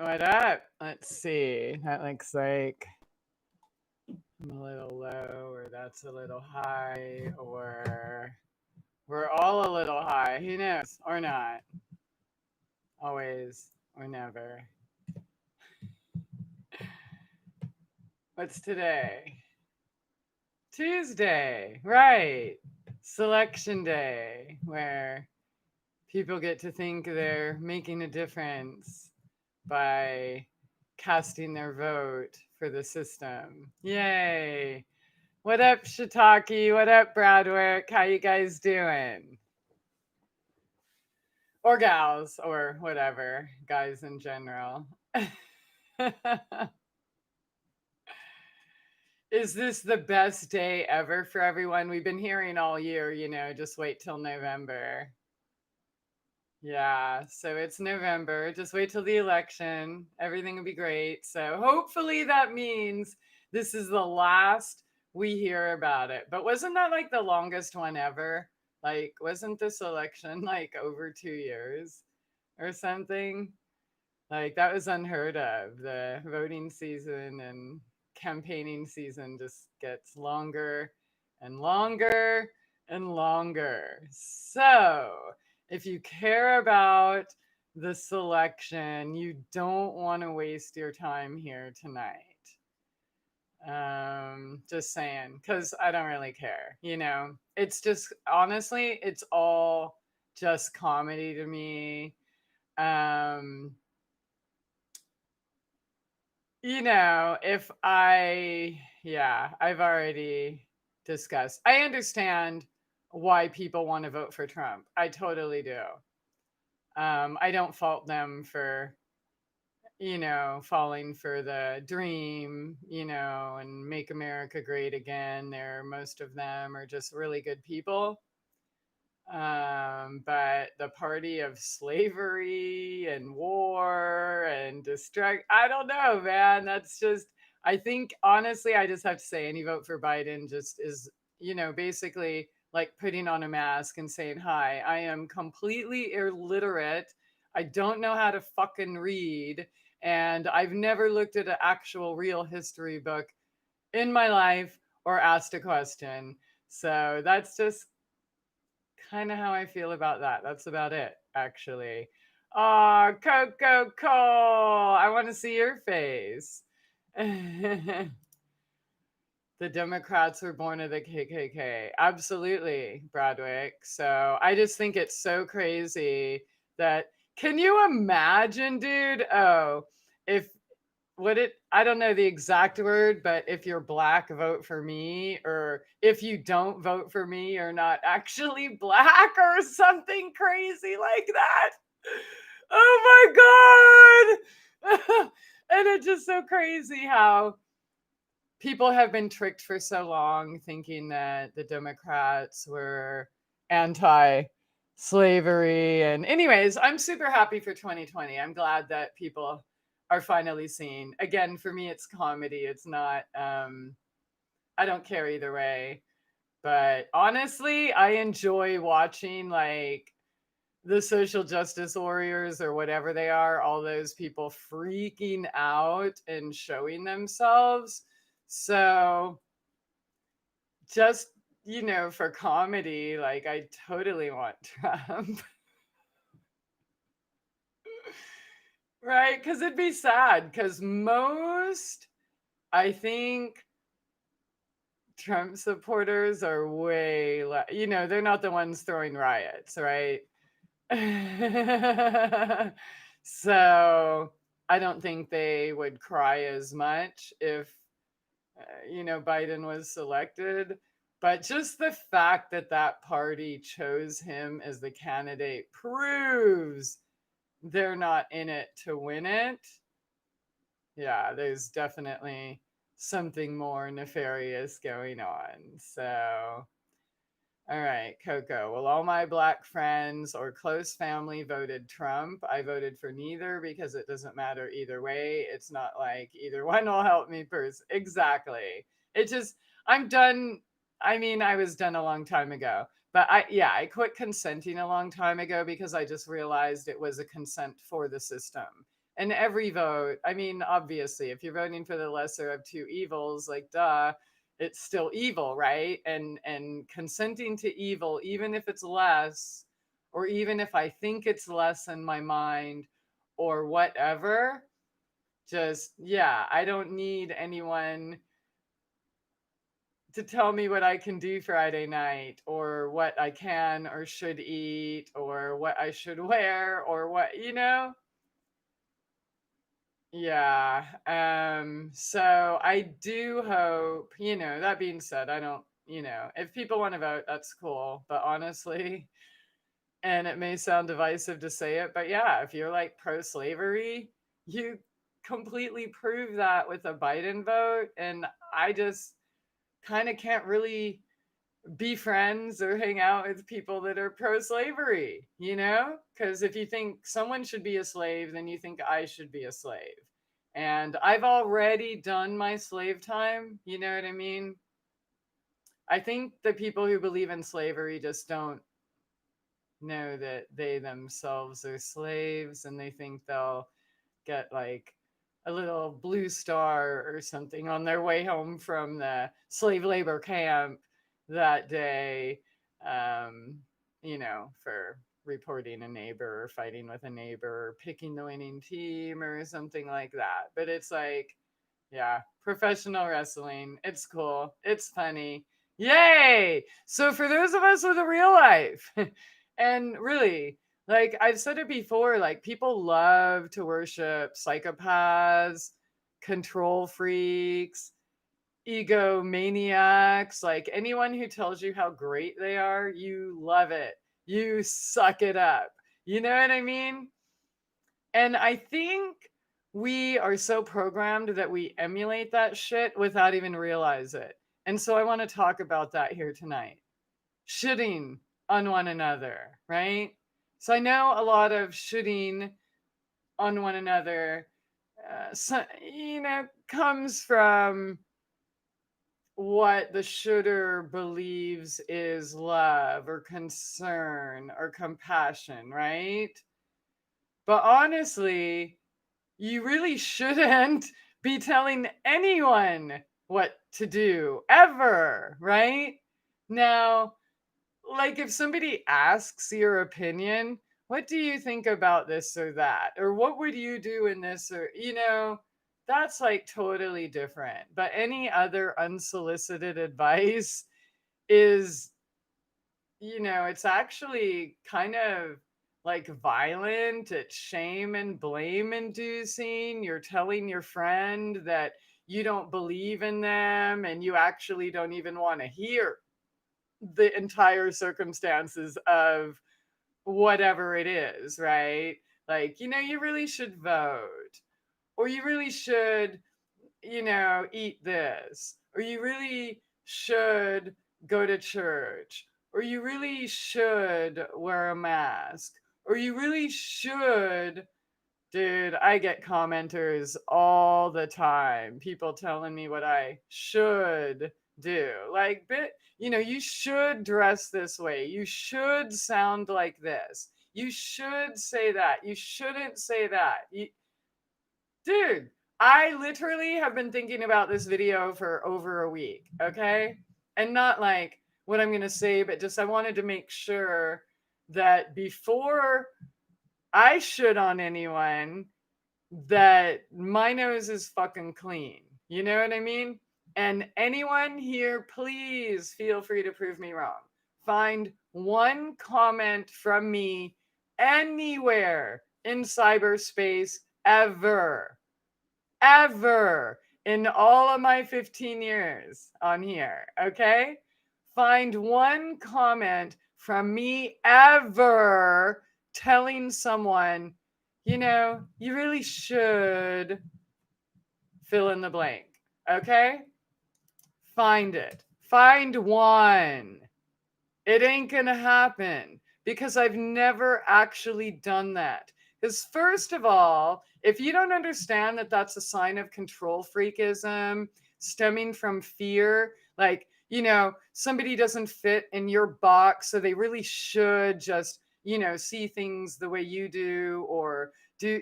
what up? Let's see. That looks like I'm a little low, or that's a little high, or we're all a little high. Who knows? Or not. Always or never. What's today? Tuesday. Right. Selection day, where people get to think they're making a difference by casting their vote for the system. Yay. What up, Shiitake? What up, Bradwick? How you guys doing? Or gals, or whatever, guys in general. Is this the best day ever for everyone? We've been hearing all year, just wait till November. Yeah, so it's November. Just wait till the election. Everything will be great. So hopefully that means this is the last we hear about it. But wasn't that like the longest one ever? Like, wasn't this election like over 2 years or something? Like, that was unheard of. The voting season and campaigning season just gets longer and longer and longer. So, if you care about the selection, you don't want to waste your time here tonight. Just saying, because I don't really care. It's just, honestly, it's all just comedy to me. If I've already discussed. I understand why people want to vote for Trump. I totally do. I don't fault them for, falling for the dream, and make America great again. Most of them are just really good people. But the party of slavery and war and destruction, I don't know, man. That's just, I think, honestly, I just have to say any vote for Biden just is, basically like putting on a mask and saying, hi, I am completely illiterate. I don't know how to fucking read. And I've never looked at an actual real history book in my life or asked a question. So that's just kind of how I feel about that. That's about it, actually. Oh, Coco Cole, I want to see your face. The Democrats were born of the KKK. Absolutely, Bradwick. So I just think it's so crazy that, can you imagine, dude? Oh, if I don't know the exact word, but if you're black, vote for me, or if you don't vote for me, you're not actually black, or something crazy like that. Oh my God. And it's just so crazy how people have been tricked for so long thinking that the Democrats were anti-slavery. And anyways, I'm super happy for 2020. I'm glad that people are finally seeing. Again, for me, it's comedy. It's not, I don't care either way. But honestly, I enjoy watching like the social justice warriors or whatever they are, all those people freaking out and showing themselves. So just, for comedy, like I totally want Trump. Right? Because it'd be sad, because I think Trump supporters are way less, they're not the ones throwing riots, right? So I don't think they would cry as much if, Biden was selected. But just the fact that that party chose him as the candidate proves they're not in it to win it. Yeah, there's definitely something more nefarious going on. So, all right, Coco. Well, all my black friends or close family voted Trump. I voted for neither because it doesn't matter either way. It's not like either one will help me Exactly. I'm done. I mean, I was done a long time ago. But I quit consenting a long time ago because I just realized it was a consent for the system. And every vote, I mean, obviously, if you're voting for the lesser of two evils, like, duh, it's still evil, right? And consenting to evil, even if it's less, or even if I think it's less in my mind, or whatever, just, yeah, I don't need anyone to tell me what I can do Friday night, or what I can or should eat, or what I should wear, or what, Yeah. So I do hope, that being said, I don't, if people want to vote, that's cool. But honestly, and it may sound divisive to say it, but yeah, if you're like pro-slavery, you completely prove that with a Biden vote. And I just kind of can't really be friends or hang out with people that are pro-slavery, because if you think someone should be a slave, then you think I should be a slave. And I've already done my slave time, you know what I mean? I think the people who believe in slavery just don't know that they themselves are slaves, and they think they'll get like a little blue star or something on their way home from the slave labor camp that day, for reporting a neighbor or fighting with a neighbor or picking the winning team or something like that. But it's like, yeah, professional wrestling. It's cool. It's funny. Yay! So for those of us with a real life, and really, like I've said it before, like people love to worship psychopaths, control freaks, egomaniacs, like anyone who tells you how great they are, you love it. You suck it up. You know what I mean? And I think we are so programmed that we emulate that shit without even realize it. And so I want to talk about that here tonight. Shitting on one another, right? So I know a lot of shitting on one another, comes from what the shooter believes is love or concern or compassion, right? But honestly, you really shouldn't be telling anyone what to do ever, right? Now, like if somebody asks your opinion, what do you think about this or that? Or what would you do in this? Or, that's like totally different. But any other unsolicited advice is, it's actually kind of like violent. It's shame and blame inducing. You're telling your friend that you don't believe in them and you actually don't even want to hear the entire circumstances of whatever it is, right? Like, you really should vote, or you really should, eat this, or you really should go to church, or you really should wear a mask, or you really should. Dude, I get commenters all the time. People telling me what I should do. Like, you should dress this way. You should sound like this. You should say that. You shouldn't say that. Dude, I literally have been thinking about this video for over a week, okay? And not like what I'm going to say, but just I wanted to make sure that before I shit on anyone, that my nose is fucking clean. You know what I mean? And anyone here, please feel free to prove me wrong. Find one comment from me anywhere in cyberspace ever in all of my 15 years on here, okay? Find one comment from me ever telling someone, you really should fill in the blank, okay? Find it. Find one. It ain't gonna happen because I've never actually done that. Because first of all, if you don't understand that that's a sign of control freakism stemming from fear, like, somebody doesn't fit in your box, so they really should just, see things the way you do, or do,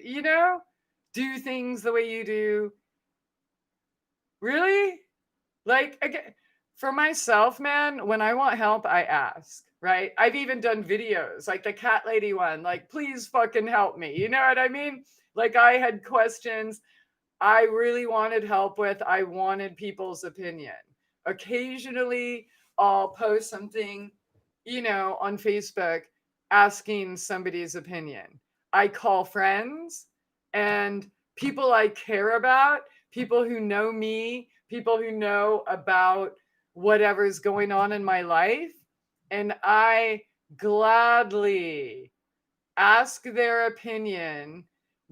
do things the way you do. Really? Like, again, for myself, man, when I want help, I ask, right? I've even done videos like the cat lady one, like, please fucking help me. You know what I mean? Like, I had questions I really wanted help with. I wanted people's opinion. Occasionally, I'll post something, on Facebook asking somebody's opinion. I call friends and people I care about, people who know me, people who know about whatever's going on in my life, and I gladly ask their opinion,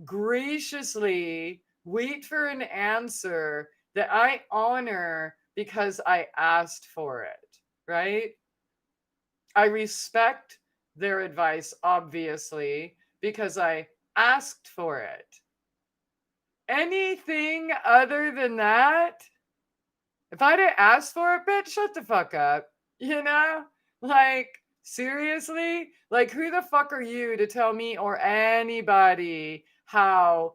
graciously wait for an answer that I honor because I asked for it, right? I respect their advice, obviously, because I asked for it. Anything other than that, if I didn't ask for it, bitch, shut the fuck up. Like, seriously? Like, who the fuck are you to tell me or anybody how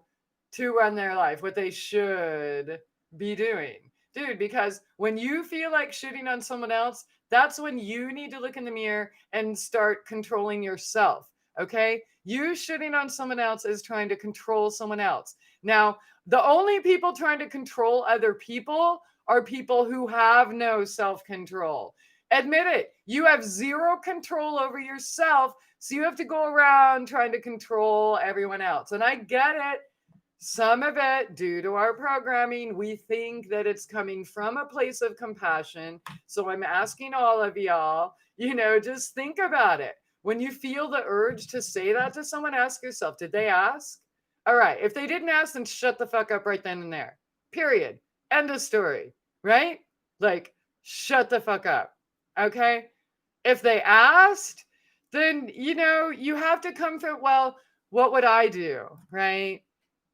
to run their life, what they should be doing? Dude, because when you feel like shitting on someone else, that's when you need to look in the mirror and start controlling yourself. Okay? You shitting on someone else is trying to control someone else. Now, the only people trying to control other people are people who have no self-control. Admit it, you have zero control over yourself, so you have to go around trying to control everyone else. And I get it. Some of it, due to our programming, we think that it's coming from a place of compassion. So I'm asking all of y'all, just think about it. When you feel the urge to say that to someone, ask yourself, did they ask? All right. If they didn't ask, then shut the fuck up right then and there. Period. End of story. Right? Like, shut the fuck up. Okay? If they asked, then, you have to come from, well, what would I do? Right?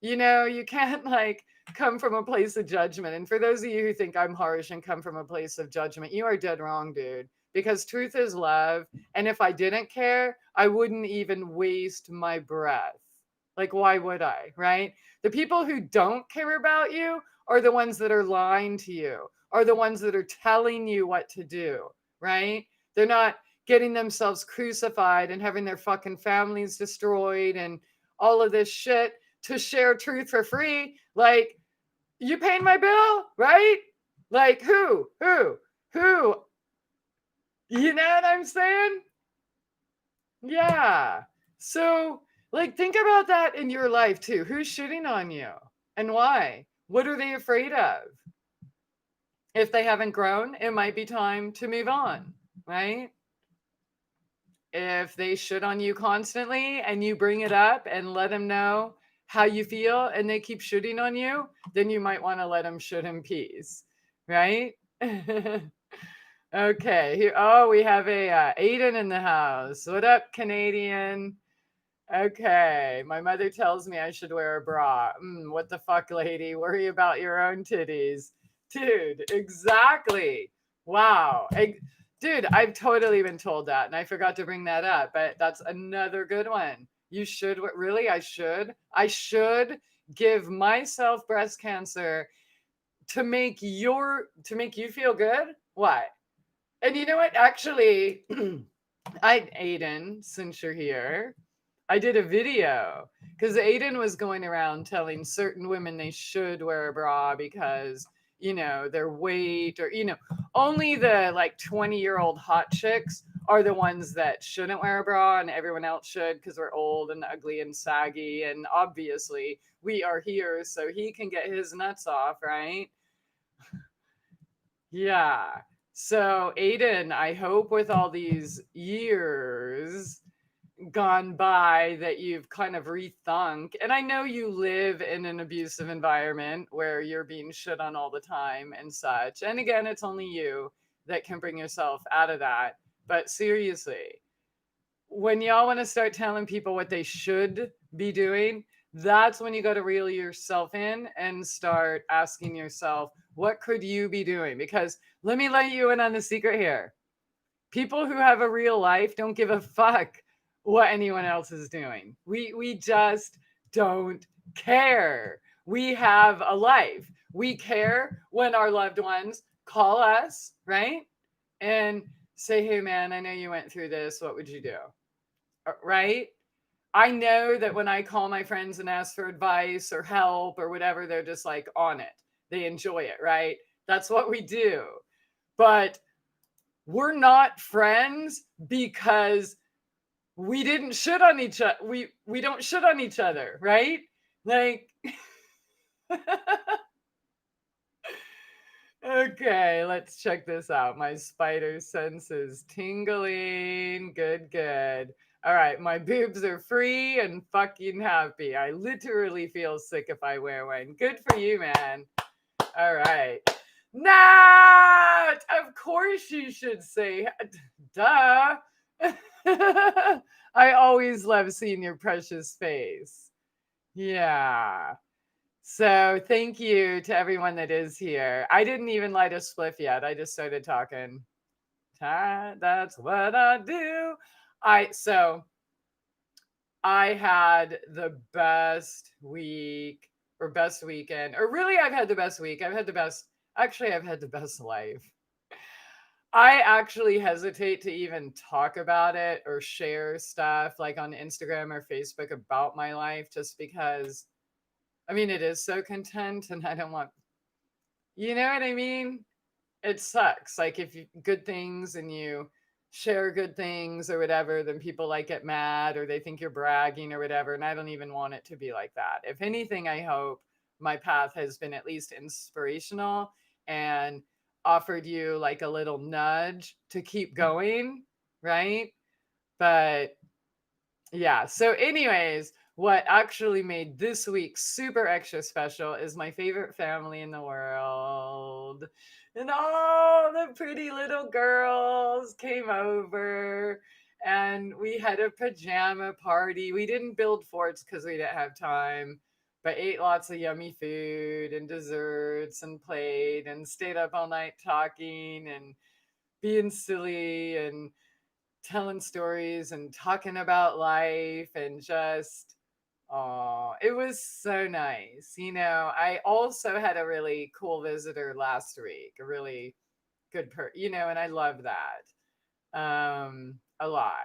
You can't like come from a place of judgment. And for those of you who think I'm harsh and come from a place of judgment, you are dead wrong, dude. Because truth is love. And if I didn't care, I wouldn't even waste my breath. Like, why would I? Right? The people who don't care about you are the ones that are lying to you, are the ones that are telling you what to do. Right? They're not getting themselves crucified and having their fucking families destroyed and all of this shit to share truth for free. Like, you paying my bill, right? Like, who? You know what I'm saying? Yeah. So, like, think about that in your life too. Who's shitting on you and why? What are they afraid of? If they haven't grown, it might be time to move on, right? If they shit on you constantly and you bring it up and let them know how you feel and they keep shitting on you, then you might want to let them shit in peace, right? Okay. We have a Aiden in the house. What up, Canadian? Okay. My mother tells me I should wear a bra. What the fuck, lady? Worry about your own titties. Dude, exactly. Wow. Dude, I've totally been told that, and I forgot to bring that up, but that's another good one. You should, really? I should give myself breast cancer to make you feel good? Why? And you know what? Actually, Aiden, since you're here, I did a video because Aiden was going around telling certain women they should wear a bra because, their weight or, only the like 20-year-old hot chicks are the ones that shouldn't wear a bra and everyone else should because we're old and ugly and saggy. And obviously we are here so he can get his nuts off, right? Yeah. So Aiden, I hope with all these years gone by that you've kind of rethunk. And I know you live in an abusive environment where you're being shit on all the time and such. And again, it's only you that can bring yourself out of that. But seriously, when y'all want to start telling people what they should be doing, that's when you got to reel yourself in and start asking yourself, what could you be doing? Because let me let you in on the secret here. People who have a real life don't give a fuck what anyone else is doing. We just don't care. We have a life. We care when our loved ones call us, right? And say, hey, man, I know you went through this. What would you do? Right? I know that when I call my friends and ask for advice or help or whatever, they're just like on it. They enjoy it, right? That's what we do. But we're not friends because we didn't shit on each other. We don't shit on each other, right? Like okay, let's check this out. My spider sense is tingling. Good, good. All right, my boobs are free and fucking happy. I literally feel sick if I wear one. Good for you, man. All right. Nat! Of course you should say, duh. I always love seeing your precious face. Yeah. So thank you to everyone that is here. I didn't even light a spliff yet. I just started talking. That's what I do. I had the best week or best weekend, or really I've had the best week. I've had the best life. I actually hesitate to even talk about it or share stuff like on Instagram or Facebook about my life just because I mean, it is so content and I don't want, you know what I mean? It sucks. Like if you good things and you share good things or whatever, then people like get mad or they think you're bragging or whatever. And I don't even want it to be like that. If anything, I hope my path has been at least inspirational and offered you like a little nudge to keep going, right? But yeah. So, anyways, what actually made this week super extra special is my favorite family in the world. And all the pretty little girls came over and we had a pajama party. We didn't build forts because we didn't have time, but ate lots of yummy food and desserts and played and stayed up all night talking and being silly and telling stories and talking about life and just oh, it was so nice. I also had a really cool visitor last week, a really good and I love that a lot.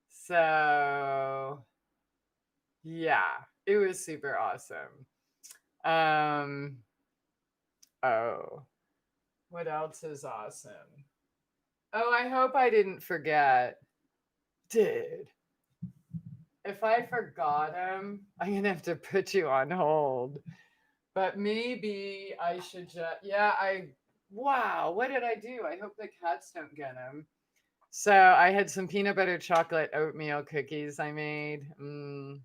So yeah, it was super awesome. Um oh, what else is awesome? Oh, I hope I didn't forget. Dude, if I forgot him, I'm gonna have to put you on hold. But maybe I should just, yeah, wow, what did I do? I hope the cats don't get him. So I had some peanut butter chocolate oatmeal cookies I made. And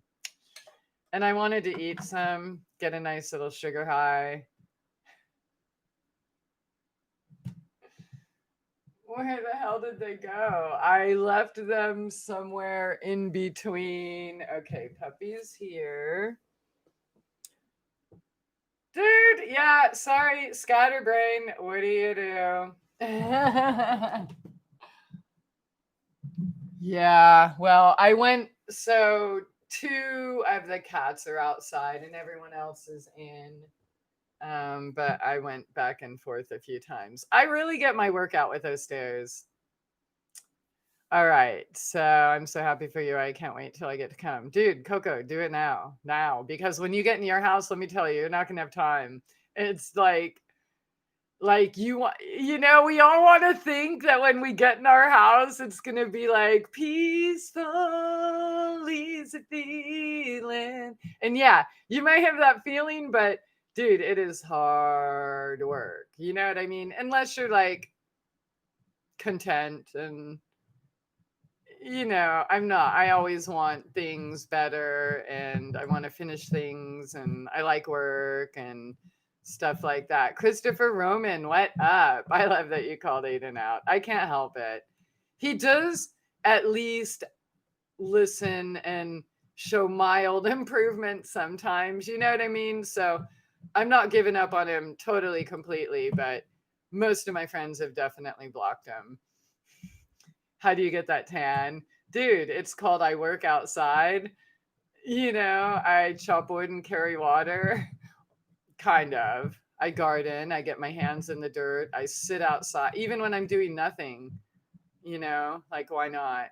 I wanted to eat some, get a nice little sugar high. Where the hell did they go? I left them somewhere in between. Okay, puppy's here. Dude, yeah, sorry, scatterbrain. What do you do? Yeah, well, so two of the cats are outside and everyone else is in. But I went back and forth a few times. I really get my workout with those stairs. All right, so I'm so happy for you. I can't wait till I get to come. Dude, Coco, do it now. Now. Because when you get in your house, let me tell you, you're not gonna have time. It's like we all want to think that when we get in our house it's going to be like peaceful easy feeling, and yeah, you might have that feeling, but dude, it is hard work, you know what I mean, unless you're like content. And I'm not. I always want things better and I want to finish things and I like work and stuff like that. Christopher Roman, what up? I love that you called Aiden out. I can't help it. He does at least listen and show mild improvement sometimes. You know what I mean? So I'm not giving up on him totally, completely, but most of my friends have definitely blocked him. How do you get that tan? Dude, it's called I work outside. I chop wood and carry water. Kind of. I garden. I get my hands in the dirt. I sit outside, even when I'm doing nothing, like why not?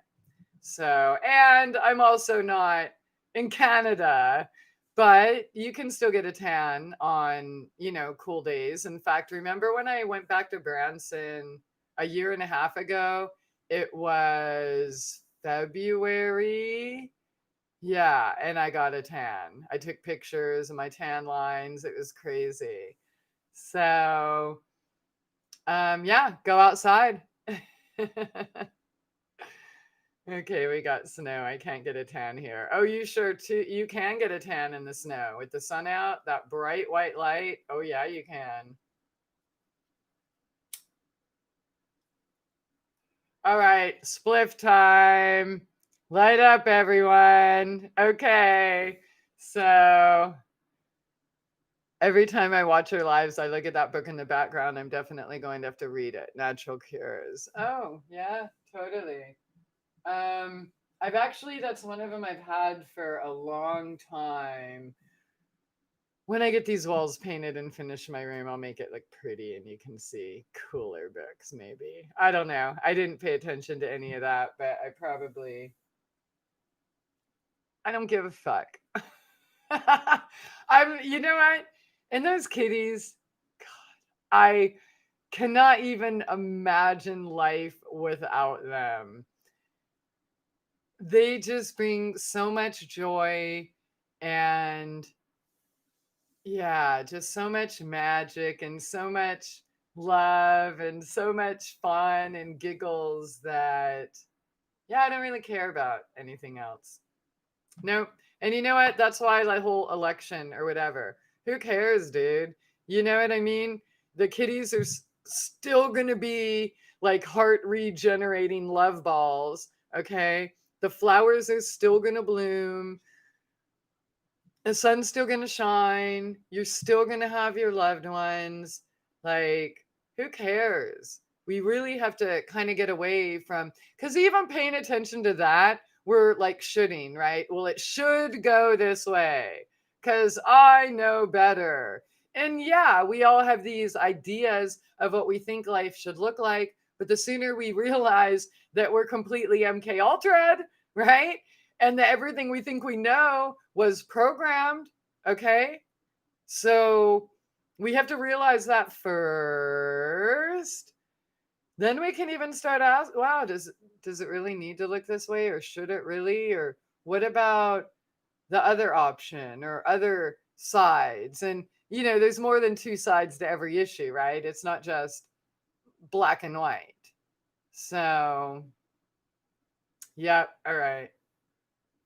So, and I'm also not in Canada, but you can still get a tan on, cool days. In fact, remember when I went back to Branson a year and a half ago? It was February. Yeah, and I got a tan. I took pictures of my tan lines. It was crazy. So, yeah, go outside. Okay, we got snow. I can't get a tan here. Oh, you sure too? You can get a tan in the snow with the sun out, that bright white light. Oh, yeah, you can. All right, spliff time. Light up, everyone. Okay, so every time I watch her lives, I look at that book in the background. I'm definitely going to have to read it. Natural Cures. Oh, yeah, totally. I've actually, that's one of them I've had for a long time. When I get these walls painted and finish my room, I'll make it look pretty and you can see cooler books, maybe. I don't know. I didn't pay attention to any of that, but I don't give a fuck. You know what? And those kitties, God, I cannot even imagine life without them. They just bring so much joy and yeah, just so much magic and so much love and so much fun and giggles that, yeah, I don't really care about anything else. Nope. And you know what? That's why the whole election or whatever. Who cares, dude? You know what I mean? The kitties are still going to be like heart regenerating love balls. Okay. The flowers are still going to bloom. The sun's still going to shine. You're still going to have your loved ones. Like, who cares? We really have to kind of get away from, because even paying attention to that, we're like shoulding, right? Well, it should go this way because I know better. And yeah, we all have these ideas of what we think life should look like. But the sooner we realize that we're completely MK Ultra'd, right? And that everything we think we know was programmed. Okay. So we have to realize that first. Then we can even start asking, wow, does it really need to look this way? Or should it really? Or what about the other option or other sides? And there's more than two sides to every issue, right? It's not just black and white. So, yeah, all right.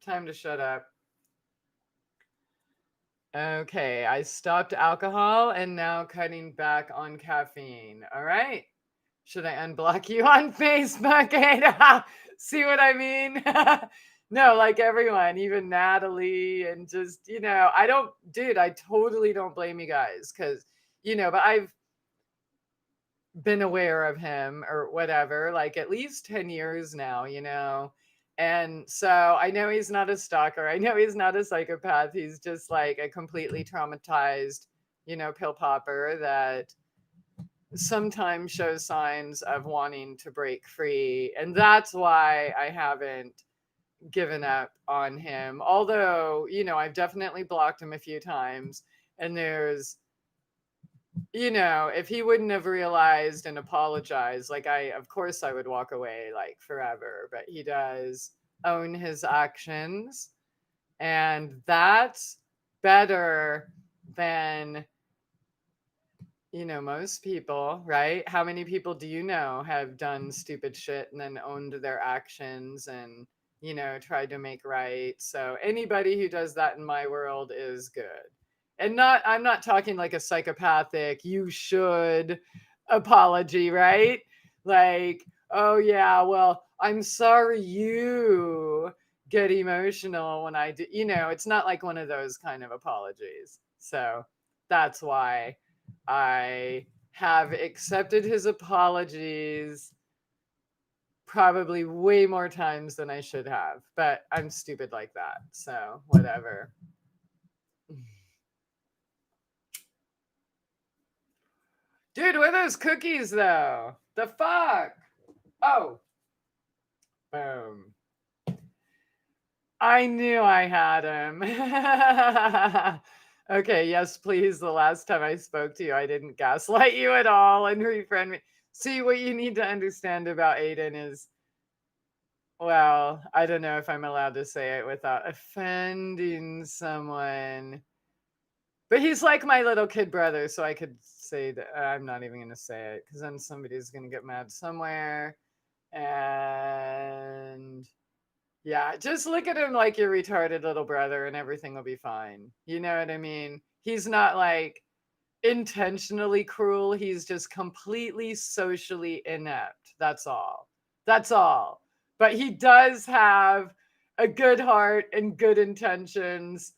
Time to shut up. Okay, I stopped alcohol and now cutting back on caffeine. All right. Should I unblock you on Facebook? Ada? See what I mean? No, like everyone, even Natalie, and just, I totally don't blame you guys because, but I've been aware of him or whatever, like at least 10 years now, And so I know he's not a stalker. I know he's not a psychopath. He's just like a completely traumatized, pill popper that sometimes shows signs of wanting to break free. And that's why I haven't given up on him. Although, I've definitely blocked him a few times. And there's if he wouldn't have realized and apologized, like of course I would walk away like forever, but he does own his actions. And that's better than, most people, right? How many people do you know have done stupid shit and then owned their actions and, tried to make right? So anybody who does that in my world is good. And I'm not talking like a psychopathic, you should apology, right? Like, oh yeah, well, I'm sorry you get emotional when I do, it's not like one of those kind of apologies. So that's why I have accepted his apologies probably way more times than I should have, but I'm stupid like that. So whatever. Dude, where are those cookies though? The fuck? Oh, boom. I knew I had him. Okay, yes, please. The last time I spoke to you, I didn't gaslight you at all and refriend me. See, what you need to understand about Aiden is, well, I don't know if I'm allowed to say it without offending someone. But he's like my little kid brother, so I could say that. I'm not even going to say it because then somebody's going to get mad somewhere. And yeah, just look at him like your retarded little brother and everything will be fine. You know what I mean? He's not like intentionally cruel. He's just completely socially inept. That's all. That's all. But he does have a good heart and good intentions,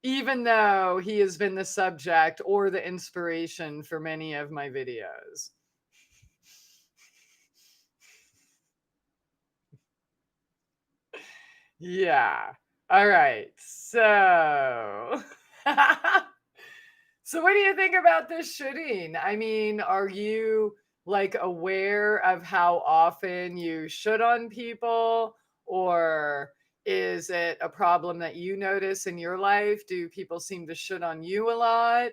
even though he has been the subject or the inspiration for many of my videos. Yeah. All right. So, so what do you think about this shooting? I mean, are you like aware of how often you shoot on people, or is it a problem that you notice in your life? Do people seem to shoot on you a lot?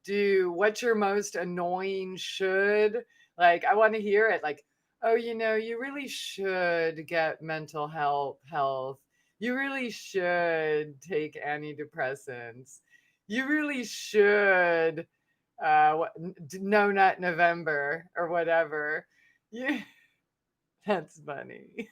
What's your most annoying should? Like, I want to hear it. Like, oh, you really should get mental health. You really should take antidepressants. You really should no nut November or whatever. Yeah, that's funny.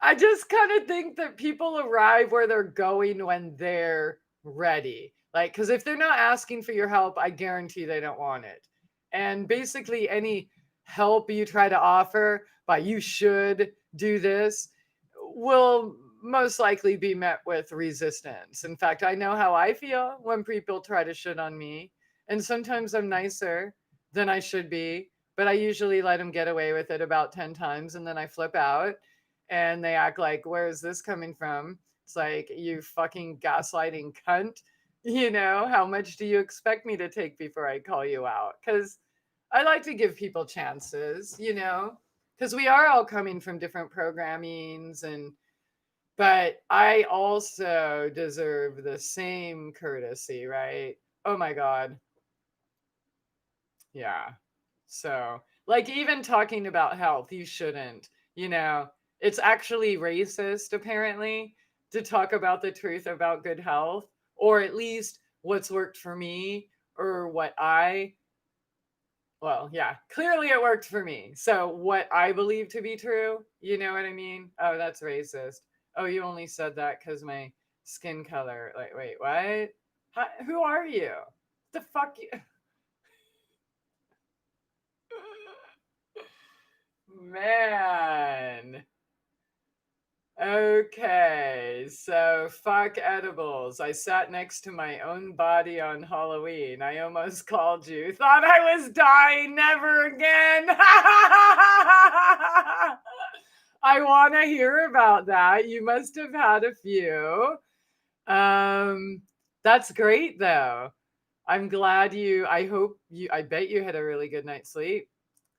I just kind of think that people arrive where they're going when they're ready. Like, because if they're not asking for your help, I guarantee they don't want it. And basically, any help you try to offer by you should do this will most likely be met with resistance. In fact, I know how I feel when people try to shit on me. And sometimes I'm nicer than I should be, but I usually let them get away with it about 10 times and then I flip out and they act like, where is this coming from? It's like, you fucking gaslighting cunt. How much do you expect me to take before I call you out? Because I like to give people chances, because we are all coming from different programmings but I also deserve the same courtesy, right? Oh my God. Yeah. So, like, even talking about health, you shouldn't, it's actually racist, apparently, to talk about the truth about good health, or at least what's worked for me, or well, yeah, clearly it worked for me. So, what I believe to be true, you know what I mean? Oh, that's racist. Oh, you only said that because my skin color. Like, wait, what? Who are you? The fuck you? Man. Okay, so fuck edibles. I sat next to my own body on Halloween. I almost called you. Thought I was dying. Never again. I want to hear about that. You must have had a few. Um, that's great though. I'm glad I bet you had a really good night's sleep.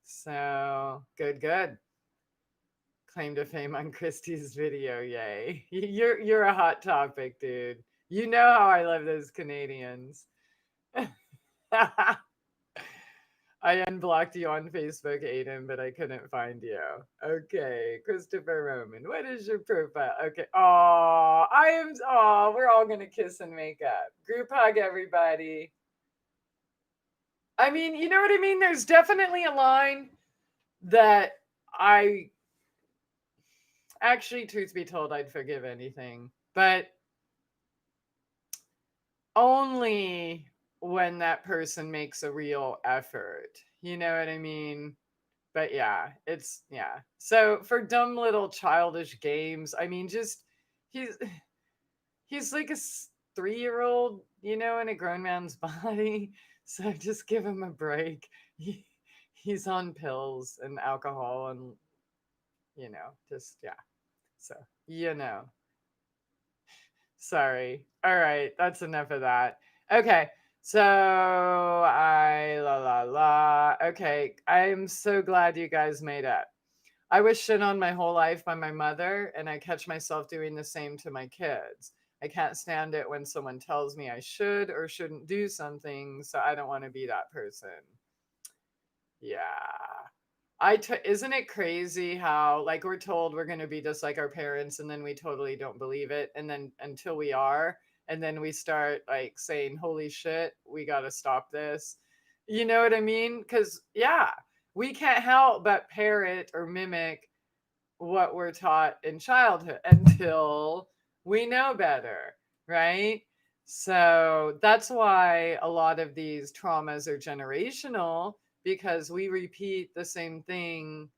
So good, good. Claim to fame on Christie's video, yay. You're a hot topic, dude. You know how I love those Canadians. I unblocked you on Facebook, Aiden, but I couldn't find you. Okay, Christopher Roman, what is your profile? Okay. We're all gonna kiss and make up. Group hug, everybody. I mean, you know what I mean? There's definitely a line that I actually, truth be told, I'd forgive anything, but only when that person makes a real effort. You know what I mean? But yeah, yeah. So for dumb little childish games, I mean, just he's he's like a 3-year-old, in a grown man's body. So just give him a break. He's on pills and alcohol and, just, yeah. So, you know. Sorry. All right. That's enough of that. Okay. So, la, la, la. Okay. I'm so glad you guys made up. I was shit on my whole life by my mother, and I catch myself doing the same to my kids. I can't stand it when someone tells me I should or shouldn't do something, so I don't want to be that person. Yeah. Isn't it crazy how, like, we're told we're going to be just like our parents, and then we totally don't believe it, and then until we are, and then we start like saying, holy shit, we got to stop this. You know what I mean? Because yeah, we can't help but parrot or mimic what we're taught in childhood until we know better, right? So that's why a lot of these traumas are generational, because we repeat the same thing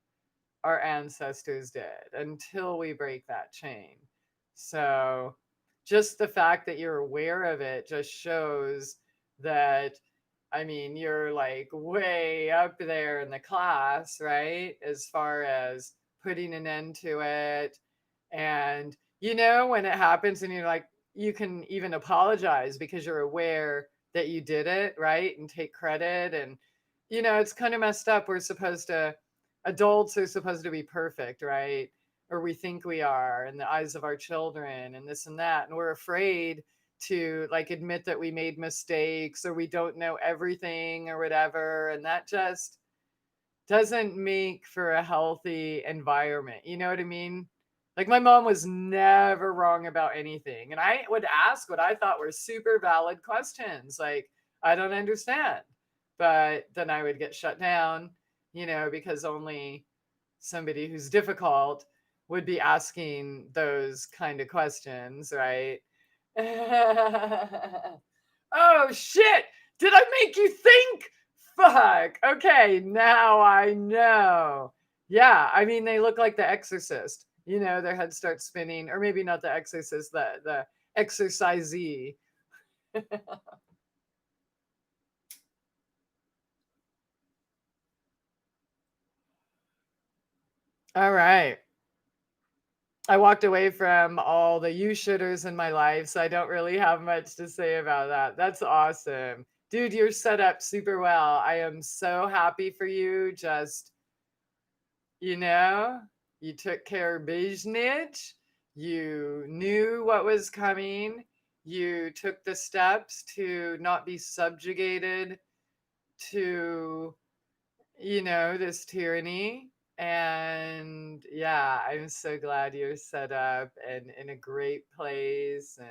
our ancestors did until we break that chain. So just the fact that you're aware of it just shows that, I mean, you're like way up there in the class, right? As far as putting an end to it. And, when it happens and you're like, you can even apologize because you're aware that you did it, right? And take credit. And, it's kind of messed up. Adults are supposed to be perfect, right? Or we think we are in the eyes of our children and this and that. And we're afraid to like admit that we made mistakes or we don't know everything or whatever. And that just doesn't make for a healthy environment. You know what I mean? Like my mom was never wrong about anything. And I would ask what I thought were super valid questions. Like, I don't understand. But then I would get shut down, because only somebody who's difficult would be asking those kind of questions, right? Oh shit! Did I make you think? Fuck. Okay, now I know. Yeah, I mean they look like the exorcist. Their head starts spinning, or maybe not the exorcist, the exorcisee. All right. I walked away from all the you shooters in my life, so I don't really have much to say about that. That's awesome. Dude, you're set up super well. I am so happy for you. Just, you know, you took care of business. You knew what was coming. You took the steps to not be subjugated to, this tyranny. And yeah, I'm so glad you're set up and in a great place and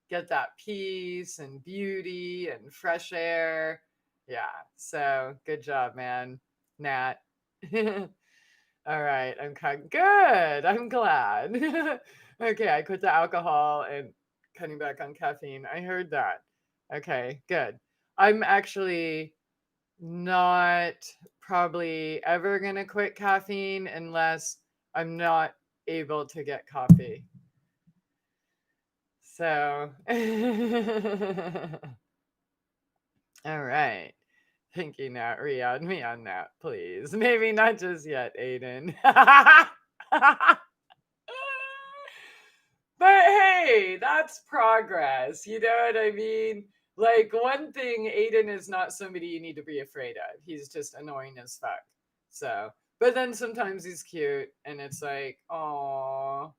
get that peace and beauty and fresh air. Yeah, so good job, man. Nat. All right, I'm good. I'm glad. Okay, I quit the alcohol and cutting back on caffeine. I heard that. Okay, good. I'm actually not probably ever going to quit caffeine unless I'm not able to get coffee. So, all right. Thank you, Nat. Re-add me on that, please. Maybe not just yet, Aiden. But hey, that's progress. You know what I mean? Like, one thing, Aiden is not somebody you need to be afraid of. He's just annoying as fuck. So, but then sometimes he's cute, and it's like, oh,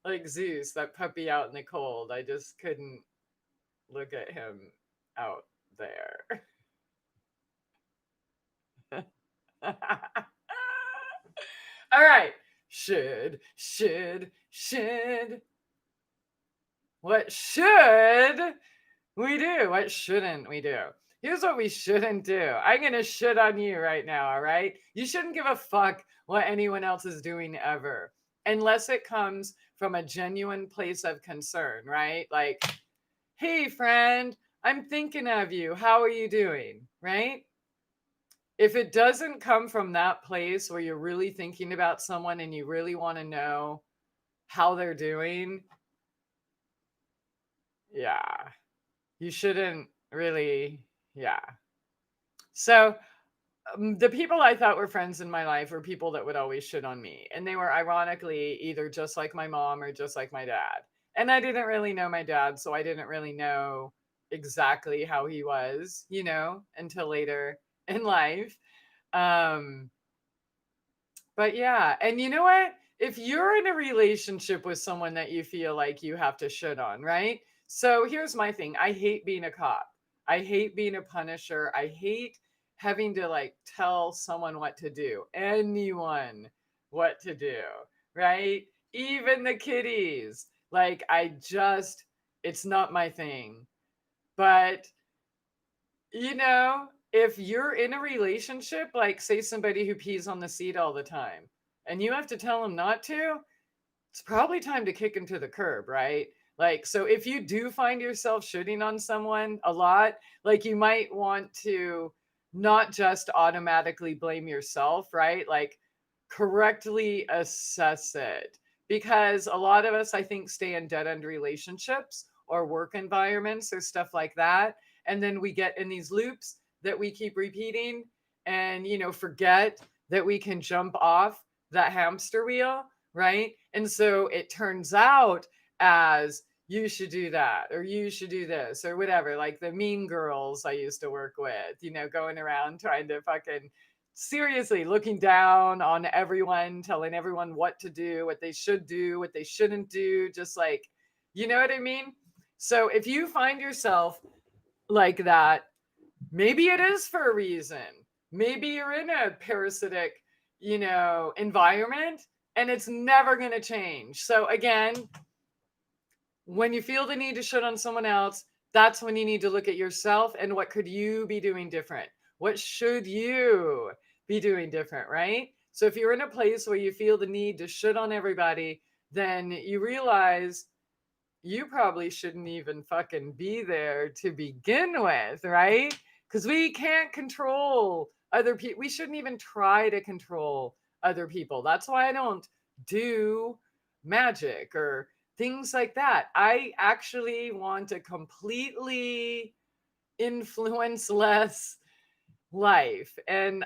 like Zeus, that puppy out in the cold. I just couldn't look at him out there. All right. Should. What should we do? What shouldn't we do? Here's what we shouldn't do. I'm going to shit on you right now, all right? You shouldn't give a fuck what anyone else is doing ever, unless it comes from a genuine place of concern, right? Like, hey, friend, I'm thinking of you. How are you doing? Right? If it doesn't come from that place where you're really thinking about someone and you really want to know how they're doing, yeah, you shouldn't really, yeah. So the people I thought were friends in my life were people that would always shit on me. And they were ironically either just like my mom or just like my dad. And I didn't really know my dad, so I didn't really know exactly how he was, until later in life. Um, but yeah, and you know what? If you're in a relationship with someone that you feel like you have to shit on, right? So here's my thing. I hate being a cop. I hate being a punisher. I hate having to like tell someone what to do. Anyone what to do, right? Even the kiddies. Like it's not my thing. But if you're in a relationship, like say somebody who pees on the seat all the time, and you have to tell them not to, it's probably time to kick them to the curb, right? Like, so if you do find yourself shitting on someone a lot, like you might want to not just automatically blame yourself, right? Like, correctly assess it. Because a lot of us, I think, stay in dead end relationships or work environments or stuff like that. And then we get in these loops that we keep repeating and, forget that we can jump off that hamster wheel, right? And so it turns out as you should do that or you should do this or whatever, like the mean girls I used to work with, going around trying to fucking seriously looking down on everyone, telling everyone what to do, what they should do, what they shouldn't do, just like, you know what I mean? So if you find yourself like that, maybe it is for a reason. Maybe you're in a parasitic, environment and it's never going to change. So again, when you feel the need to shit on someone else, that's when you need to look at yourself and what could you be doing different? What should you be doing different, right? So if you're in a place where you feel the need to shit on everybody, then you realize you probably shouldn't even fucking be there to begin with, right? Because we can't control other people. We shouldn't even try to control other people. That's why I don't do magic or things like that. I actually want a completely influence less life. And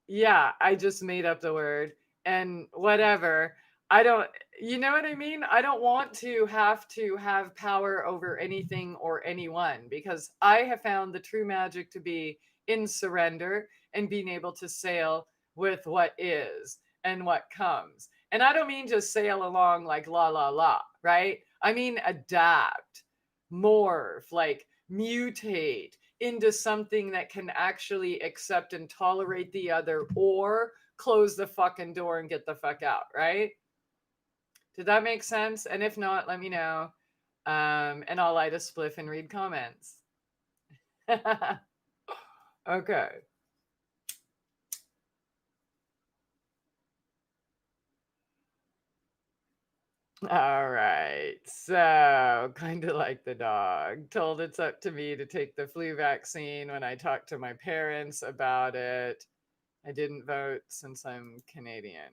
yeah, I just made up the word and whatever. I don't, you know what I mean? I don't want to have power over anything or anyone because I have found the true magic to be in surrender and being able to sail with what is and what comes. And I don't mean just sail along like la la la, right? I mean adapt, morph, like mutate into something that can actually accept and tolerate the other or close the fucking door and get the fuck out, right? Did that make sense? And if not, let me know. And I'll light a spliff and read comments. Okay. All right. So, kind of like the dog, told it's up to me to take the flu vaccine when I talked to my parents about it. I didn't vote since I'm Canadian.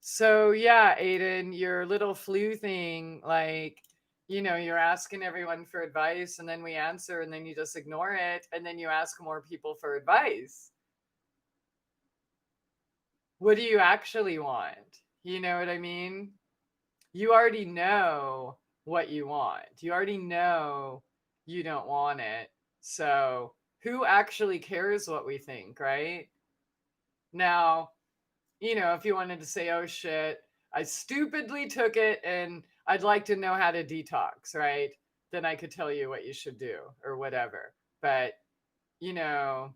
So, yeah, Aiden, your little flu thing, like, you're asking everyone for advice and then we answer and then you just ignore it and then you ask more people for advice. What do you actually want? You know what I mean? You already know what you want. You already know you don't want it. So, who actually cares what we think, right? Now, if you wanted to say, oh shit, I stupidly took it and I'd like to know how to detox, right? Then I could tell you what you should do or whatever. But, you know,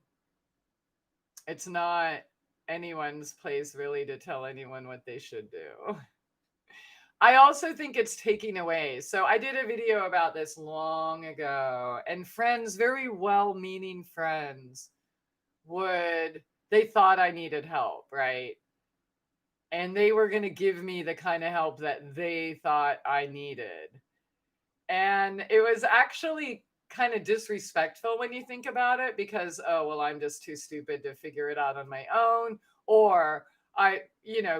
it's not anyone's place really to tell anyone what they should do. I also think it's taking away. So I did a video about this long ago, and friends, very well meaning friends, they thought I needed help, right? And they were going to give me the kind of help that they thought I needed. And it was actually kind of disrespectful when you think about it because, oh, well, I'm just too stupid to figure it out on my own. Or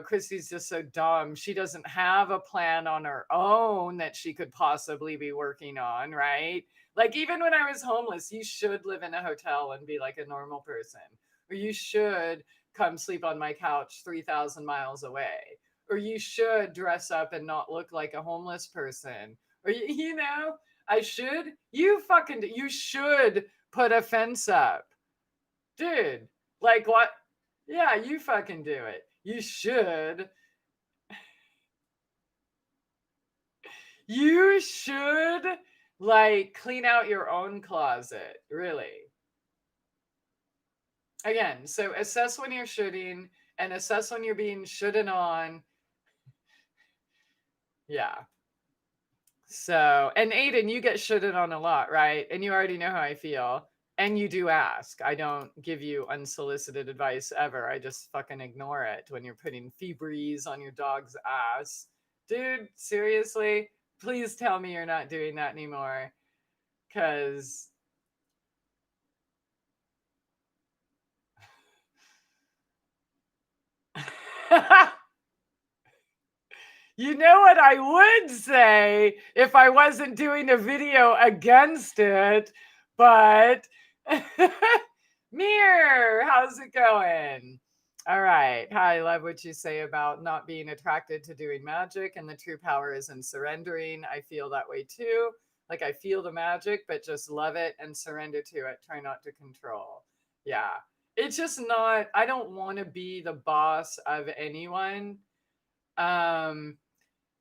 Christie's just so dumb. She doesn't have a plan on her own that she could possibly be working on, right? Like, even when I was homeless, you should live in a hotel and be like a normal person. or you should come sleep on my couch 3,000 miles away, or you should dress up and not look like a homeless person, or I should, you should put a fence up, dude. Like what? Yeah, you fucking do it. You should. You should like clean out your own closet, really. Again, so assess when you're shooting and assess when you're being shooted on. Yeah. So, and Aiden, you get shitted on a lot, right? And you already know how I feel. And you do ask. I don't give you unsolicited advice ever. I just fucking ignore it when you're putting Febreze on your dog's ass. Dude, seriously? Please tell me you're not doing that anymore. Because you know what I would say if I wasn't doing a video against it, but Mir, how's it going? All right. Hi, I love what you say about not being attracted to doing magic, and the true power is in surrendering. I feel that way too. Like I feel the magic, but just love it and surrender to it. Try not to control. Yeah. It's just not, I don't want to be the boss of anyone. Um,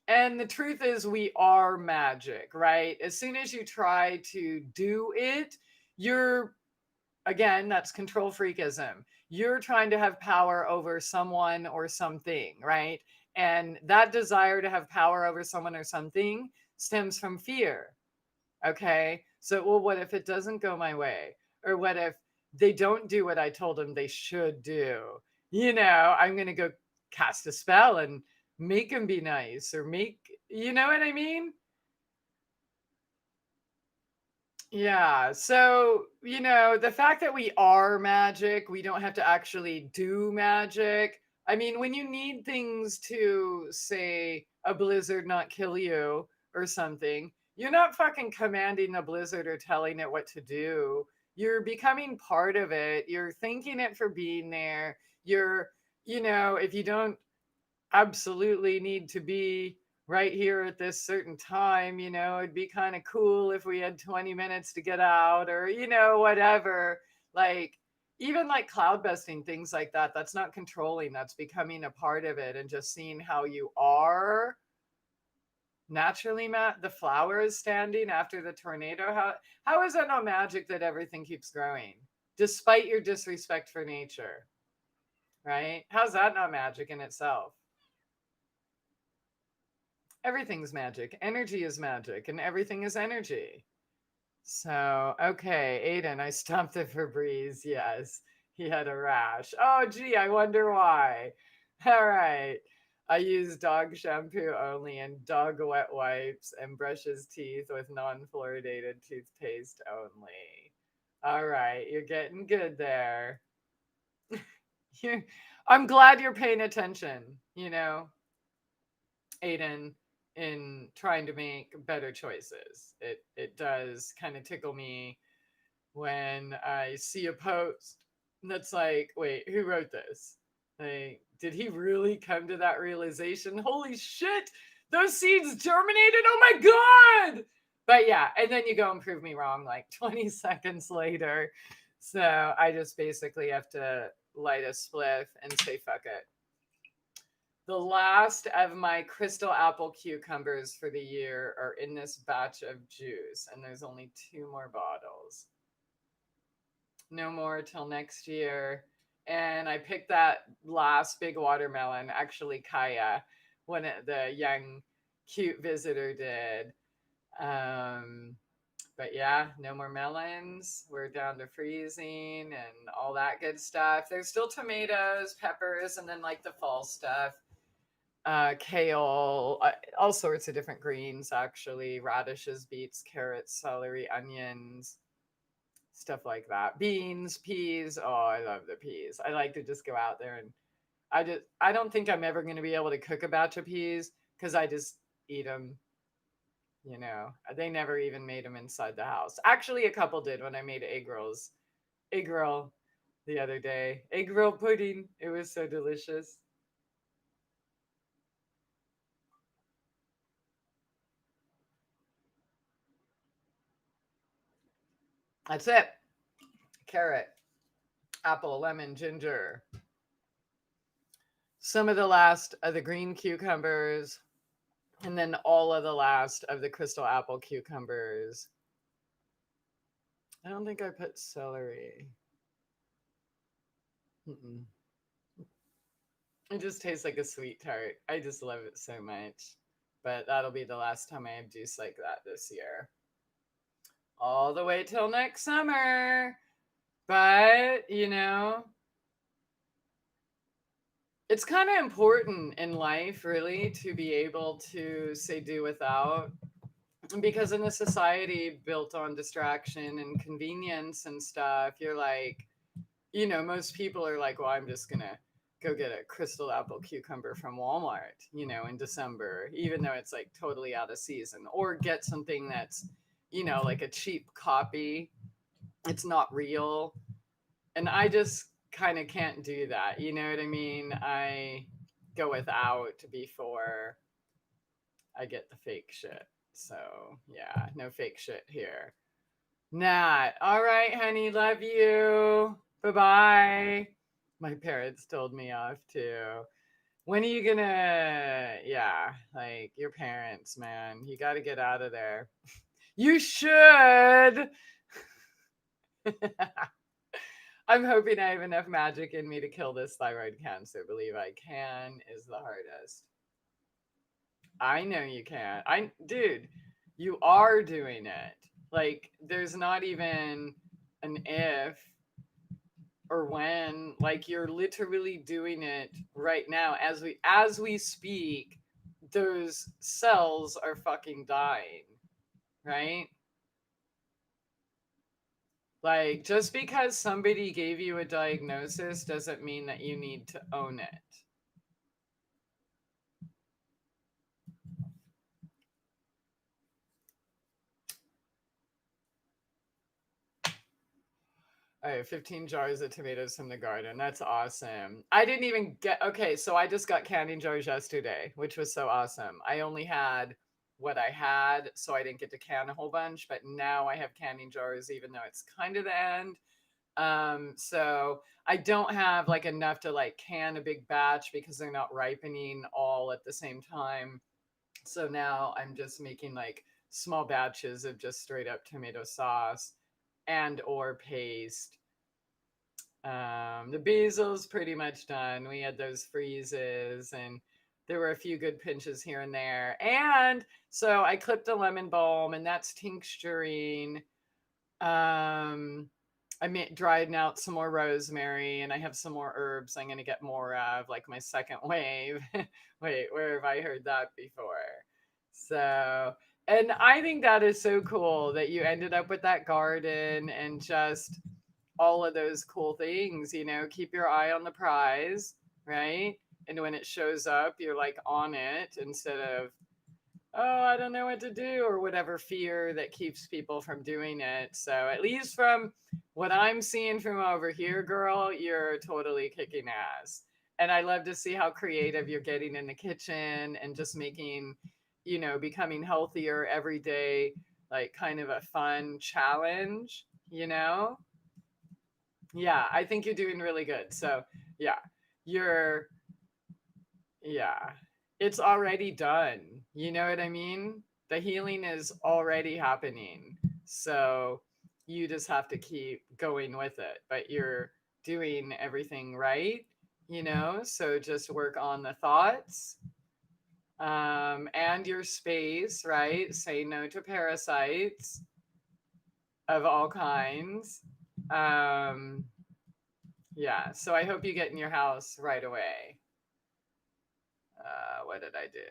and the truth is, we are magic, right? As soon as you try to do it, you're, again, that's control freakism. You're trying to have power over someone or something, right? And that desire to have power over someone or something stems from fear. Okay. So, well, what if it doesn't go my way? Or what if they don't do what I told them they should do? I'm going to go cast a spell and make them be nice, or you know what I mean? Yeah. So, the fact that we are magic, we don't have to actually do magic. I mean, when you need things to, say, a blizzard not kill you or something, you're not fucking commanding the blizzard or telling it what to do. You're becoming part of it. You're thanking it for being there. If you don't absolutely need to be right here at this certain time, it'd be kind of cool if we had 20 minutes to get out, or whatever. Like, even like cloud busting, things like that, that's not controlling, that's becoming a part of it and just seeing how you are naturally. Matt, the flower is standing after the tornado. How is that not magic that everything keeps growing despite your disrespect for nature? Right? How's that not magic in itself? Everything's magic. Energy is magic, and everything is energy. So, okay, Aiden, I stopped the Febreze. Yes, he had a rash. Oh, gee, I wonder why. All right. I use dog shampoo only and dog wet wipes, and brush his teeth with non-fluoridated toothpaste only. All right, you're getting good there. I'm glad you're paying attention, Aiden, in trying to make better choices. It does kind of tickle me when I see a post that's like, wait, who wrote this? Like, did he really come to that realization? Holy shit, those seeds germinated. Oh my God. But yeah, and then you go and prove me wrong like 20 seconds later. So I just basically have to light a spliff and say, fuck it. The last of my crystal apple cucumbers for the year are in this batch of juice, and there's only 2 more bottles. No more till next year. And I picked that last big watermelon, actually Kaya, the young, cute visitor did. But yeah, no more melons. We're down to freezing and all that good stuff. There's still tomatoes, peppers, and then like the fall stuff. Kale, all sorts of different greens, actually, radishes, beets, carrots, celery, onions, stuff like that. Beans, peas. Oh, I love the peas. I like to just go out there and I don't think I'm ever going to be able to cook a batch of peas because I just eat them. They never even made them inside the house. Actually, a couple did when I made egg rolls. Egg roll. the other day. Egg roll pudding. It was so delicious. That's it. Carrot, apple, lemon, ginger. Some of the last of the green cucumbers, and then all of the last of the crystal apple cucumbers. I don't think I put celery. Mm-mm. It just tastes like a sweet tart. I just love it so much. But that'll be the last time I have juice like that this year. All the way till next summer. But, it's kind of important in life, really, to be able to say do without. Because in a society built on distraction and convenience and stuff, you're like, most people are like, well, I'm just going to go get a crystal apple cucumber from Walmart, in December, even though it's like totally out of season, or get something that's, like a cheap copy. It's not real. And I just kind of can't do that. You know what I mean? I go without before I get the fake shit. So, yeah, no fake shit here. Nat, all right, honey, love you. Bye bye. My parents told me off too. When are you gonna, yeah, like your parents, man, you got to get out of there. You should. I'm hoping I have enough magic in me to kill this thyroid cancer. Believe I can is the hardest. I know you can. Dude, you are doing it. Like, there's not even an if or when. Like, you're literally doing it right now as we speak. Those cells are fucking dying, right? Like, just because somebody gave you a diagnosis doesn't mean that you need to own it. I have 15 jars of tomatoes from the garden. That's awesome. I didn't even get, okay, so I just got canning jars yesterday, which was so awesome. I only had what I had, so I didn't get to can a whole bunch, but now I have canning jars, even though it's kind of the end. So I don't have like enough to like can a big batch because they're not ripening all at the same time. So now I'm just making like small batches of just straight up tomato sauce and or paste. The basil's pretty much done. We had those freezes and there were a few good pinches here and there. And so I clipped a lemon balm and that's tincturing. I dried out some more rosemary and I have some more herbs I'm going to get more of, like my second wave. Wait, where have I heard that before? So, and I think that is so cool that you ended up with that garden and just all of those cool things, keep your eye on the prize, right? And when it shows up, you're like on it instead of, oh, I don't know what to do, or whatever fear that keeps people from doing it. So, at least from what I'm seeing from over here, girl, you're totally kicking ass. And I love to see how creative you're getting in the kitchen and just making, becoming healthier every day, like kind of a fun challenge, Yeah, I think you're doing really good. So, yeah, you're, yeah, it's already done. You know what I mean? The healing is already happening. So, you just have to keep going with it. But you're doing everything right, So, just work on the thoughts and your space, right? Say no to parasites of all kinds. Um, Yeah, so I hope you get in your house right away. What did I do?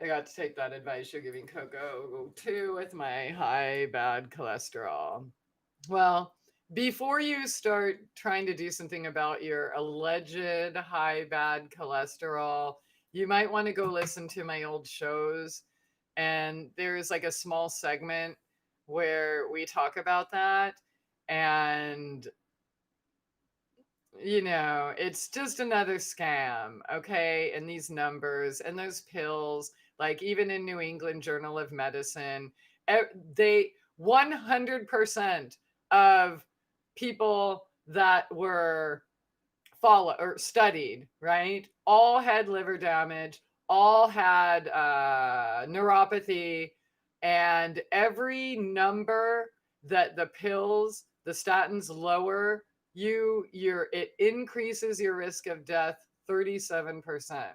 I got to take that advice you're giving Coco too with my high bad cholesterol. Well, before you start trying to do something about your alleged high bad cholesterol, you might want to go listen to my old shows And there's like a small segment where we talk about that. And, it's just another scam, okay? And these numbers and those pills, like even in New England Journal of Medicine, they 100% of people that were follow or studied, right? All had liver damage, all had neuropathy, and every number that the pills, the statins lower it increases your risk of death 37%.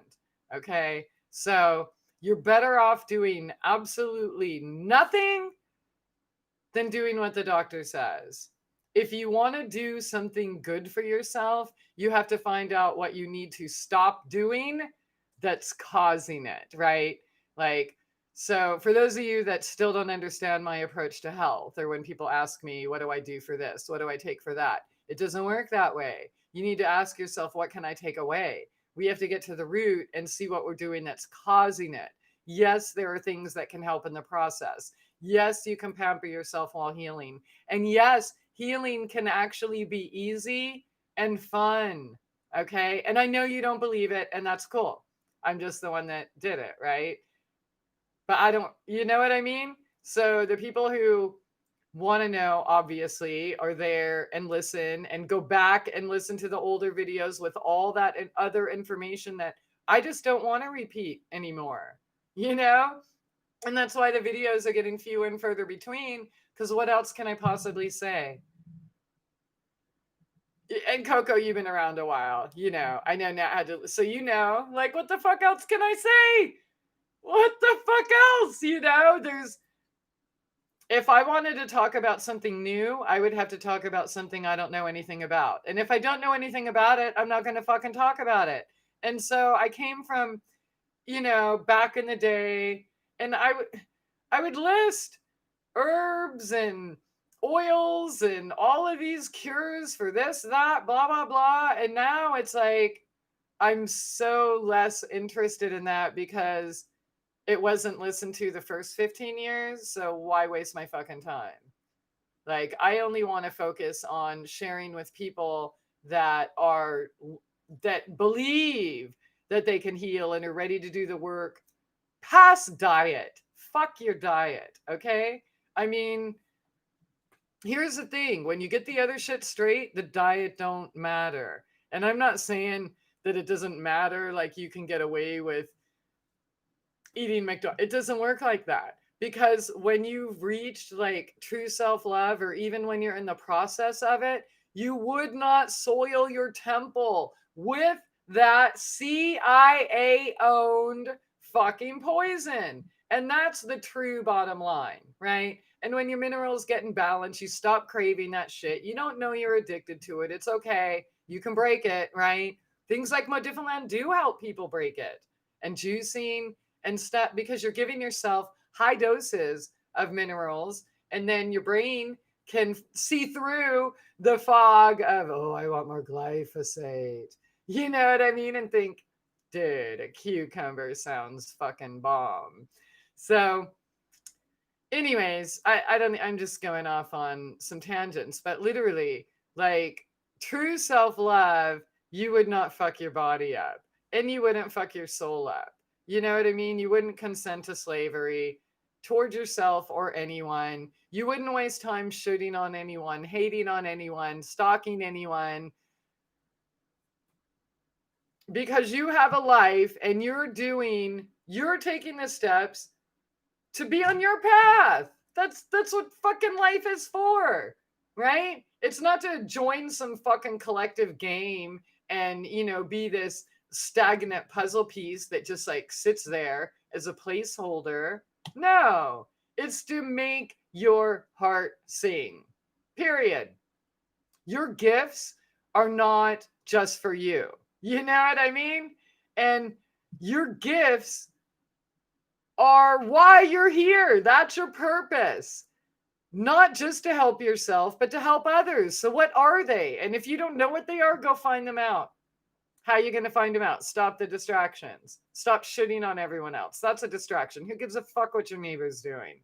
Okay. So you're better off doing absolutely nothing than doing what the doctor says. If you want to do something good for yourself, you have to find out what you need to stop doing that's causing it, right? Like, so for those of you that still don't understand my approach to health, or when people ask me, what do I do for this? What do I take for that? It doesn't work that way. You need to ask yourself, what can I take away? We have to get to the root and see what we're doing that's causing it. Yes, there are things that can help in the process. Yes, you can pamper yourself while healing. And yes, healing can actually be easy and fun. Okay. And I know you don't believe it, and that's cool. I'm just the one that did it, right? But I don't, you know what I mean? So the people who want to know, obviously, are there and listen and go back and listen to the older videos with all that and other information that I just don't want to repeat anymore, you know? And that's why the videos are getting few and further between, because what else can I possibly say? And Coco, you've been around a while. I know now how to, so like, what the fuck else can I say? What the fuck else? If I wanted to talk about something new, I would have to talk about something I don't know anything about. And if I don't know anything about it, I'm not going to fucking talk about it. And so I came from, back in the day, and I would list herbs and oils and all of these cures for this, that, blah, blah, blah. And now it's like, I'm so less interested in that because it wasn't listened to the first 15 years. So why waste my fucking time? Like, I only want to focus on sharing with people that believe that they can heal and are ready to do the work past diet. Fuck your diet. Okay. I mean, here's the thing. When you get the other shit straight, the diet don't matter. And I'm not saying that it doesn't matter. Like, you can get away with eating McDonald's. It doesn't work like that. Because when you've reached like true self-love, or even when you're in the process of it, you would not soil your temple with that CIA-owned fucking poison. And that's the true bottom line, right? And when your minerals get in balance, you stop craving that shit. You don't know you're addicted to it. It's okay. You can break it, right? Things like Modifiland do help people break it. And juicing and stuff, because you're giving yourself high doses of minerals, and then your brain can see through the fog of, oh, I want more glyphosate. You know what I mean? And think, dude, a cucumber sounds fucking bomb. So anyways, I'm just going off on some tangents, but literally, like, true self-love, you would not fuck your body up, and you wouldn't fuck your soul up. You know what I mean? You wouldn't consent to slavery towards yourself or anyone. You wouldn't waste time shooting on anyone, hating on anyone, stalking anyone, because you have a life and you're taking the steps to be on your path. That's what fucking life is for, right? It's not to join some fucking collective game and, be this stagnant puzzle piece that just like sits there as a placeholder. No, it's to make your heart sing. Period. Your gifts are not just for you. You know what I mean? And your gifts are why you're here. That's your purpose. Not just to help yourself, but to help others. So what are they? And if you don't know what they are, go find them out. How are you going to find them out? Stop the distractions. Stop shitting on everyone else. That's a distraction. Who gives a fuck what your neighbor's doing?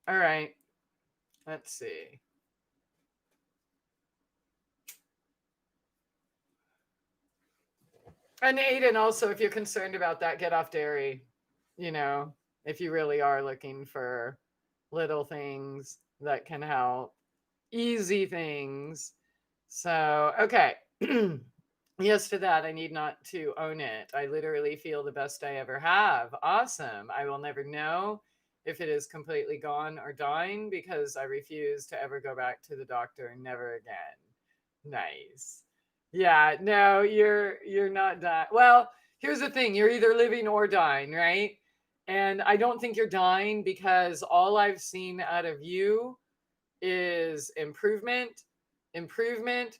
All right. Let's see. And Aiden, also, if you're concerned about that, get off dairy. You know, if you really are looking for little things that can help, easy things. So, okay. Yes, to that, I need not to own it. I literally feel the best I ever have. Awesome. I will never know if it is completely gone or dying because I refuse to ever go back to the doctor. Never again. Nice. Yeah, no, you're not dying. Well, here's the thing, you're either living or dying, right? And I don't think you're dying because all I've seen out of you is improvement, improvement,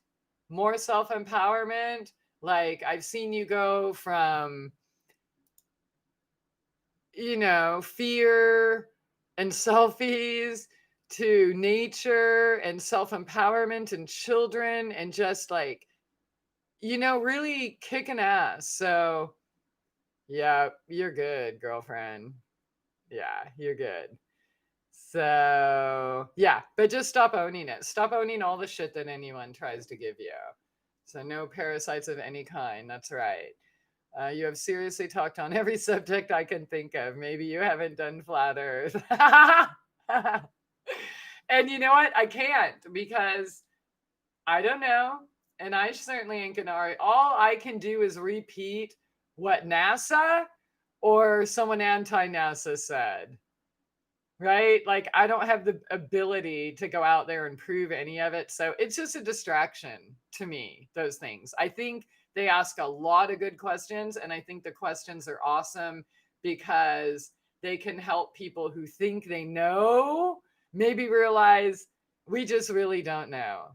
more self-empowerment. Like I've seen you go from, fear and selfies to nature and self-empowerment and children and just like, really kicking ass. So, yeah, you're good, girlfriend. Yeah, you're good. So, yeah, but just stop owning it. Stop owning all the shit that anyone tries to give you. So, no parasites of any kind. That's right. You have seriously talked on every subject I can think of. Maybe you haven't done flat earth. And you know what? I can't because I don't know. And I certainly ain't gonna argue. All I can do is repeat what NASA or someone anti-NASA said. Right? Like I don't have the ability to go out there and prove any of it. So it's just a distraction to me, those things. I think they ask a lot of good questions. And I think the questions are awesome because they can help people who think they know maybe realize we just really don't know.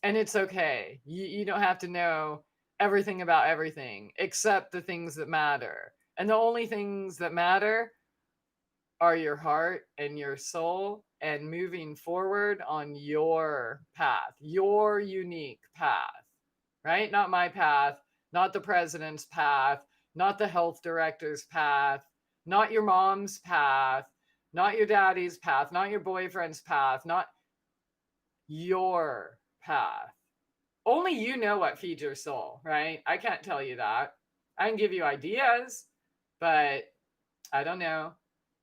And it's okay. You don't have to know everything about everything except the things that matter. And the only things that matter are your heart and your soul and moving forward on your path, your unique path, right? Not my path, not the president's path, not the health director's path, not your mom's path, not your daddy's path, not your boyfriend's path, not your path. Only you know what feeds your soul, right? I can't tell you that. I can give you ideas, but I don't know.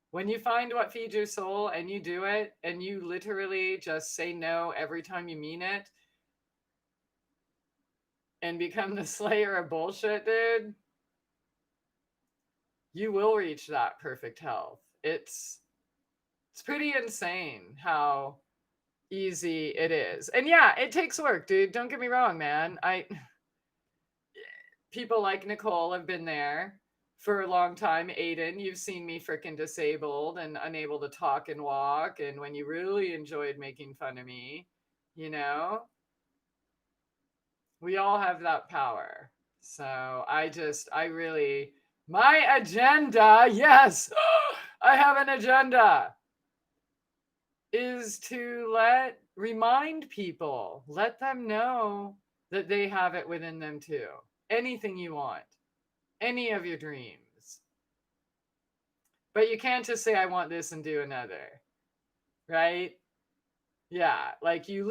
When you find what feeds your soul and you do it and you literally just say no every time you mean it and become the slayer of bullshit, dude, you will reach that perfect health. It's pretty insane how easy it is. And yeah, it takes work, dude. Don't get me wrong, man. People like Nicole have been there for a long time. Aiden, you've seen me freaking disabled and unable to talk and walk. And when you really enjoyed making fun of me, we all have that power. So my agenda, yes, I have an agenda, is to remind people, let them know that they have it within them too. Anything you want, any of your dreams. But you can't just say, I want this and do another, right? Yeah, like you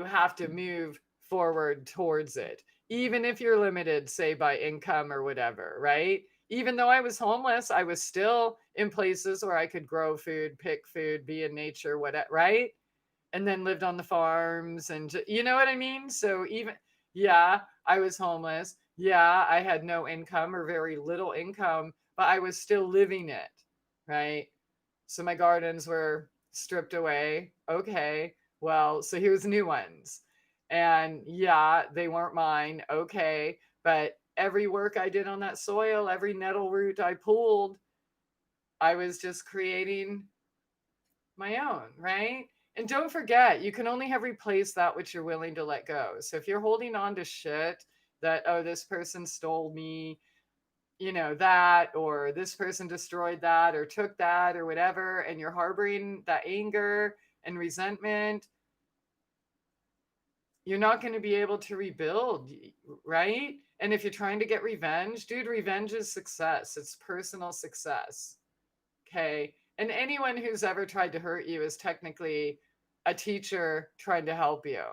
have to move forward towards it, even if you're limited, say, by income or whatever, right? Even though I was homeless, I was still in places where I could grow food, pick food, be in nature, whatever, right? And then lived on the farms and you know what I mean? So yeah, I was homeless. Yeah, I had no income or very little income, but I was still living it, right? So my gardens were stripped away. Okay, well, so here's new ones. And yeah, they weren't mine. Okay, but every work I did on that soil, every nettle root I pulled, I was just creating my own, right? And don't forget, you can only have replaced that which you're willing to let go. So if you're holding on to shit that, oh, this person stole me, that, or this person destroyed that or took that or whatever, and you're harboring that anger and resentment, you're not going to be able to rebuild, right? And if you're trying to get revenge, dude, revenge is success. It's personal success. Okay. And anyone who's ever tried to hurt you is technically a teacher trying to help you.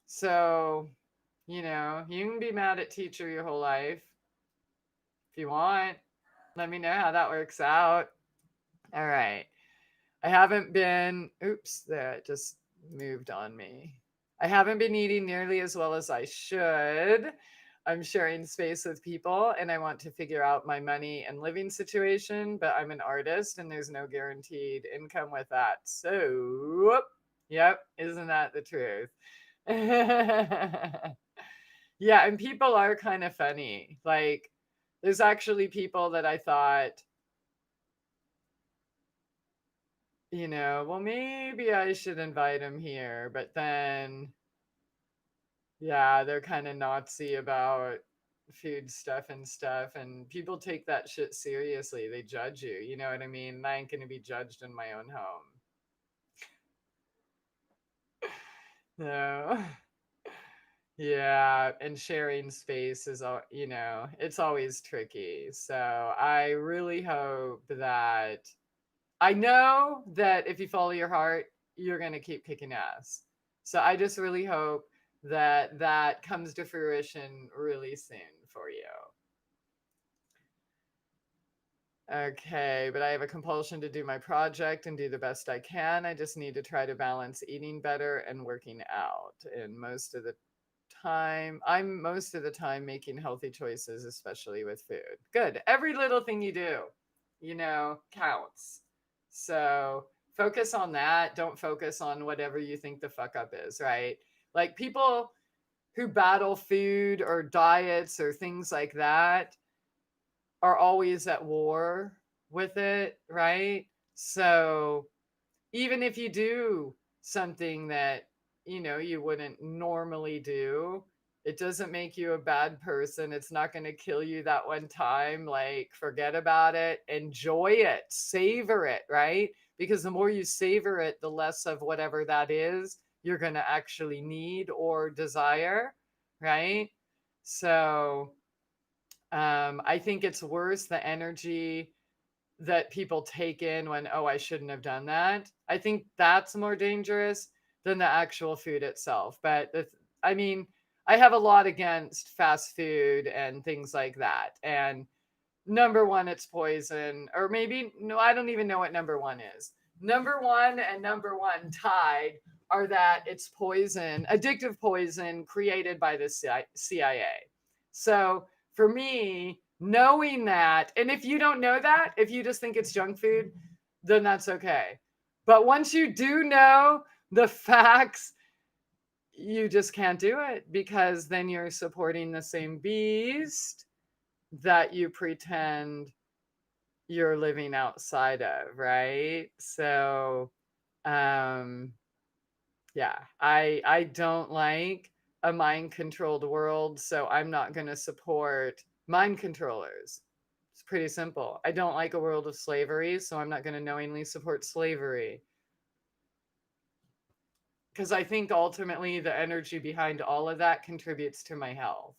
So, you can be mad at teacher your whole life if you want. Let me know how that works out. All right. I haven't been, oops, that just moved on me. I haven't been eating nearly as well as I should. I'm sharing space with people and I want to figure out my money and living situation, but I'm an artist and there's no guaranteed income with that. So, yep, isn't that the truth? Yeah, and people are kind of funny. Like, there's actually people that I thought, well, maybe I should invite him here. But then, yeah, they're kind of Nazi about food stuff and stuff. And people take that shit seriously. They judge you. You know what I mean? I ain't going to be judged in my own home. No. Yeah, and sharing space is, it's always tricky. So I really hope that I know that if you follow your heart, you're going to keep kicking ass. So I just really hope that that comes to fruition really soon for you. Okay, but I have a compulsion to do my project and do the best I can. I just need to try to balance eating better and working out. And I'm most of the time making healthy choices, especially with food. Good. Every little thing you do, counts. So focus on that. Don't focus on whatever you think the fuck up is, right? Like people who battle food or diets or things like that are always at war with it, right? So even if you do something that, you wouldn't normally do, it doesn't make you a bad person. It's not going to kill you that one time. Like, forget about it. Enjoy it. Savor it, right? Because the more you savor it, the less of whatever that is you're going to actually need or desire, right? So, I think it's worse the energy that people take in when, oh, I shouldn't have done that. I think that's more dangerous than the actual food itself. But I mean, I have a lot against fast food and things like that. And number one, it's poison. Or maybe, no, I don't even know what number one is. Number one and number one tied are that it's poison, addictive poison created by the CIA. So for me, knowing that, and if you don't know that, if you just think it's junk food, then that's okay. But once you do know the facts, you just can't do it because then you're supporting the same beast that you pretend you're living outside of, right? So, yeah, I don't like a mind controlled world, so I'm not going to support mind controllers. It's pretty simple. I don't like a world of slavery, so I'm not going to knowingly support slavery. Because I think ultimately the energy behind all of that contributes to my health.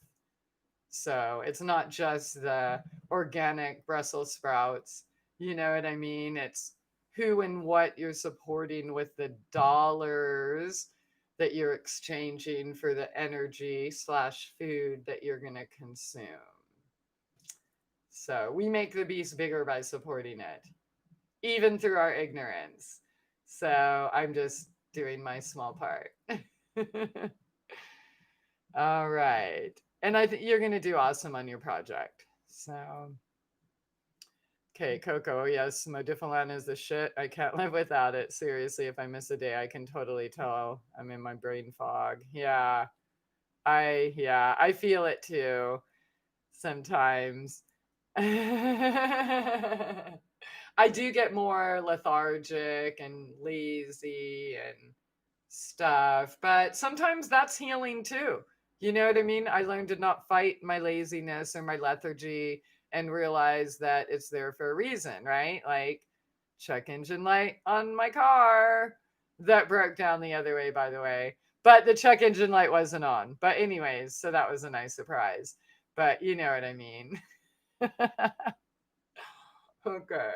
So it's not just the organic Brussels sprouts. You know what I mean? It's who and what you're supporting with the dollars that you're exchanging for the energy / food that you're going to consume. So we make the beast bigger by supporting it, even through our ignorance. So I'm just doing my small part. All right. And I think you're going to do awesome on your project. So, okay, Coco, yes, Modifilan is the shit. I can't live without it. Seriously, if I miss a day, I can totally tell I'm in my brain fog. Yeah, I feel it too sometimes. I do get more lethargic and lazy and stuff, but sometimes that's healing too. You know what I mean? I learned to not fight my laziness or my lethargy and realize that it's there for a reason, right? Like check engine light on my car. that broke down the other way, by the way. But the check engine light wasn't on. But anyways, so that was a nice surprise. But you know what I mean. Okay.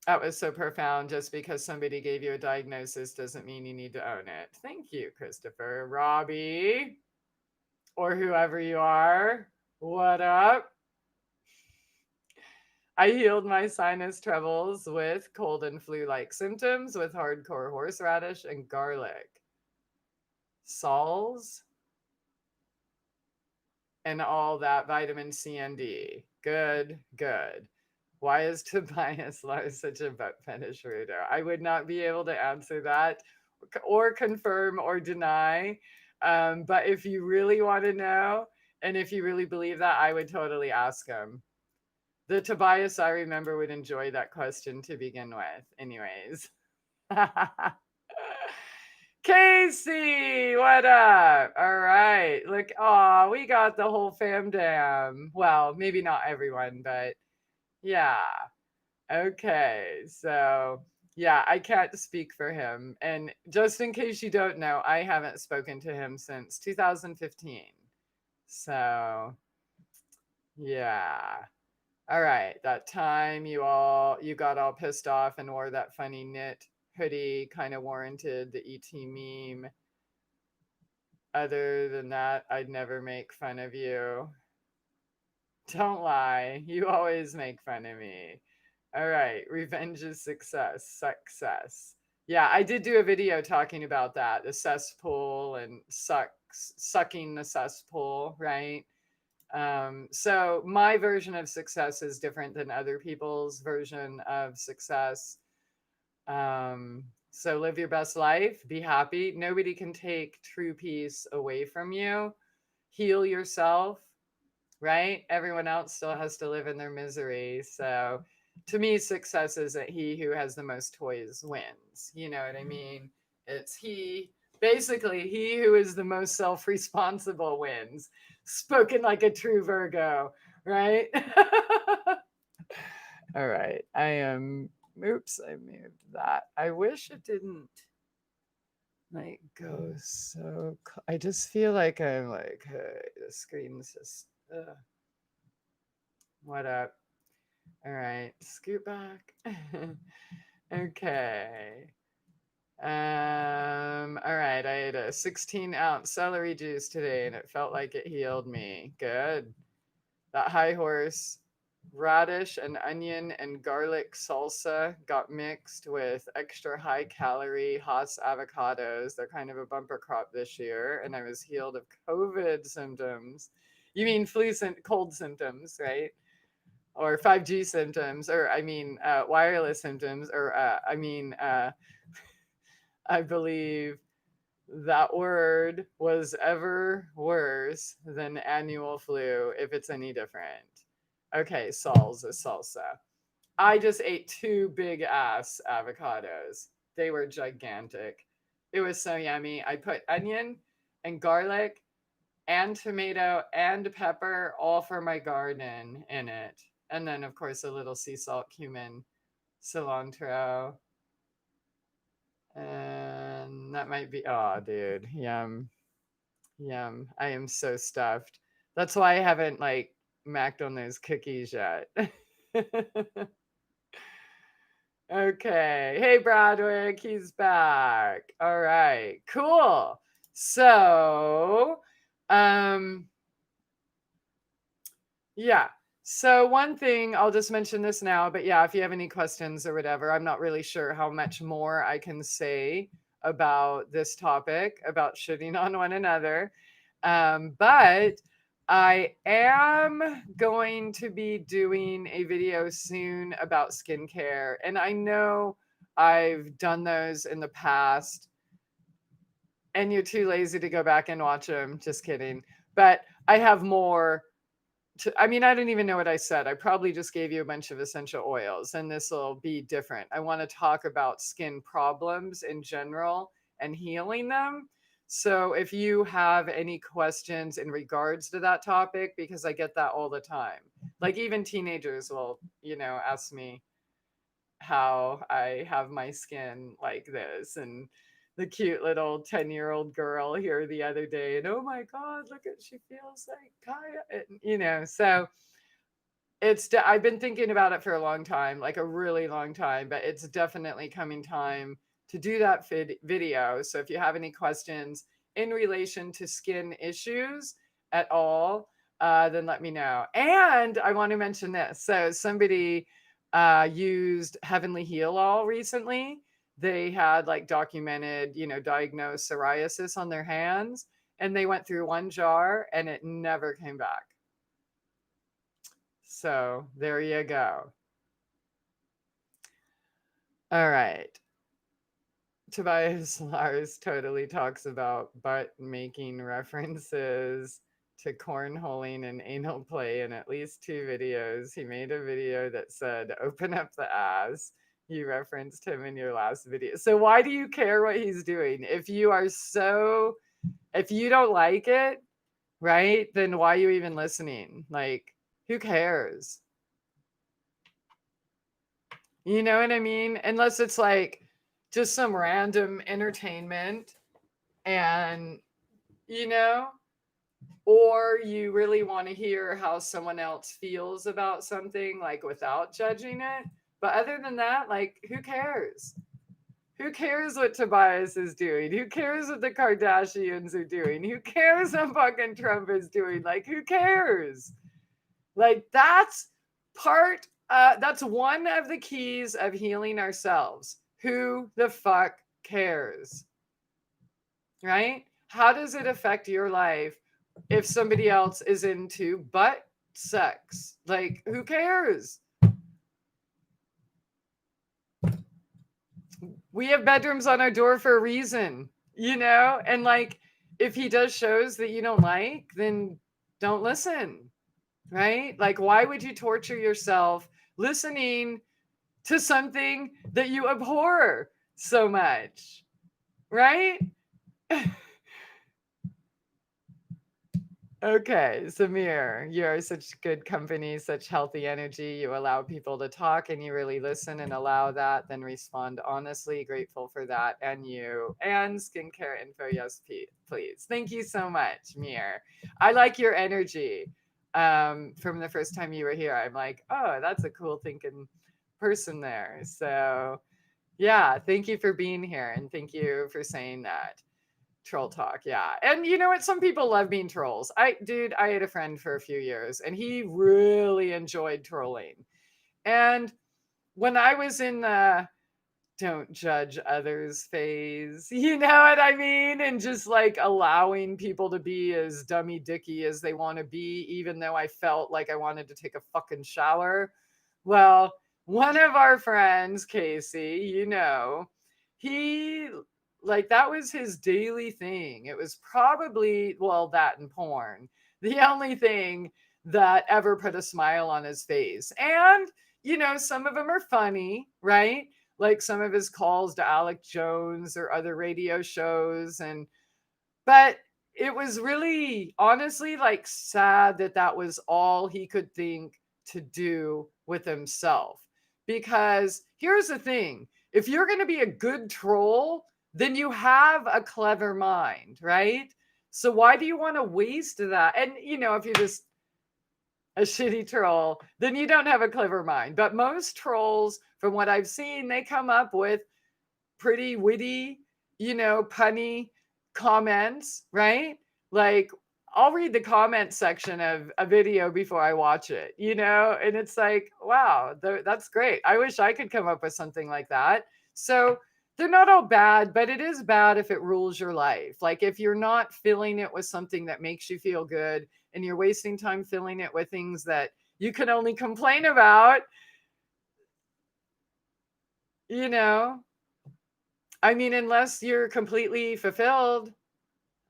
That was so profound. Just because somebody gave you a diagnosis doesn't mean you need to own it. Thank you, Christopher. Robbie, or whoever you are, what up? I healed my sinus troubles with cold and flu-like symptoms with hardcore horseradish and garlic. Sols and all that vitamin C and D. Good, good. Why is Tobias Lars such a butt fetish weirdo? I would not be able to answer that or confirm or deny. But if you really want to know, and if you really believe that, I would totally ask him. The Tobias I remember would enjoy that question to begin with. Anyways. Casey, what up? All right. Look, oh, we got the whole fam dam. Well, maybe not everyone, but yeah. Okay. So, yeah, I can't speak for him. And just in case you don't know, I haven't spoken to him since 2015. So, yeah. All right. That time you got all pissed off and wore that funny knit hoodie kind of warranted the ET meme. Other than that, I'd never make fun of you. Don't lie. You always make fun of me. All right. Revenge is success. Success. Yeah, I did do a video talking about that. The cesspool and sucking the cesspool, right? So my version of success is different than other people's version of success. So live your best life, be happy. Nobody can take true peace away from you. Heal yourself, right? Everyone else still has to live in their misery. So to me, success isn't he who has the most toys wins. You know what I mean? It's basically he who is the most self-responsible wins. Spoken like a true Virgo, right? All right. Oops, I moved that. I wish it didn't like go so. I just feel like I'm like, hey, the screen's just. What up? All right, scoot back. Okay. All right, I ate a 16-ounce celery juice today and it felt like it healed me. Good. That high horse radish and onion and garlic salsa got mixed with extra high calorie Haas avocados. They're kind of a bumper crop this year, and I was healed of COVID symptoms. You mean cold symptoms, right? Or 5G symptoms, or I mean, wireless symptoms, or I believe that word was ever worse than annual flu, if it's any different. Okay, salsa. I just ate 2 big ass avocados. They were gigantic. It was so yummy. I put onion and garlic and tomato and pepper, all for my garden, in it. And then, of course, a little sea salt, cumin, cilantro. And that might be, oh, dude, yum. Yum. I am so stuffed. That's why I haven't like macked on those cookies yet. Okay. Hey, Bradwick, he's back. All right. Cool. So, yeah. So one thing, I'll just mention this now, but yeah, if you have any questions or whatever, I'm not really sure how much more I can say about this topic, about shitting on one another. But I am going to be doing a video soon about skincare. And I know I've done those in the past and you're too lazy to go back and watch them. Just kidding. But I have more. I don't even know what I said. I probably just gave you a bunch of essential oils, and this will be different. I want to talk about skin problems in general and healing them. So if you have any questions in regards to that topic, because I get that all the time, like even teenagers will, ask me, how I have my skin like this, and the cute little 10-year-old girl here the other day, and oh my god, look at, she feels like Kaya, and, so I've been thinking about it for a long time, like a really long time, but it's definitely coming time to do that video. So if you have any questions in relation to skin issues at all, then let me know. And I want to mention this. So somebody used Heavenly Heal All recently. They had like documented, diagnosed psoriasis on their hands, and they went through one jar and it never came back. So there you go. All right. Tobias Lars totally talks about butt making references to cornholing and anal play in at least 2 videos. He made a video that said, open up the ass. You referenced him in your last video. So why do you care what he's doing? If you don't like it, right, then why are you even listening? Like, who cares? You know what I mean? Unless it's like just some random entertainment and, or you really want to hear how someone else feels about something, like without judging it. But other than that, like, who cares? Who cares what Tobias is doing? Who cares what the Kardashians are doing? Who cares what fucking Trump is doing? Like, who cares? Like, that's one of the keys of healing ourselves. Who the fuck cares? Right? How does it affect your life if somebody else is into butt sex? Like, who cares? We have bedrooms on our door for a reason, And like, if he does shows that you don't like, then don't listen. Right? Like, why would you torture yourself listening to something that you abhor so much? Right? Okay, Samir, you are such good company, such healthy energy. You allow people to talk and you really listen and allow that, then respond honestly. Grateful for that. And you. And skincare info, yes, please. Thank you so much, Mir. I like your energy. From the first time you were here, I'm like, oh, that's a cool thinking person there. So yeah, thank you for being here and thank you for saying that. Troll talk, yeah. And you know what? Some people love being trolls. I had a friend for a few years and he really enjoyed trolling. And when I was in the don't judge others phase, you know what I mean? And just like allowing people to be as dummy dicky as they want to be, even though I felt like I wanted to take a fucking shower. Well, one of our friends, Casey, he like that was his daily thing. It was probably, well, that and porn, the only thing that ever put a smile on his face. And, some of them are funny, right? Like some of his calls to Alex Jones or other radio shows. But it was really, honestly, like sad that that was all he could think to do with himself. Because here's the thing, if you're going to be a good troll, then you have a clever mind, right? So why do you want to waste that? And, if you're just a shitty troll, then you don't have a clever mind. But most trolls, from what I've seen, they come up with pretty witty, punny comments, right? Like, I'll read the comment section of a video before I watch it, and it's like, wow, that's great. I wish I could come up with something like that. So they're not all bad, but it is bad if it rules your life. Like if you're not filling it with something that makes you feel good and you're wasting time filling it with things that you can only complain about, I mean, unless you're completely fulfilled.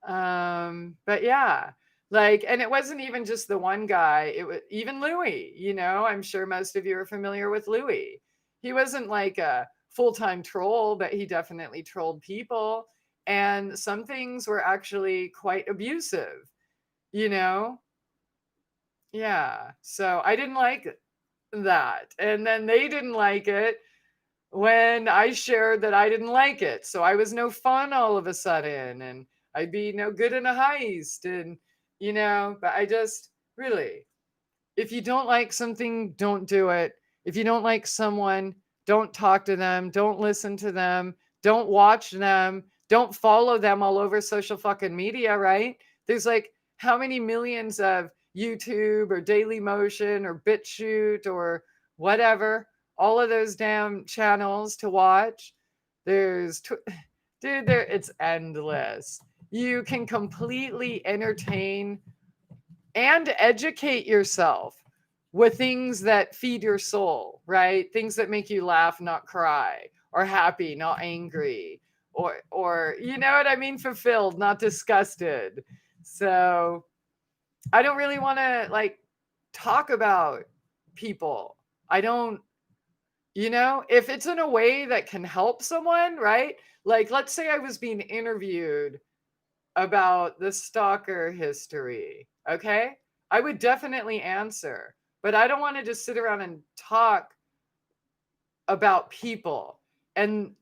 But yeah, like, and it wasn't even just the one guy, it was even Louis, I'm sure most of you are familiar with Louis. He wasn't like a full-time troll, but he definitely trolled people. And some things were actually quite abusive, Yeah. So I didn't like that. And then they didn't like it. when I shared that I didn't like it. So I was no fun all of a sudden, and I'd be no good in a heist. And, but I just really, if you don't like something, don't do it. If you don't like someone, don't talk to them, don't listen to them, don't watch them, don't follow them all over social fucking media, right? There's like how many millions of YouTube or Daily Motion or BitChute or whatever, all of those damn channels to watch. Dude, it's endless. You can completely entertain and educate yourself with things that feed your soul, right? Things that make you laugh, not cry, or happy, not angry, or you know what I mean, fulfilled, not disgusted. So I don't really want to like talk about people. I don't, if it's in a way that can help someone, right? Like let's say I was being interviewed about the stalker history, okay? I would definitely answer, but I don't want to just sit around and talk about people. And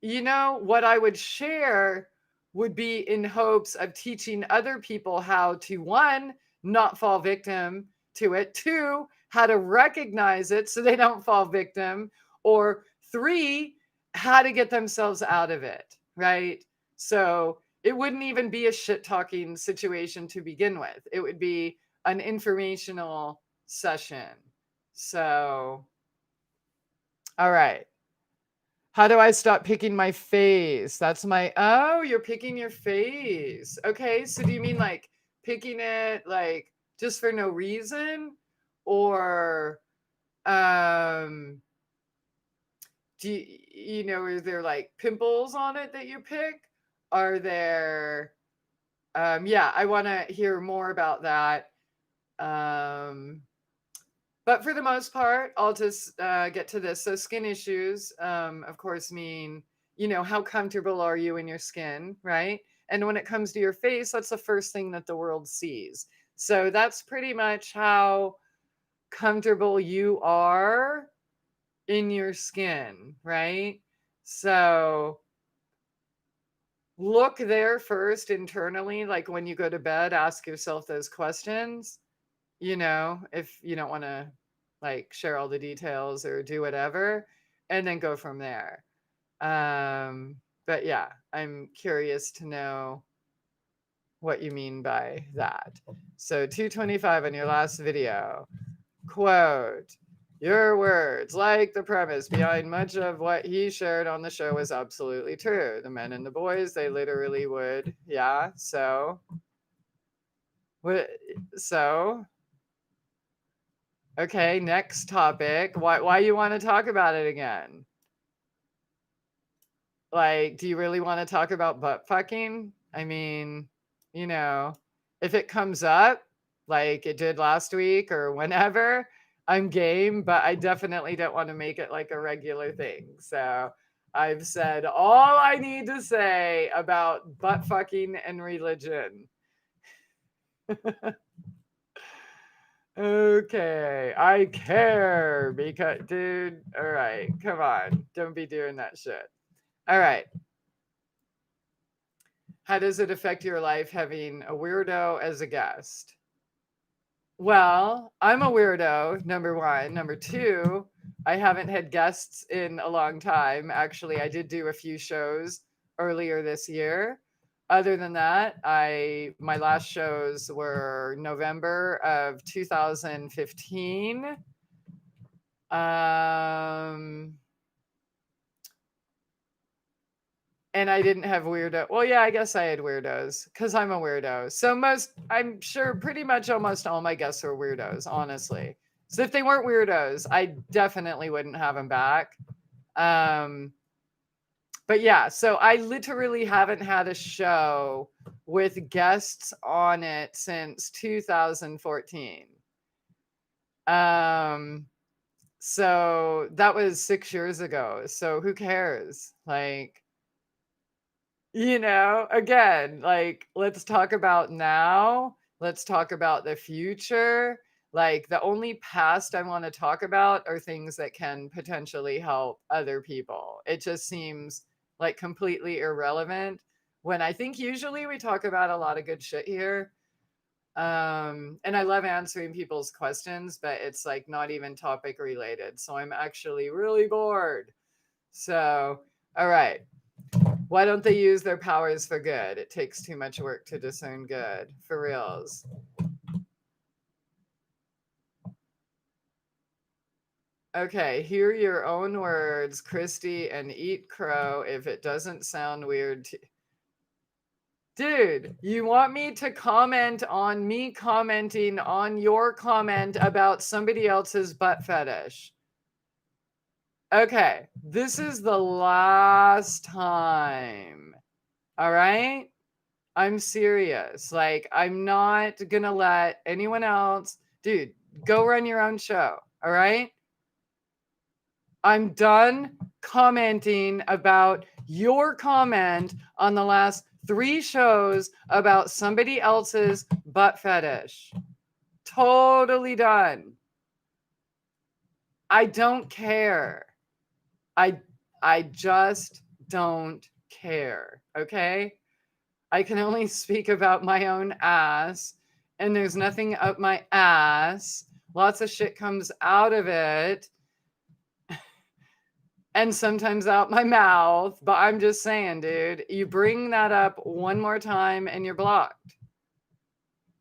what I would share would be in hopes of teaching other people how to, one, not fall victim to it, two, how to recognize it so they don't fall victim, or three, how to get themselves out of it, right? So it wouldn't even be a shit talking situation to begin with. It would be an informational session. So, all right. How do I stop picking my face? Oh, you're picking your face. Okay. So do you mean like picking it like just for no reason? Or, do are there like pimples on it that you pick? Are there, yeah, I want to hear more about that. But for the most part, I'll just get to this. So skin issues, of course, mean, how comfortable are you in your skin, right? And when it comes to your face, that's the first thing that the world sees. So that's pretty much how comfortable you are in your skin, right? So look there first internally, like when you go to bed, ask yourself those questions, if you don't want to like share all the details or do whatever, and then go from there. But yeah, I'm curious to know what you mean by that. So 225 on your last video, quote, your words, like the premise behind much of what he shared on the show, was absolutely true. The men and the boys, they literally would. Yeah. So, what? So, okay. Next topic. Why you want to talk about it again? Like, do you really want to talk about butt fucking? I mean, if it comes up like it did last week or whenever, I'm game, but I definitely don't want to make it like a regular thing. So I've said all I need to say about butt fucking and religion. Okay, I care because, dude, all right, come on, don't be doing that shit. All right. How does it affect your life having a weirdo as a guest? Well, I'm a weirdo, number one. Number two, I haven't had guests in a long time. Actually, I did do a few shows earlier this year. Other than that, my last shows were November of 2015. And I didn't have weirdo. Well, yeah, I guess I had weirdos because I'm a weirdo. So I'm sure pretty much almost all my guests are weirdos, honestly. So if they weren't weirdos, I definitely wouldn't have them back. But yeah, so I literally haven't had a show with guests on it since 2014. So that was 6 years ago. So who cares? Like, again, like, let's talk about now. Let's talk about the future. Like the only past I want to talk about are things that can potentially help other people. It just seems like completely irrelevant when I think usually we talk about a lot of good shit here. And I love answering people's questions, but it's like not even topic related. So I'm actually really bored. So, all right. Why don't they use their powers for good? It takes too much work to discern good. For reals. Okay, hear your own words, Christie, and eat crow if it doesn't sound weird to... Dude, you want me to comment on me commenting on your comment about somebody else's butt fetish? Okay, this is the last time. All right? I'm serious. Like, I'm not gonna let anyone else... Dude, go run your own show. All right? I'm done commenting about your comment on the last 3 shows about somebody else's butt fetish. Totally done. I don't care. I just don't care. Okay? I can only speak about my own ass, and there's nothing up my ass. Lots of shit comes out of it. And sometimes out my mouth, but I'm just saying, dude, you bring that up one more time and you're blocked.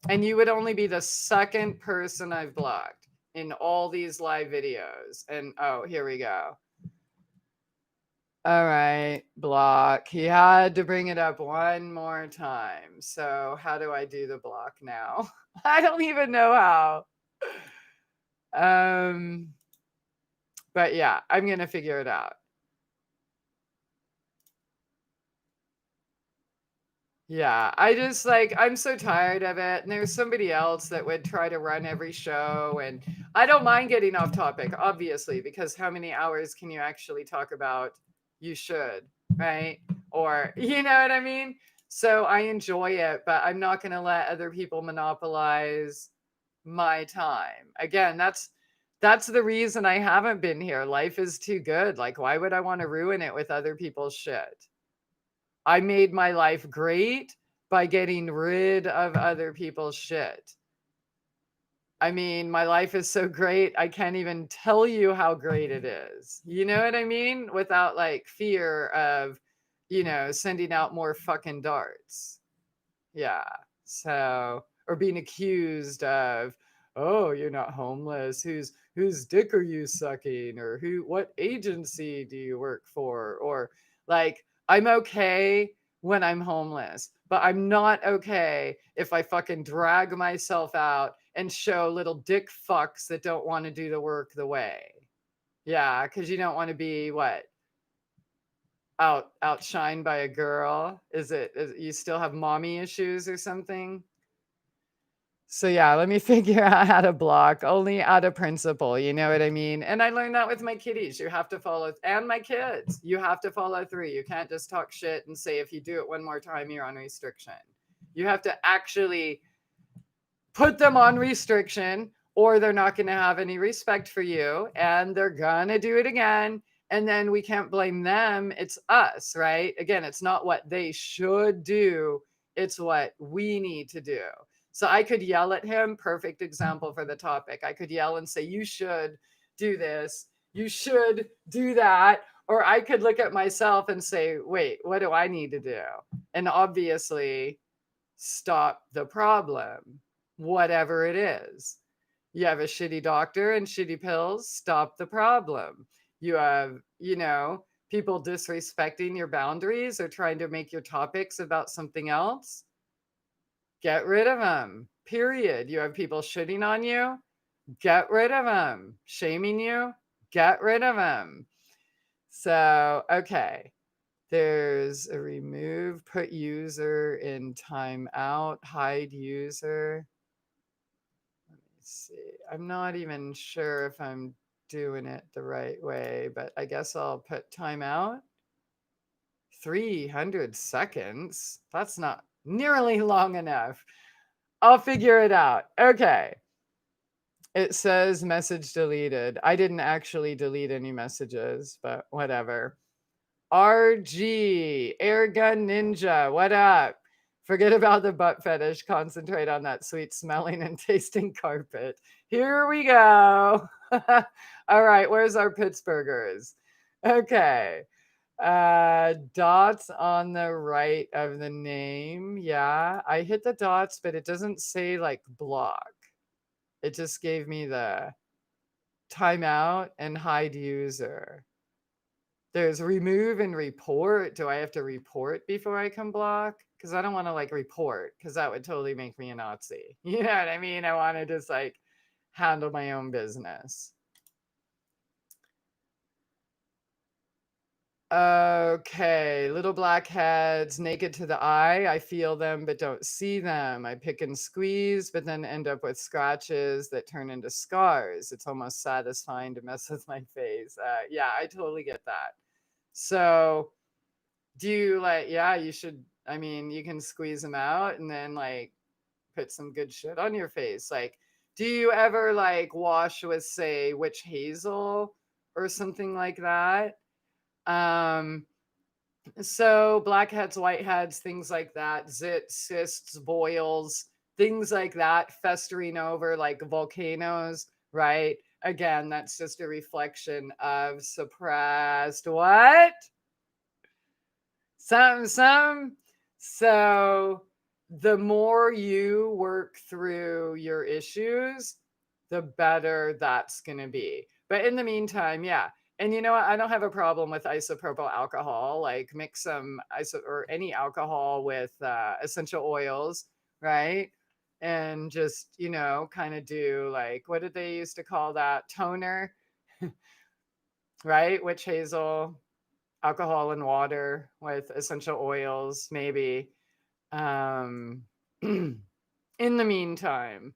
And you would only be the second person I've blocked in all these live videos. And oh, here we go. All right, block. He had to bring it up one more time. So how do I do the block now? I don't even know how. But yeah, I'm going to figure it out. Yeah, I just like, I'm so tired of it. And there's somebody else that would try to run every show. And I don't mind getting off topic, obviously, because how many hours can you actually talk about? You should, right? Or, you know what I mean? So I enjoy it, but I'm not going to let other people monopolize my time. Again, that's the reason I haven't been here. Life is too good. Like, why would I want to ruin it with other people's shit? I made my life great by getting rid of other people's shit. I mean, my life is so great, I can't even tell you how great it is. You know what I mean? Without like fear of, sending out more fucking darts. Yeah. So, or being accused of, oh, you're not homeless. Whose dick are you sucking? Or what agency do you work for? Or like, I'm okay when I'm homeless, but I'm not okay if I fucking drag myself out and show little dick fucks that don't want to do the work the way. Yeah, because you don't want to be what? Outshined by a girl? Is you still have mommy issues or something? So yeah, let me figure out how to block only out of principle. You know what I mean? And I learned that with my kitties. You have to follow, and my kids. You have to follow through. You can't just talk shit and say if you do it one more time, you're on restriction. You have to actually put them on restriction, or they're not going to have any respect for you, and they're gonna do it again. And then we can't blame them. It's us, right? Again, it's not what they should do. It's what we need to do. So I could yell at him, perfect example for the topic. I could yell and say, you should do this. You should do that. Or I could look at myself and say, wait, what do I need to do? And obviously stop the problem, whatever it is. You have a shitty doctor and shitty pills, stop the problem. You have, people disrespecting your boundaries or trying to make your topics about something else. Get rid of them, period. You have people shitting on you, get rid of them. Shaming you, get rid of them. So, okay. There's a remove, put user in timeout, hide user. Let me see. I'm not even sure if I'm doing it the right way, but I guess I'll put timeout. 300 seconds. That's not nearly long enough. I'll figure it out. Okay. It says message deleted. I didn't actually delete any messages, but whatever. RG, Airgun Ninja, what up? Forget about the butt fetish. Concentrate on that sweet smelling and tasting carpet. Here we go. All right, where's our Pittsburghers? Okay. Dots on the right of the name. Yeah, I hit the dots, but it doesn't say like block. It just gave me the timeout and hide user. There's remove and report. Do I have to report before I can block? Because I don't want to like report, because that would totally make me a Nazi. You know what I mean? I want to just like handle my own business. Okay, little black heads, naked to the eye. I feel them but don't see them. I pick and squeeze, but then end up with scratches that turn into scars. It's almost satisfying to mess with my face. Yeah, I totally get that. So, do you like, yeah, you should, I mean, you can squeeze them out and then like put some good shit on your face. Like, do you ever like wash with, say, witch hazel or something like that? Um, so blackheads, whiteheads, things like that, zits, cysts, boils, things like that, festering over like volcanoes, right? Again, that's just a reflection of suppressed what? Some. So the more you work through your issues, the better that's going to be. But in the meantime, yeah. And you know what? I don't have a problem with isopropyl alcohol. Like mix some or any alcohol with essential oils, right? And just, kind of do like, what did they used to call that? Toner, right? Witch hazel, alcohol and water with essential oils, maybe. Um, in the meantime,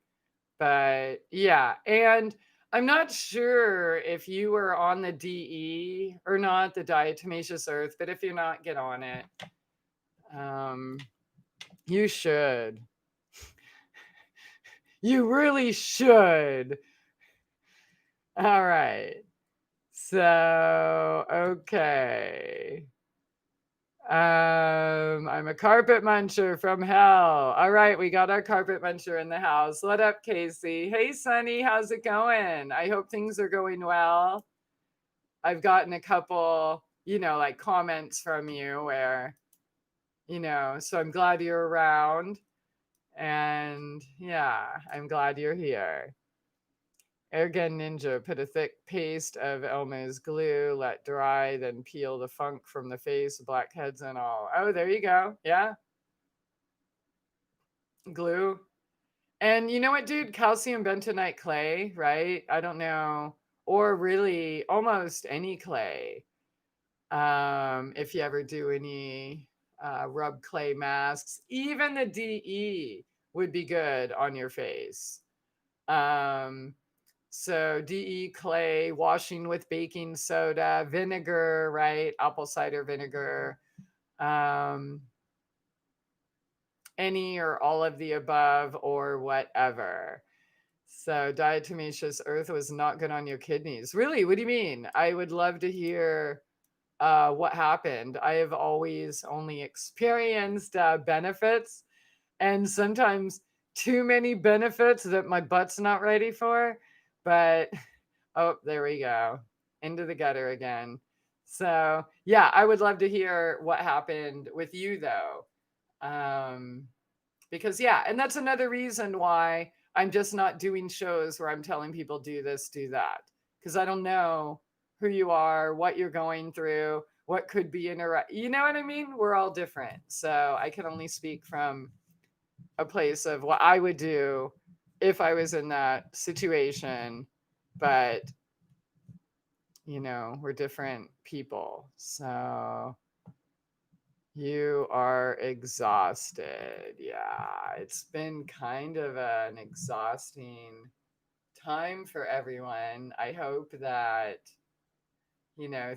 but yeah, and I'm not sure if you were on the DE or not, the diatomaceous earth, but if you're not, get on it. Um, you should. You really should. All right. So, okay. I'm a carpet muncher from hell. All right, we got our carpet muncher in the house. What up, Casey? Hey, Sunny, how's it going? I hope things are going well. I've gotten a couple, like comments from you where, so I'm glad you're around. And yeah, I'm glad you're here. Airgun Ninja, put a thick paste of Elmer's glue, let dry, then peel the funk from the face, blackheads and all. Oh, there you go. Yeah, glue. And you know what, dude? Calcium bentonite clay, right? I don't know. Or really almost any clay. If you ever do any rub clay masks, even the DE would be good on your face. So DE clay, washing with baking soda, vinegar, right? Apple cider vinegar, any or all of the above or whatever. So diatomaceous earth was not good on your kidneys. Really? What do you mean? I would love to hear what happened. I have always only experienced benefits, and sometimes too many benefits that my butt's not ready for. But oh, there we go. Into the gutter again. So, yeah, I would love to hear what happened with you, though. Because, yeah, and that's another reason why I'm just not doing shows where I'm telling people do this, do that. Because I don't know who you are, what you're going through, what could be you know what I mean? We're all different. So I can only speak from a place of what I would do if I was in that situation. But we're different people. So you are exhausted. Yeah, it's been kind of an exhausting time for everyone. I hope that,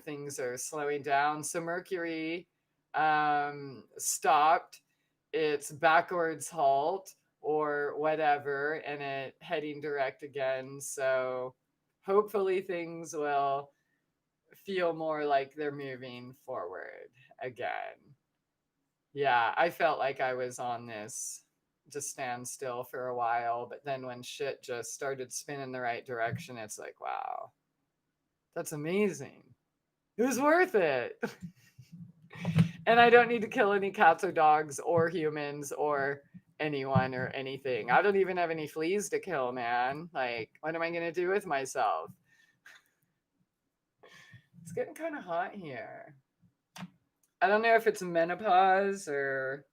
things are slowing down. So Mercury stopped its backwards halt, or whatever, and it heading direct again. So hopefully things will feel more like they're moving forward again. Yeah, I felt like I was on this just stand still for a while, but then when shit just started spinning the right direction, it's like, wow, that's amazing. It was worth it. And I don't need to kill any cats or dogs or humans or anyone or anything. I don't even have any fleas to kill, man. Like, what am I going to do with myself? It's getting kind of hot here. I don't know if it's menopause or.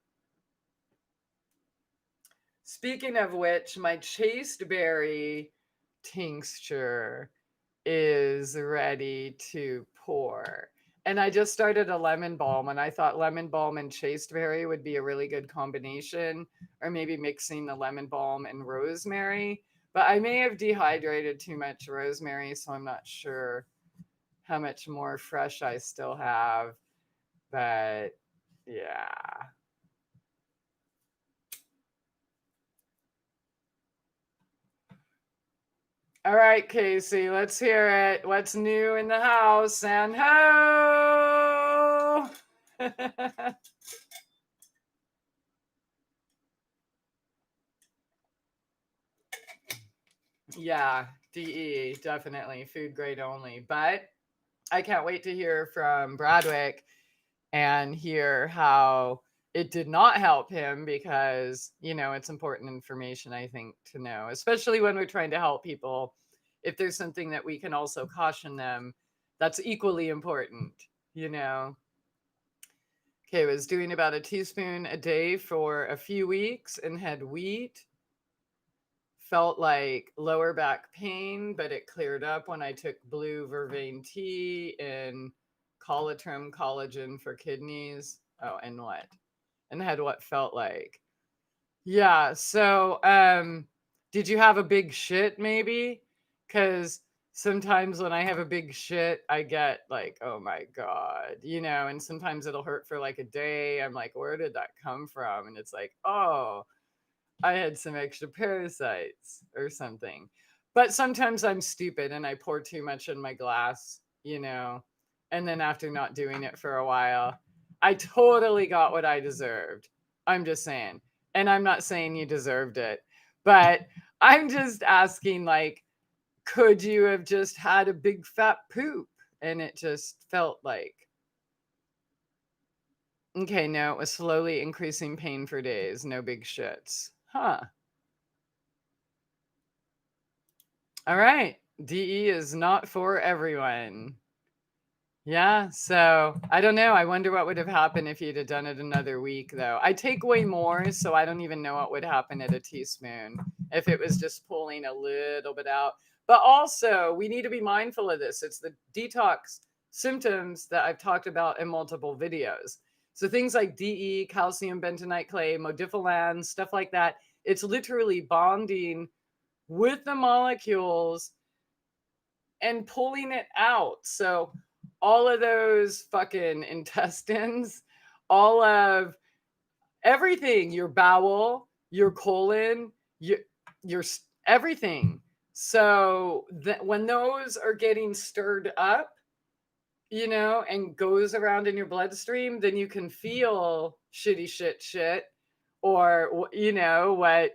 Speaking of which, my chasteberry tincture is ready to pour. And I just started a lemon balm, and I thought lemon balm and chasteberry would be a really good combination, or maybe mixing the lemon balm and rosemary. But I may have dehydrated too much rosemary, so I'm not sure how much more fresh I still have. But yeah. All right, Casey, let's hear it. What's new in the house? And ho! Yeah, DE, definitely food grade only. But I can't wait to hear from Bradwick and hear how it did not help him because, it's important information, I think, to know, especially when we're trying to help people. If there's something that we can also caution them, that's equally important, you know? Okay, was doing about a teaspoon a day for a few weeks and had wheat. Felt like lower back pain, but it cleared up when I took blue vervain tea and collagen collagen for kidneys. Oh, and what? And had what felt like. Yeah, so did you have a big shit maybe? Cuz sometimes when I have a big shit, I get like, oh my god, and sometimes it'll hurt for like a day. I'm like, where did that come from? And it's like, oh, I had some extra parasites or something. But sometimes I'm stupid and I pour too much in my glass, and then after not doing it for a while, I totally got what I deserved. I'm just saying. And I'm not saying you deserved it, but I'm just asking, like, could you have just had a big fat poop and it just felt like. Okay, no, it was slowly increasing pain for days, no big shits. Huh. All right. DE is not for everyone. Yeah. So I don't know. I wonder what would have happened if you'd have done it another week, though. I take way more, so I don't even know what would happen at a teaspoon if it was just pulling a little bit out. But also, we need to be mindful of this. It's the detox symptoms that I've talked about in multiple videos. So things like DE, calcium bentonite clay, modifilan, stuff like that. It's literally bonding with the molecules and pulling it out. So all of those fucking intestines, all of everything, your bowel, your colon, your everything. So that when those are getting stirred up, and goes around in your bloodstream, then you can feel shitty shit, or, what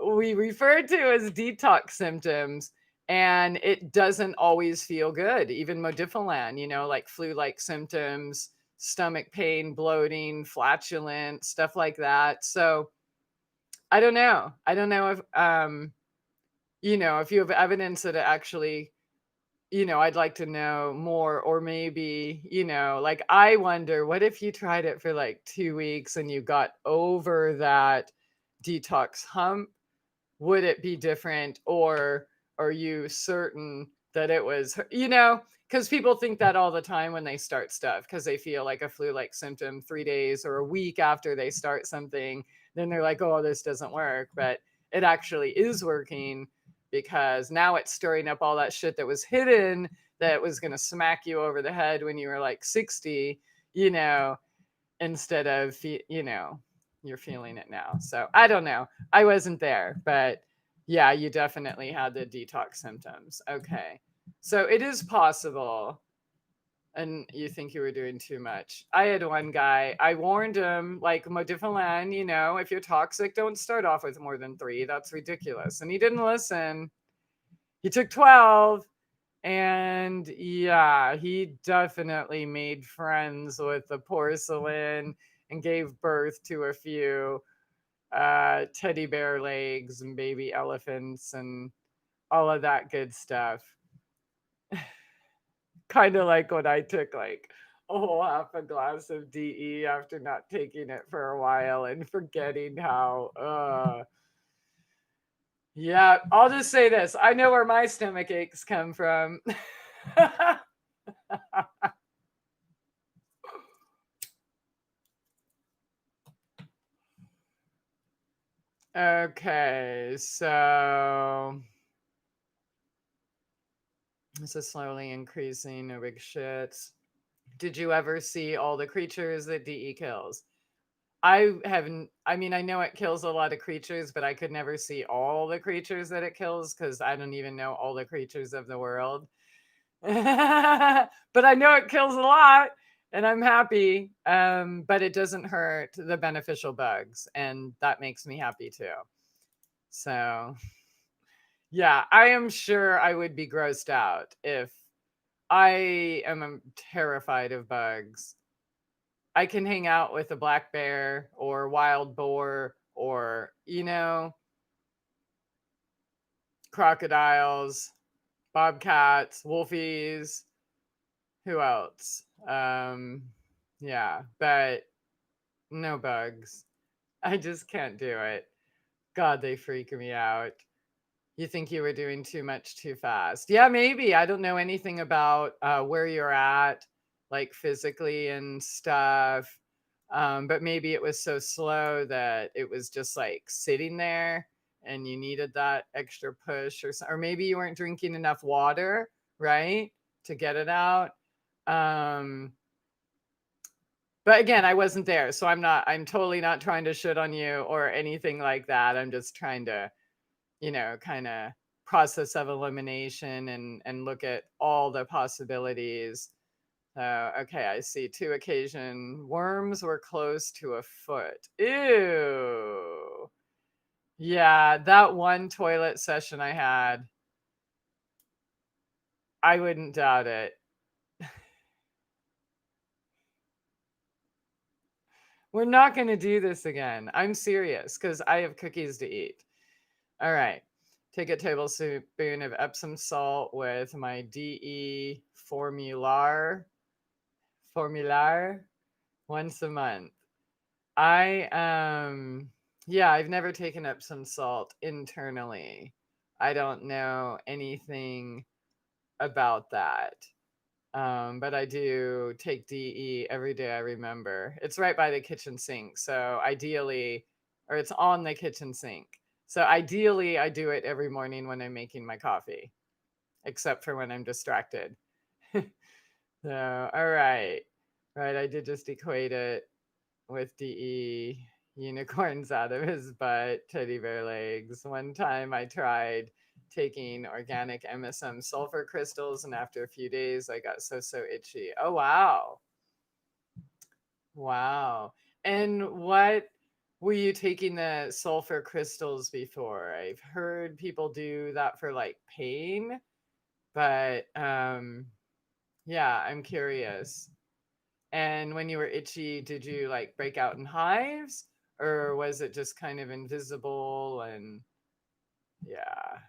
we refer to as detox symptoms. And it doesn't always feel good. Even modifilan, like flu-like symptoms, stomach pain, bloating, flatulent, stuff like that. So I don't know. I don't know if you have evidence that it actually, I'd like to know more. Or maybe, like, I wonder, what if you tried it for like 2 weeks and you got over that detox hump? Would it be different? Or are you certain that it was, because people think that all the time when they start stuff, because they feel like a flu-like symptom 3 days or a week after they start something. Then they're like, oh, this doesn't work. But it actually is working, because now it's stirring up all that shit that was hidden, that was going to smack you over the head when you were like 60, instead of, you're feeling it now. So I don't know. I wasn't there, but yeah, you definitely had the detox symptoms. Okay. So it is possible. And you think you were doing too much. I had one guy, I warned him, like, Modifilan, if you're toxic, don't start off with more than 3. That's ridiculous. And he didn't listen. He took 12. And yeah, he definitely made friends with the porcelain and gave birth to a few teddy bear legs and baby elephants and all of that good stuff. Kind of like when I took like a whole half a glass of DE after not taking it for a while and forgetting how, yeah, I'll just say this. I know where my stomach aches come from. Okay, so this is slowly increasing. No big shit. Did you ever see all the creatures that DE kills? I haven't. I mean, I know it kills a lot of creatures, but I could never see all the creatures that it kills because I don't even know all the creatures of the world. But I know it kills a lot, and I'm happy. But it doesn't hurt the beneficial bugs, and that makes me happy too. So, yeah, I am sure I would be grossed out if I am terrified of bugs. I can hang out with a black bear or wild boar or, crocodiles, bobcats, wolfies, who else? Yeah, but no bugs. I just can't do it. God, they freak me out. You think you were doing too much too fast. Yeah, maybe. I don't know anything about where you're at, like physically and stuff. But maybe it was so slow that it was just like sitting there and you needed that extra push or maybe you weren't drinking enough water, right? To get it out. Um, but again, I wasn't there. So I'm totally not trying to shit on you or anything like that. I'm just trying to kind of process of elimination and look at all the possibilities. Okay, I see 2 occasion worms were close to a foot. Ew. Yeah, that one toilet session I had, I wouldn't doubt it. We're not going to do this again. I'm serious because I have cookies to eat. All right. Take a tablespoon of Epsom salt with my DE formular once a month. Yeah, I've never taken Epsom salt internally. I don't know anything about that. But I do take DE every day I remember. It's right by the kitchen sink. So ideally, or it's on the kitchen sink. So ideally, I do it every morning when I'm making my coffee, except for when I'm distracted. So, all right. Right. I did just equate it with DE unicorns out of his butt, teddy bear legs. One time I tried taking organic MSM sulfur crystals, and after a few days, I got so itchy. Oh, wow. Wow. And what were you taking the sulfur crystals before? I've heard people do that for like pain, but yeah, I'm curious. And when you were itchy, did you like break out in hives or was it just kind of invisible? And yeah,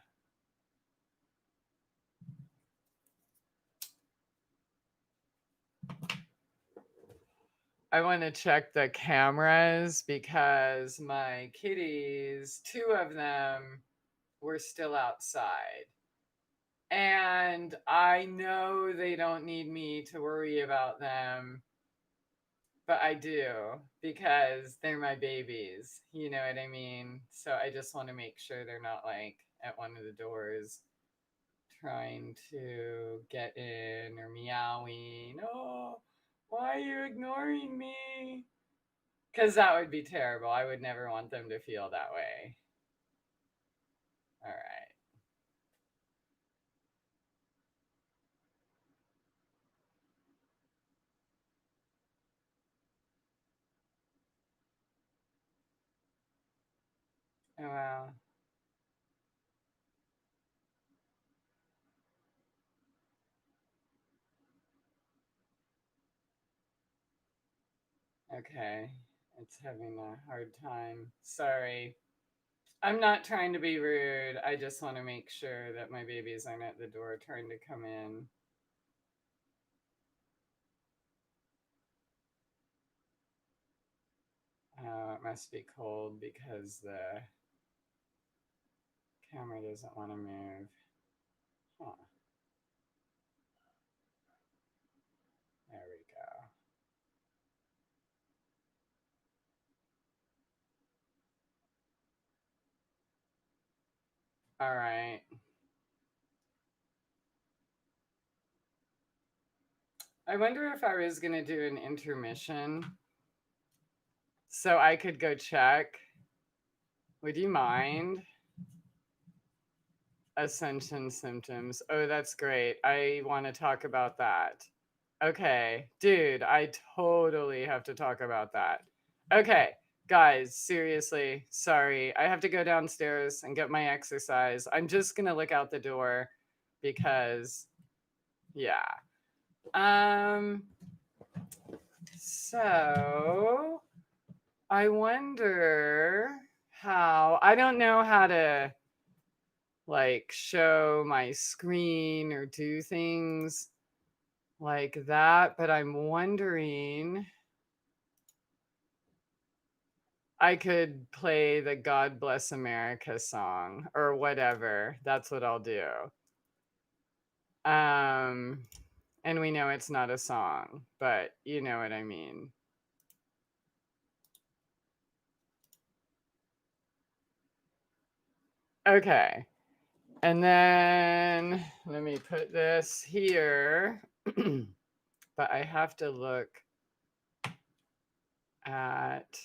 I want to check the cameras because my kitties, 2 of them were still outside. And I know they don't need me to worry about them, but I do because they're my babies. You know what I mean? So I just want to make sure they're not like at one of the doors trying to get in or meowing. Oh, why are you ignoring me? Because that would be terrible. I would never want them to feel that way. All right. Oh, wow. Okay. It's having a hard time. Sorry. I'm not trying to be rude. I just want to make sure that my babies aren't at the door trying to come in. Oh, it must be cold because the camera doesn't want to move. Huh. There we go. All right. I wonder if I was going to do an intermission so I could go check. Would you mind? Ascension symptoms. Oh, that's great. I want to talk about that. Okay, dude, I totally have to talk about that. Okay, guys, seriously, sorry. I have to go downstairs and get my exercise. I'm just going to look out the door because, yeah. So I wonder how, I don't know how to like show my screen or do things like that, but I'm wondering I could play the God Bless America song or whatever. That's what I'll do. Um and we know it's not a song, but you know what I mean. Okay. And then let me put this here. But I have to look at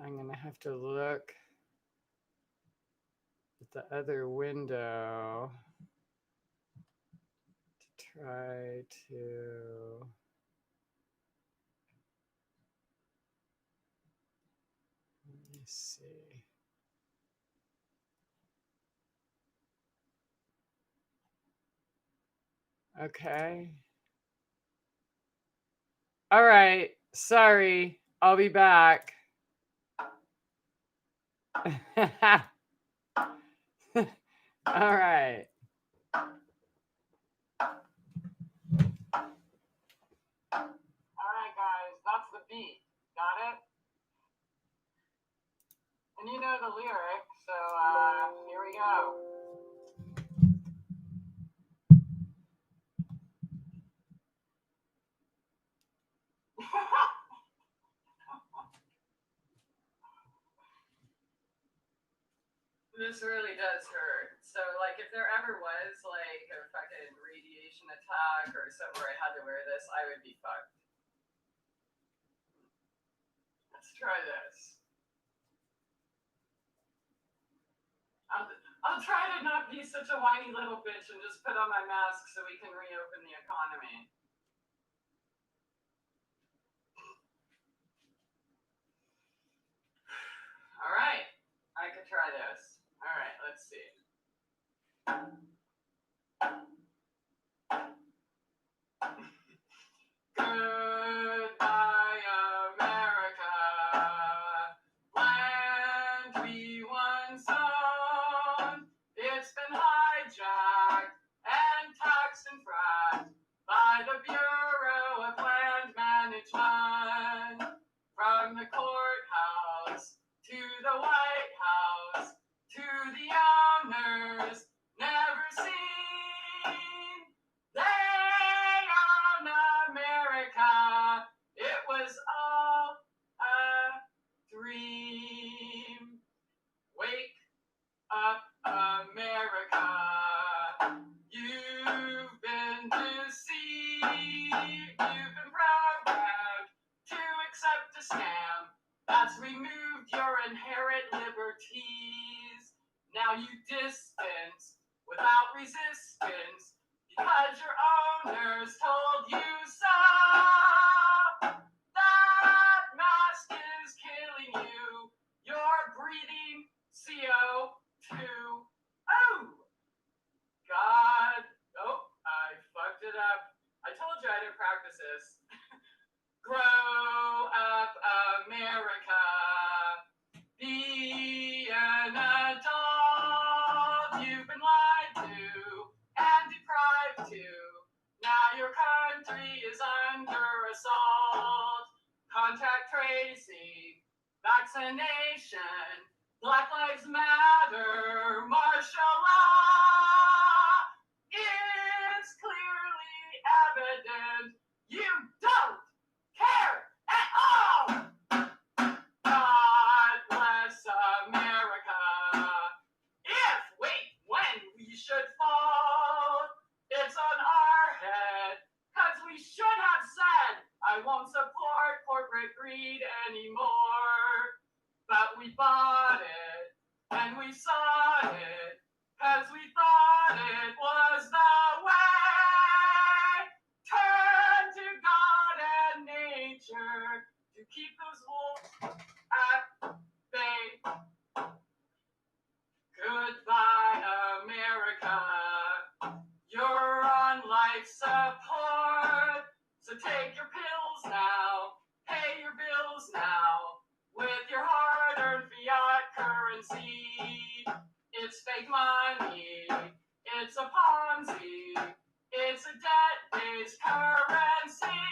I'm going to have to look at the other window to try to let me see. Okay. All right. Sorry. I'll be back. All right. All right, guys. That's the beat. Got it? And you know the lyric, so here we go. This really does hurt. So, like, if there ever was like a fucking radiation attack or something where I had to wear this, I would be fucked. Let's try this. I'll try to not be such a whiny little bitch and just put on my mask so we can reopen the economy. All right, I could try this. All right, let's see. Goodbye, America, land we once owned. It's been hijacked and taxed and fracked by the Bureau of Land Management. From the courthouse to the White House to the owners, never Now you distance without resistance because your owners told you so. That mask is killing you. You're breathing CO2. Oh, God. Oh, I fucked it up. I told you I didn't practice this. Grow up, America. Be an adult. You've been lied to and deprived to. Now your country is under assault. Contact tracing, vaccination, Black Lives Matter, martial law. It's clearly evident you don't care at all. God bless America. If, wait, when we should fall, it's on our head, because we should have said, I won't support corporate greed anymore. But we bought it, and we saw it, because we thought it was the way. Turn to God and nature to keep those wolves at bay. Goodbye, America. You're on life support, so take your pills now, pay your bills now, with your hard-earned fiat currency. It's fake money, it's a Ponzi, it's a debt-based currency.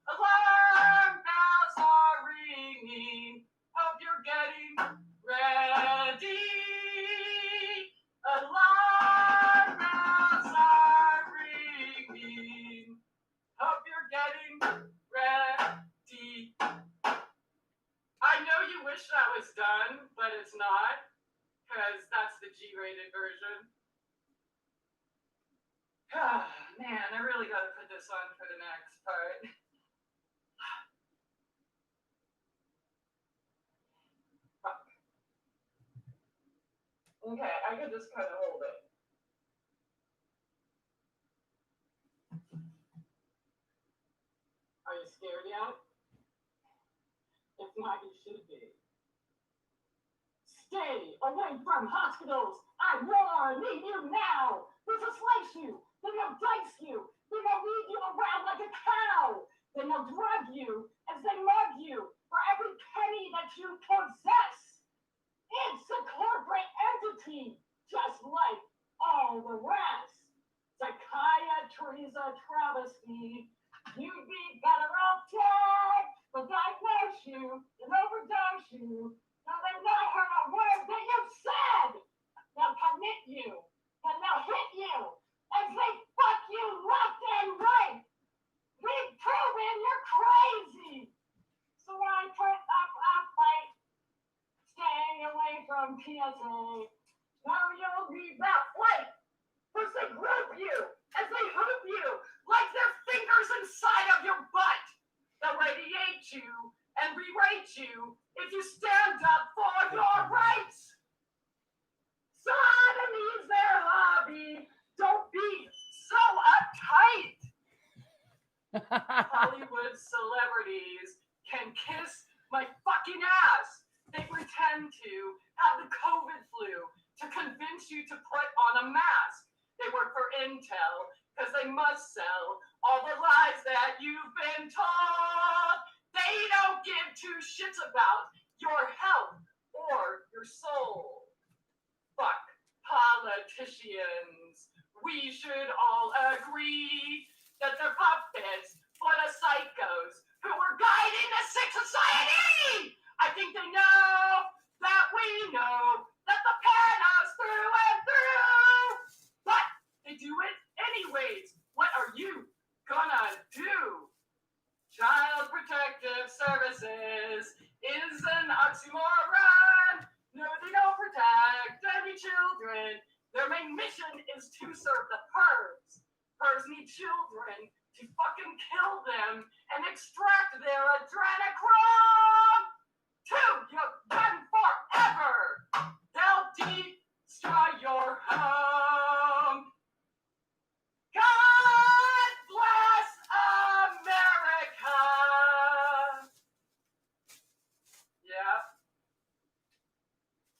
Alarm bells are ringing, hope you're getting ready. Alarm bells are ringing, hope you're getting ready. I know you wish that was done, but it's not, because that's the G-rated version. Man, I really gotta put this on for the next part. Okay, I can just kind of hold it. Are you scared yet? If not, you should be. Stay away from hospitals. I warn you now. They will slice you. Then they'll dice you. Then they'll lead you around like a cow. Then they'll drug you as they mug you for every penny that you possess. It's a corporate entity, just like all the rest. Psychiatry's a travesty. You'd be better off dead. They'll diagnose you and overdose you. Now they've not heard a word that you've said. They'll commit you and they'll hit you as they fuck you left and right. We've proven you're crazy. So when I put up a fight, stay away from PSA. Now you'll be that flight. As they group you, as they hoop you, like their fingers inside of your butt. They'll radiate you and berate you if you stand up for your rights. Sodomy's their hobby. Don't be so uptight. Hollywood celebrities can kiss my fucking ass. They pretend to have the COVID flu to convince you to put on a mask. They work for Intel because they must sell all the lies that you've been told. They don't give two shits about your health or your soul. Fuck politicians. We should all agree that they're puppets for the psychos who are guiding the sick society. I think they know that we know that the pan us through and through. But they do it anyways. What are you gonna do? Child Protective Services is an oxymoron. No, they don't protect any children. Their main mission is to serve the pervs. Pervs need children to fucking kill them and extract their adrenochrome to your gun forever. They'll destroy your home. God bless America. Yeah,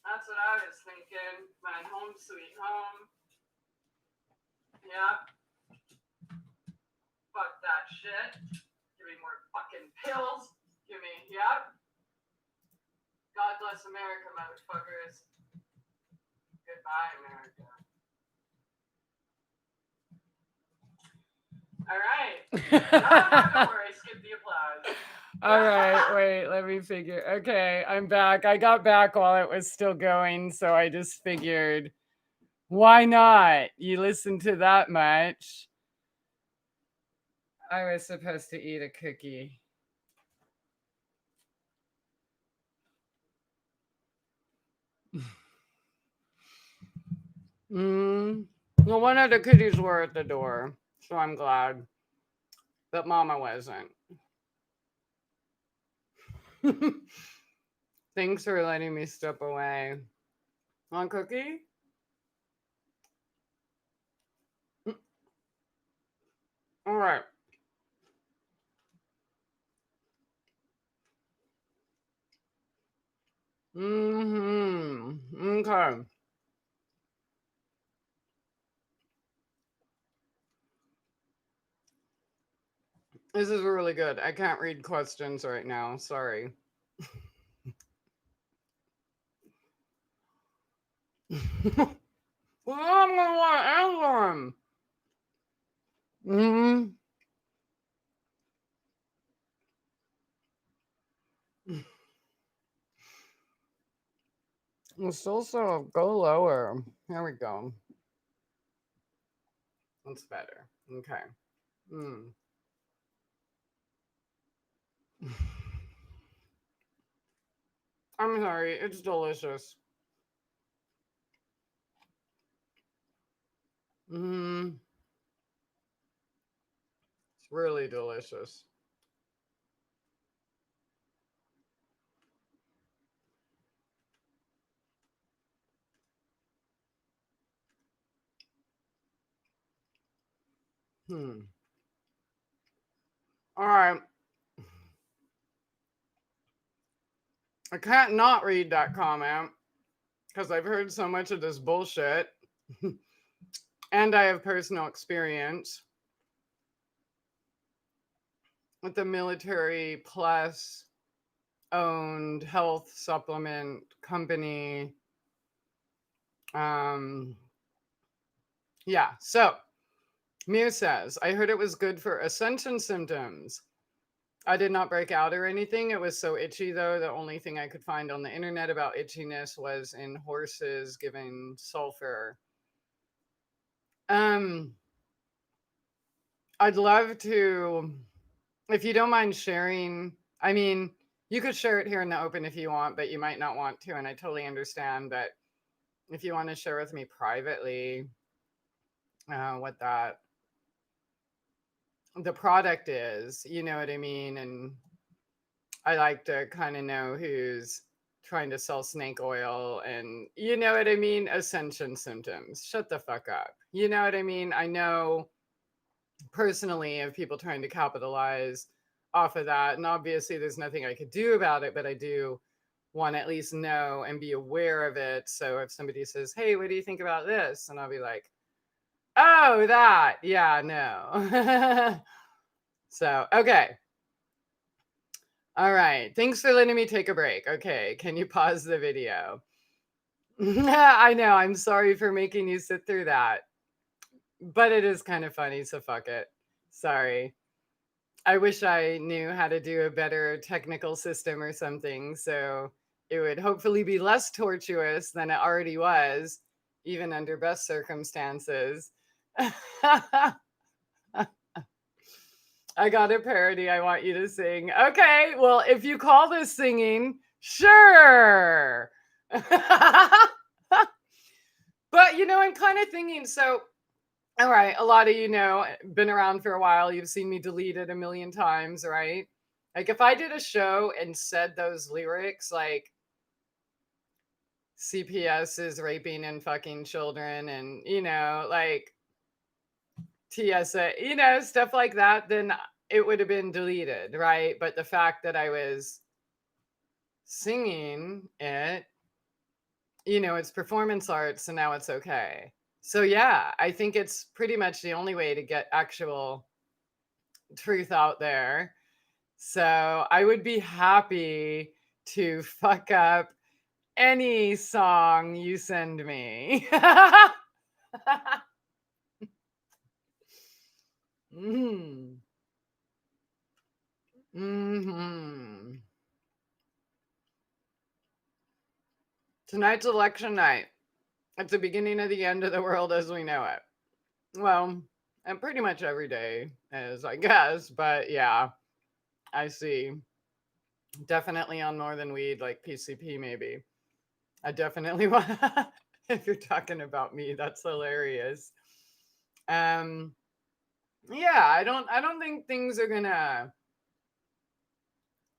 that's what I was thinking. My home sweet home. Yeah, fuck that shit. Give me more fucking pills. Give me, yeah. God bless America, motherfuckers. Goodbye, America. All right. No, don't worry. Skip the applause. All right. Wait, let me figure. Okay, I'm back. I got back while it was still going, so I just figured, why not? You listen to that much. I was supposed to eat a cookie. Well, one of the cookies were at the door, so I'm glad. But Mama wasn't. Thanks for letting me step away. Want cookie? All right. Okay. This is really good. I can't read questions right now. Sorry. Well, I'm gonna want to answer them. It's also go lower. Here we go. That's better. Okay. I'm sorry. It's delicious. It's really delicious. All right. I can't not read that comment because I've heard so much of this bullshit. And I have personal experience with the military plus owned health supplement company. Yeah, so Mir says, I heard it was good for ascension symptoms. I did not break out or anything. It was so itchy, though. The only thing I could find on the internet about itchiness was in horses giving sulfur. I'd love to, if you don't mind sharing. I mean, you could share it here in the open if you want, but you might not want to, and I totally understand. But if you want to share with me privately what the product is, you know what I mean? And I like to kind of know who's trying to sell snake oil and, you know what I mean? Ascension symptoms. Shut the fuck up. You know what I mean? I know personally of people trying to capitalize off of that. And obviously there's nothing I could do about it, but I do want to at least know and be aware of it. So if somebody says, hey, what do you think about this? And I'll be like, oh, that. Yeah, no. So, okay. All right. Thanks for letting me take a break. Okay. Can you pause the video? I know. I'm sorry for making you sit through that. But it is kind of funny. So fuck it. Sorry. I wish I knew how to do a better technical system or something. So it would hopefully be less tortuous than it already was, even under best circumstances. I got a parody I want you to sing. Okay, well, if you call this singing, sure. But, you know, I'm kind of thinking, so, all right, a lot of you know, been around for a while. You've seen me delete it a million times, right? Like, if I did a show and said those lyrics, like, CPS is raping and fucking children and, like TSA, stuff like that, then it would have been deleted, right? But the fact that I was singing it, it's performance arts, so now it's okay. So yeah, I think it's pretty much the only way to get actual truth out there. So I would be happy to fuck up any song you send me. mm. hmm Tonight's election night. It's the beginning of the end of the world as we know it. Well, and pretty much every day is, I guess. But yeah, I see. Definitely on more than weed, like PCP, maybe. I definitely want. If you're talking about me, that's hilarious. Um, yeah, I don't think things are gonna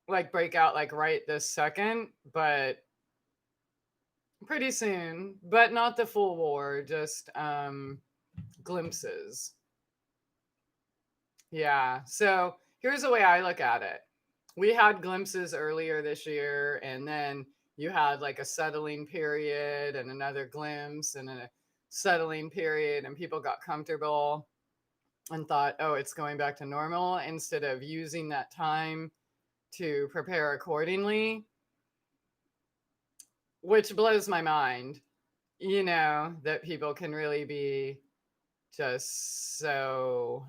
like break out like right this second, but pretty soon. But not the full war, just glimpses. Yeah. So here's the way I look at it. We had glimpses earlier this year, and then you had like a settling period and another glimpse and a settling period, and people got comfortable and thought, oh, it's going back to normal, instead of using that time to prepare accordingly, which blows my mind, that people can really be just so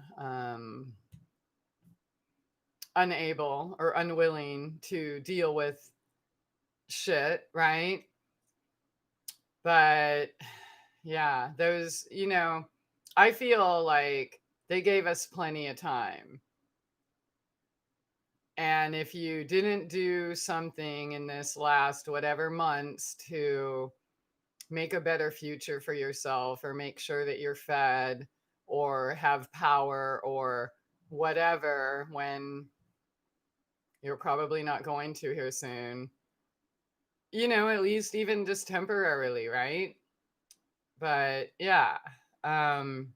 unable or unwilling to deal with shit, right? But yeah, those, I feel like they gave us plenty of time. And if you didn't do something in this last whatever months to make a better future for yourself, or make sure that you're fed or have power or whatever, when you're probably not going to here soon, at least even just temporarily, right? But yeah, um,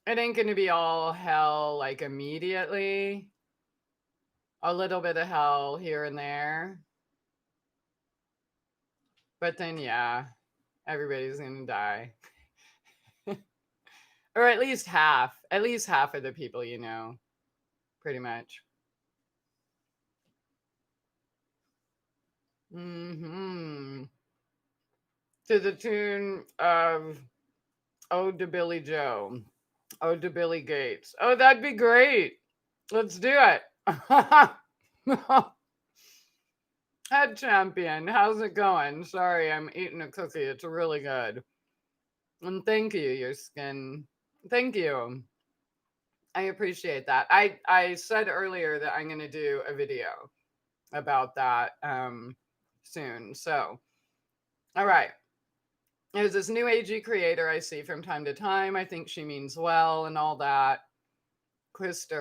it ain't gonna be all hell like immediately. A little bit of hell here and there. But then, yeah, everybody's gonna die. Or at least half of the people, pretty much. hmm To the tune of Ode to Billy Joe. Ode to Billy Gates. Oh, that'd be great. Let's do it. Head champion, how's it going? Sorry, I'm eating a cookie. It's really good. And thank you, your skin. Thank you. I appreciate that. I said earlier that I'm going to do a video about that soon. So, all right. There's this new agey creator I see from time to time. I think she means well and all that. Christie,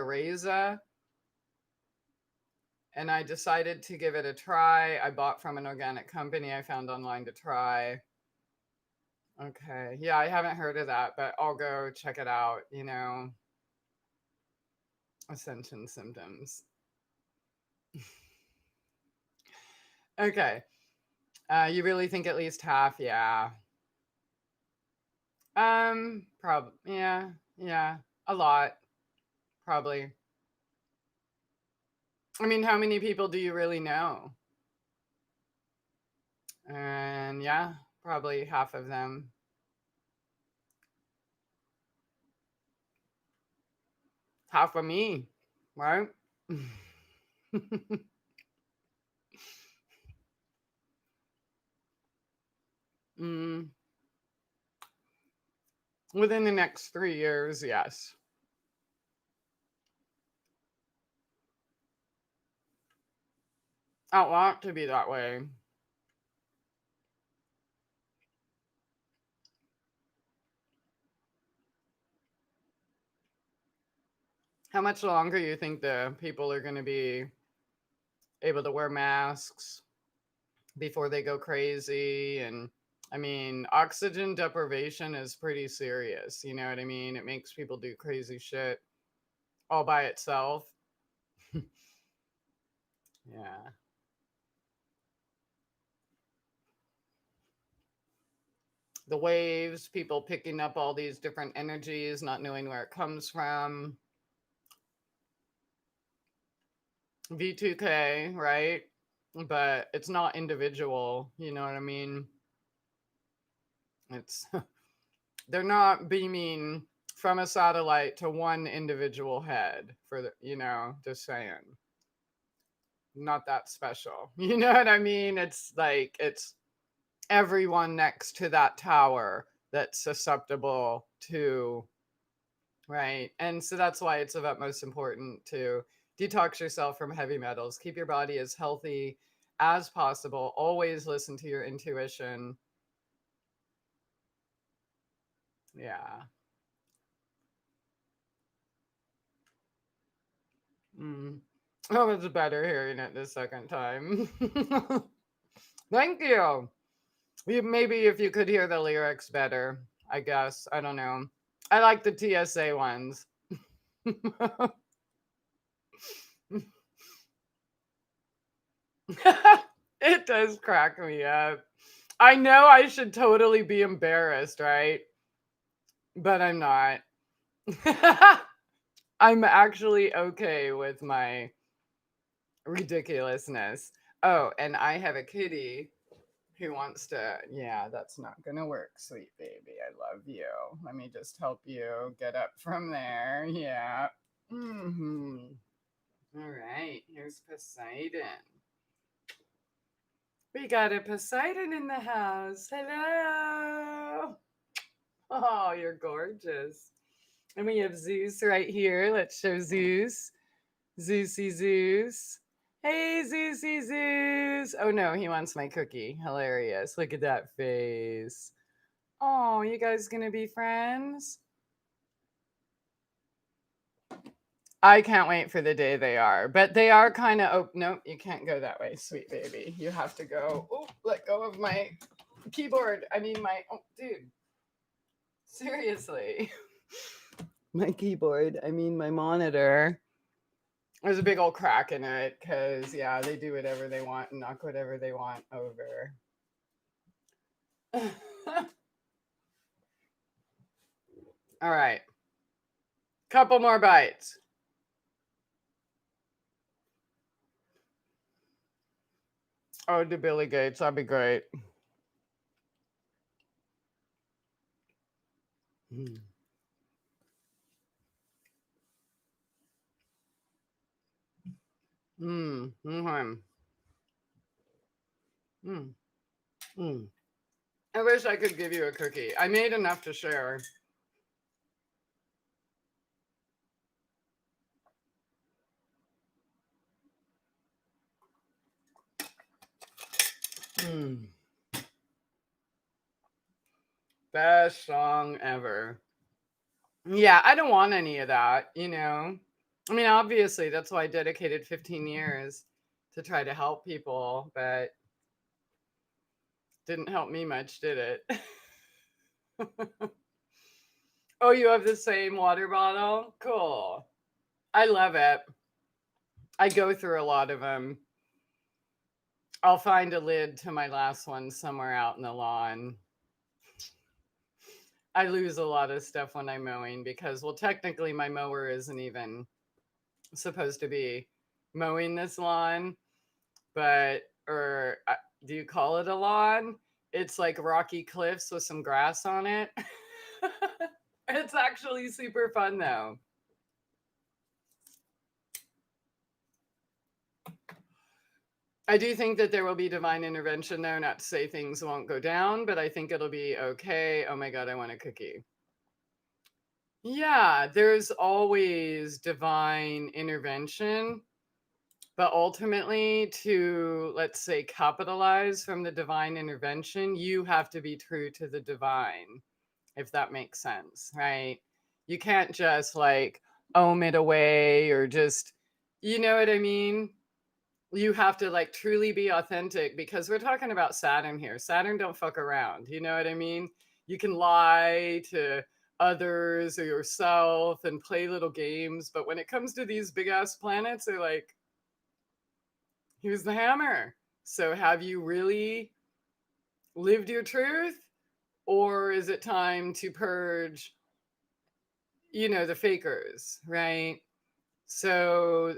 and I decided to give it a try. I bought from an organic company I found online to try. Okay. Yeah, I haven't heard of that, but I'll go check it out, Ascension symptoms. Okay. You really think at least half? Yeah. Yeah. A lot, probably. I mean, how many people do you really know? And yeah, probably half of them. Half of me, right? mm, Within the next 3 years, yes. I want to be that way. How much longer you think the people are going to be able to wear masks before they go crazy. And I mean, oxygen deprivation is pretty serious. You know what I mean? It makes people do crazy shit all by itself. Yeah. The waves, people picking up all these different energies, not knowing where it comes from. V2K, right? But it's not individual, you know what I mean? It's they're not beaming from a satellite to one individual head for the, just saying. Not that special. You know what I mean? It's like it's everyone next to that tower that's susceptible to, right? And so that's why it's of utmost important to detox yourself from heavy metals, keep your body as healthy as possible, always listen to your intuition. Yeah. Mm. Oh, it's better hearing it the second time. Thank you. Maybe if you could hear the lyrics better, I guess. I don't know. I like the TSA ones. It does crack me up. I know I should totally be embarrassed, right? But I'm not. I'm actually okay with my ridiculousness. Oh, and I have a kitty who wants to, yeah, that's not gonna work, sweet baby. I love you. Let me just help you get up from there. Yeah. All right, here's Poseidon. We got a Poseidon in the house. Hello. Oh, you're gorgeous. And we have Zeus right here. Let's show Zeus. Zeusy Zeus. Hey, Zeusy Zeus. Oh no, he wants my cookie. Hilarious. Look at that face. Oh, you guys gonna be friends? I can't wait for the day they are, but they are kind of. Oh, no, you can't go that way, sweet baby. You have to go. Oh, let go of my keyboard. I mean, oh, dude. Seriously. My keyboard. I mean, my monitor. There's a big old crack in it because, yeah, they do whatever they want and knock whatever they want over. All right. Couple more bites. Oh, to Billy Gates. That'd be great. Mm. Mm-hmm. Mm. Mm. I wish I could give you a cookie. I made enough to share. Mm. Best song ever. Yeah, I don't want any of that, I mean, obviously, that's why I dedicated 15 years to try to help people, but didn't help me much, did it? Oh, you have the same water bottle? Cool. I love it. I go through a lot of them. I'll find a lid to my last one somewhere out in the lawn. I lose a lot of stuff when I'm mowing because, well, technically my mower isn't even supposed to be mowing this lawn, but, or do you call it a lawn? It's like rocky cliffs with some grass on it. It's actually super fun though. I do think that there will be divine intervention though, not to say things won't go down, but I think it'll be okay. Oh my God, I want a cookie. Yeah, there's always divine intervention, but ultimately to, let's say, capitalize from the divine intervention, you have to be true to the divine, if that makes sense, right? You can't just like ohm it away or just, you know what I mean? you have to like truly be authentic because we're talking about Saturn here. Saturn don't fuck around. You know what I mean? You can lie to others or yourself and play little games, but when it comes to these big ass planets, they're like, here's the hammer. So have you really lived your truth? Or is it time to purge, the fakers, right? So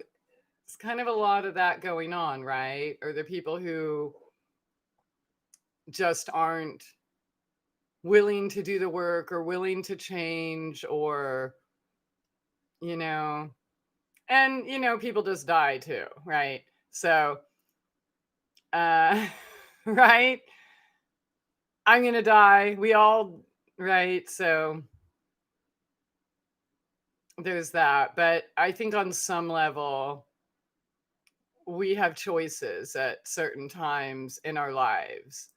it's kind of a lot of that going on, right? Or the people who just aren't willing to do the work or willing to change or, you know, and, people just die too, right? So, uh, right? I'm going to die. We all, right? So there's that. But I think on some level, we have choices at certain times in our lives.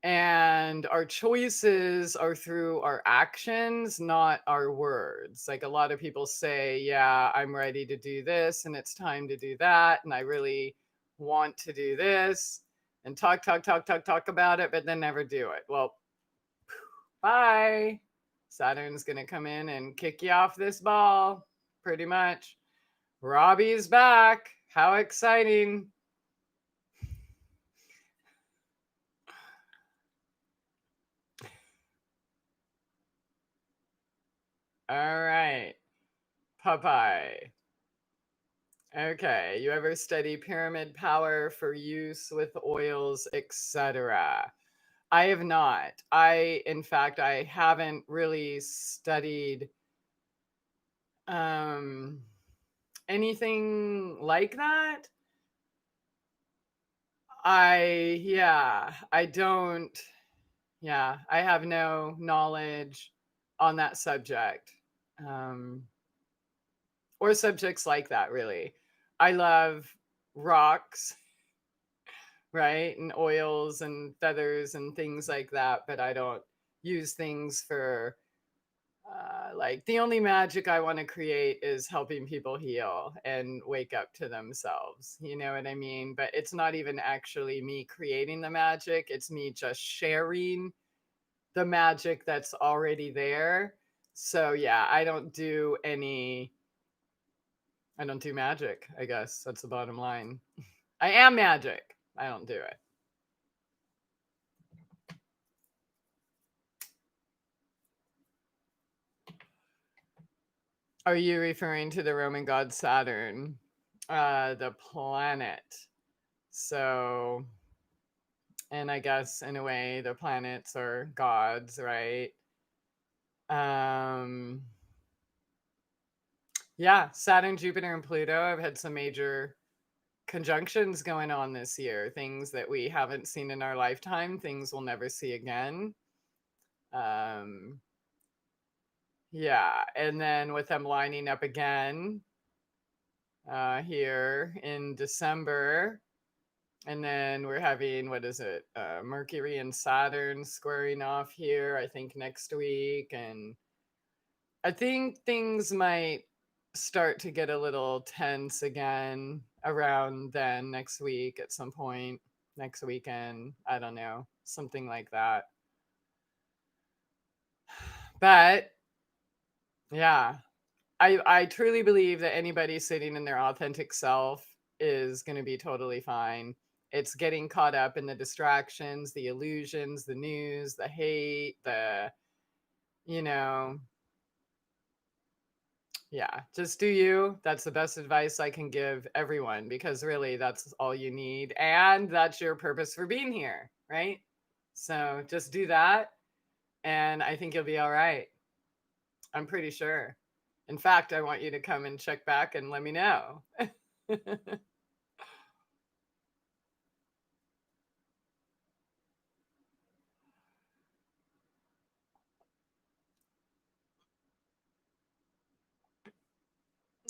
And our choices are through our actions, not our words. Like a lot of people say, yeah, I'm ready to do this and it's time to do that. And I really want to do this and talk about it, but then never do it. Well, bye. Saturn's going to come in and kick you off this ball, pretty much. Robbie's back. How exciting. All right. Popeye. Okay. You ever study pyramid power for use with oils, etc.? I have not. In fact, I haven't really studied um, anything like that. I don't, I have no knowledge on that subject. Um, or subjects like that, really. I love rocks, right? And oils and feathers and things like that, but I don't use things for like the only magic I want to create is helping people heal and wake up to themselves. You know what I mean? But it's not even actually me creating the magic, it's me just sharing the magic that's already there. So, yeah, I don't do magic, I guess. That's the bottom line. I am magic. I don't do it. Are you referring to the Roman god Saturn? The planet. So, and I guess in a way the planets are gods, right? Um yeah, Saturn, Jupiter, and Pluto. I've had some major conjunctions going on this year, things that we haven't seen in our lifetime, things we'll never see again. Um, yeah, and then with them lining up again here in December, and then we're having, what is it, Mercury and Saturn squaring off here, I think next week, and I think things might start to get a little tense again around then next week at some point, next weekend. I don't know, something like that. But yeah, I truly believe that anybody sitting in their authentic self is going to be totally fine. It's getting caught up in the distractions, the illusions, the news, the hate, you know, yeah, just do you. That's the best advice I can give everyone because really that's all you need. And that's your purpose for being here, right? So just do that. And I think you'll be all right. I'm pretty sure. In fact, I want you to come and check back and let me know.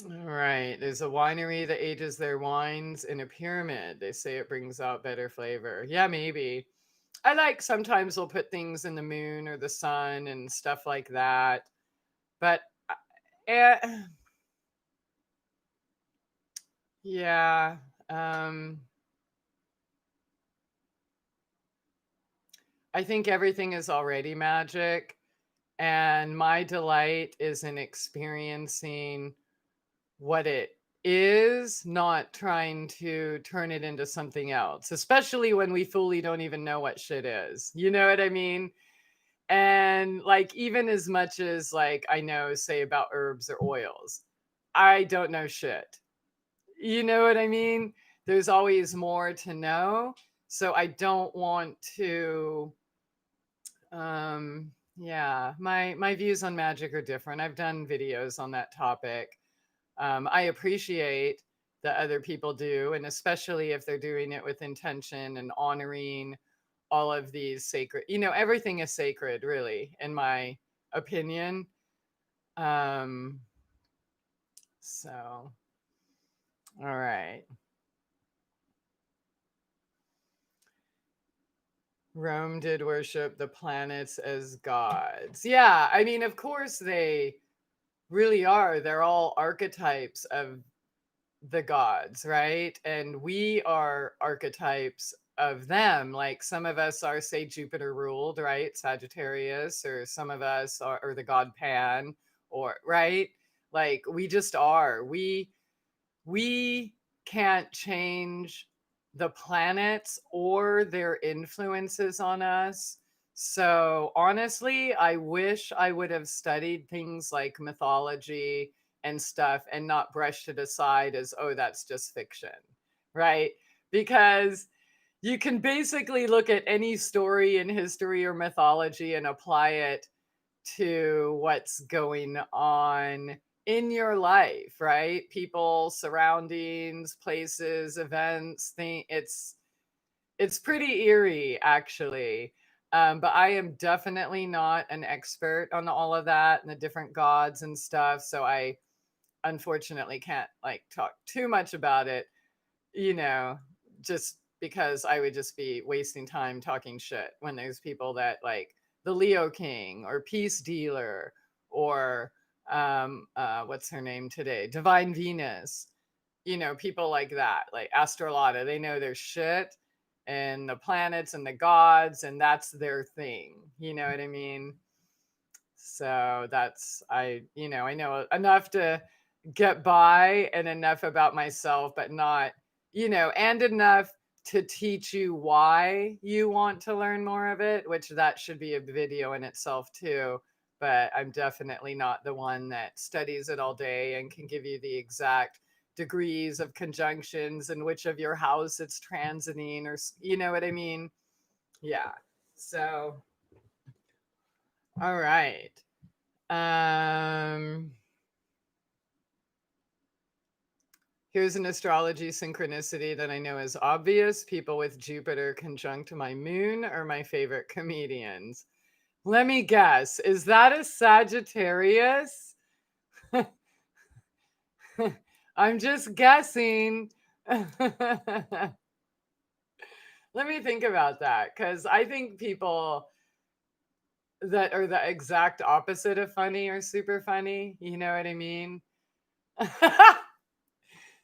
All right. There's a winery that ages their wines in a pyramid. They say it brings out better flavor. Yeah, maybe. I like sometimes we'll put things in the moon or the sun and stuff like that. But uh, yeah, Um, I think everything is already magic, and my delight is in experiencing what it is, not trying to turn it into something else, especially when we fully don't even know what shit is. You know what I mean? And like, even as much as like I know, say, about herbs or oils, I don't know shit. You know what I mean? There's always more to know. So I don't want to yeah, my views on magic are different. I've done videos on that topic. I appreciate that other people do, and especially if they're doing it with intention and honoring all of these sacred, everything is sacred, really, in my opinion. Um, so, all right. Rome did worship the planets as gods. Yeah, I mean, of course they really are. They're all archetypes of the gods, right? And we are archetypes of them. Like some of us are, say, Jupiter ruled, right? Sagittarius, or some of us are or the god Pan, or right? Like we just are. We can't change the planets or their influences on us. So honestly, I wish I would have studied things like mythology and stuff and not brushed it aside as, oh, that's just fiction, right? Because you can basically look at any story in history or mythology and apply it to what's going on in your life, right? People, surroundings, places, events, thing. It's pretty eerie, actually. But I am definitely not an expert on all of that and the different gods and stuff. So I unfortunately can't like talk too much about it, you know, just because I would just be wasting time talking shit when there's people that like the Leo King or Peace Dealer or what's her name today? Divine Venus. People like that, like Astrolata, they know their shit and the planets and the gods, and that's their thing. You know what I mean? So that's I know enough to get by and enough about myself, but not, and enough to teach you why you want to learn more of it, which that should be a video in itself too. But I'm definitely not the one that studies it all day and can give you the exact degrees of conjunctions and which of your house it's transiting, or you know what I mean? Yeah. So, all right. Um, Here's an astrology synchronicity that I know is obvious. People with Jupiter conjunct my moon are my favorite comedians. Let me guess. Is that a Sagittarius? I'm just guessing. Let me think about that, because I think people that are the exact opposite of funny are super funny. You know what I mean?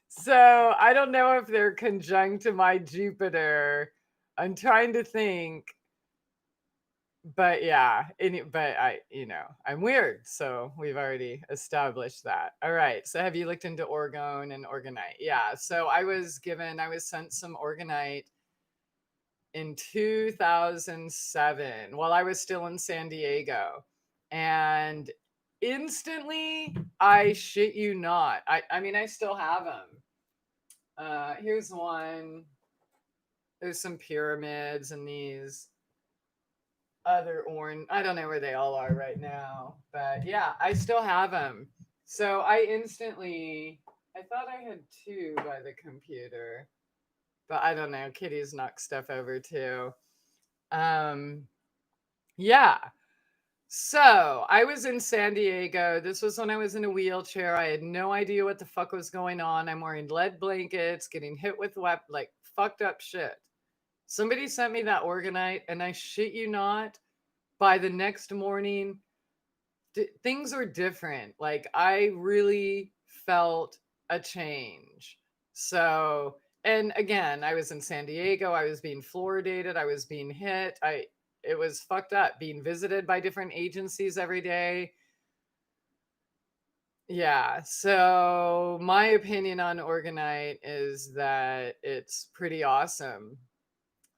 So I don't know if they're conjunct to my Jupiter. I'm trying to think, but yeah, but I'm weird. So we've already established that. All right. So have you looked into orgone and orgonite? Yeah. So I was sent some orgonite in 2007 while I was still in San Diego. And instantly, I shit you not. I mean, I still have them. Here's one. There's some pyramids and these other orange. I don't know where they all are right now, but yeah, I still have them. So I thought I had two by the computer, but I don't know. Kitty's knocked stuff over too. Um, yeah. So I was in San Diego. This was when I was in a wheelchair. I had no idea what the fuck was going on. I'm wearing lead blankets, getting hit with like fucked up shit. Somebody sent me that orgonite, and I shit you not, by the next morning, things were different. Like I really felt a change. So, and again, I was in San Diego, I was being fluoridated, I was being hit. It was fucked up being visited by different agencies every day. Yeah, so my opinion on Organite is that it's pretty awesome.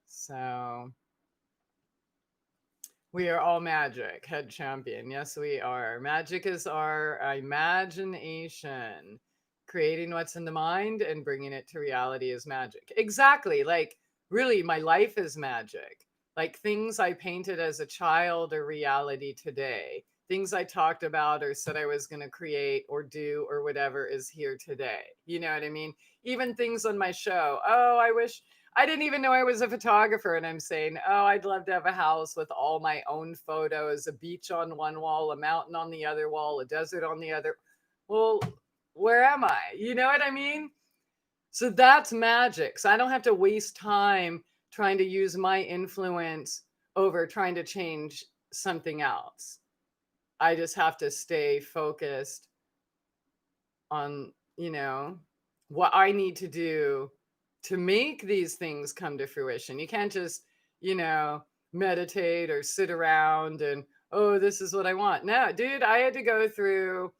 So we are all magic, head champion. Yes, we are. Magic is our imagination. Creating what's in the mind and bringing it to reality is magic. Exactly. Like, really, my life is magic. Like, things I painted as a child are reality today. Things I talked about or said I was going to create or do or whatever is here today. You know what I mean? Even things on my show. Oh, I wish I didn't even know I was a photographer, and I'm saying, oh, I'd love to have a house with all my own photos, a beach on one wall, a mountain on the other wall, a desert on the other. Well, where am I? You know what I mean? So that's magic. So I don't have to waste time trying to use my influence over trying to change something else. I just have to stay focused on, what I need to do to make these things come to fruition. You can't just, meditate or sit around and, oh, this is what I want. No, dude, I had to go through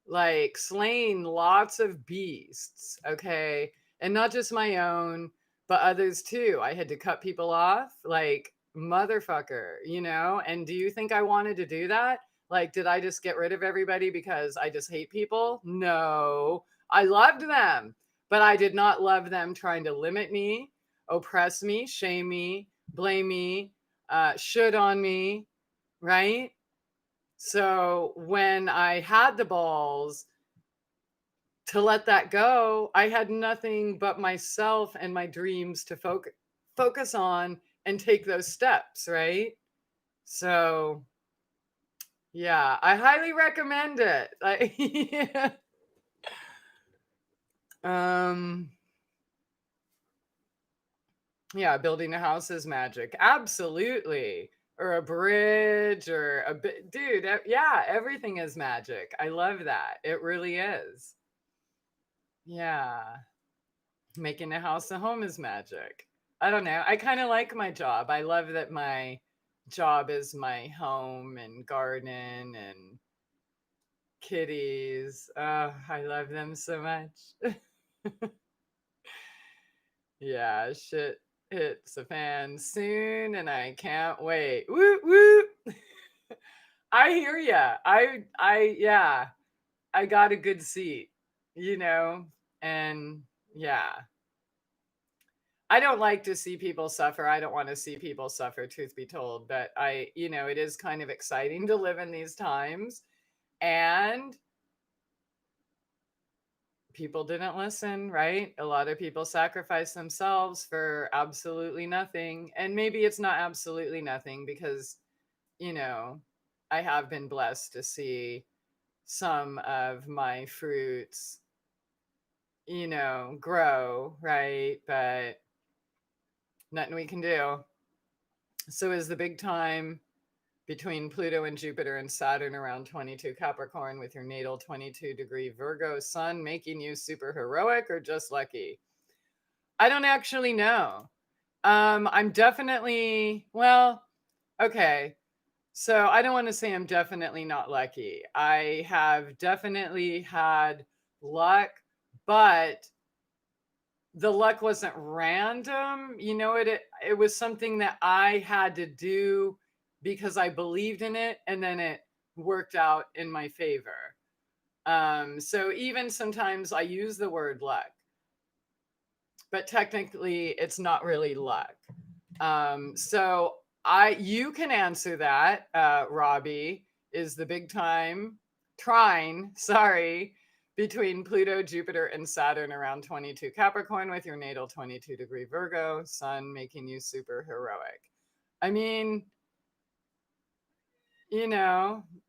like slaying lots of beasts, okay? And not just my own, but others too. I had to cut people off, like, motherfucker, And do you think I wanted to do that? Like, did I just get rid of everybody because I just hate people? No, I loved them, but I did not love them trying to limit me, oppress me, shame me, blame me, should on me, right? So when I had the balls to let that go, I had nothing but myself and my dreams to focus on and take those steps, right? So yeah, I highly recommend it. Yeah. Um yeah, building a house is magic. Absolutely. Or a bridge or a bit, dude, yeah, everything is magic. I love that. It really is. Yeah. Making a house a home is magic. I don't know. I kind of like my job. I love that my job is my home and garden and kitties. Oh, I love them so much. Yeah, shit hits the fan soon and I can't wait. Woo woo. I hear ya. Yeah, I got a good seat, you know, and yeah. I don't like to see people suffer. I don't want to see people suffer, truth be told. But it is kind of exciting to live in these times. And people didn't listen, right? A lot of people sacrifice themselves for absolutely nothing. And maybe it's not absolutely nothing because, you know, I have been blessed to see some of my fruits, grow, right? But nothing we can do. So is the big time between Pluto and Jupiter and Saturn around 22 Capricorn with your natal 22-degree Virgo sun making you super heroic or just lucky? I don't actually know. I'm definitely, well, okay. So I don't want to say I'm definitely not lucky. I have definitely had luck, but the luck wasn't random. It was something that I had to do because I believed in it, and then it worked out in my favor. So even sometimes I use the word luck, but technically it's not really luck. So you can answer that, Robbie. Is the big time trine, sorry, between Pluto, Jupiter, and Saturn around 22 Capricorn with your natal 22-degree Virgo, sun making you super heroic. I mean,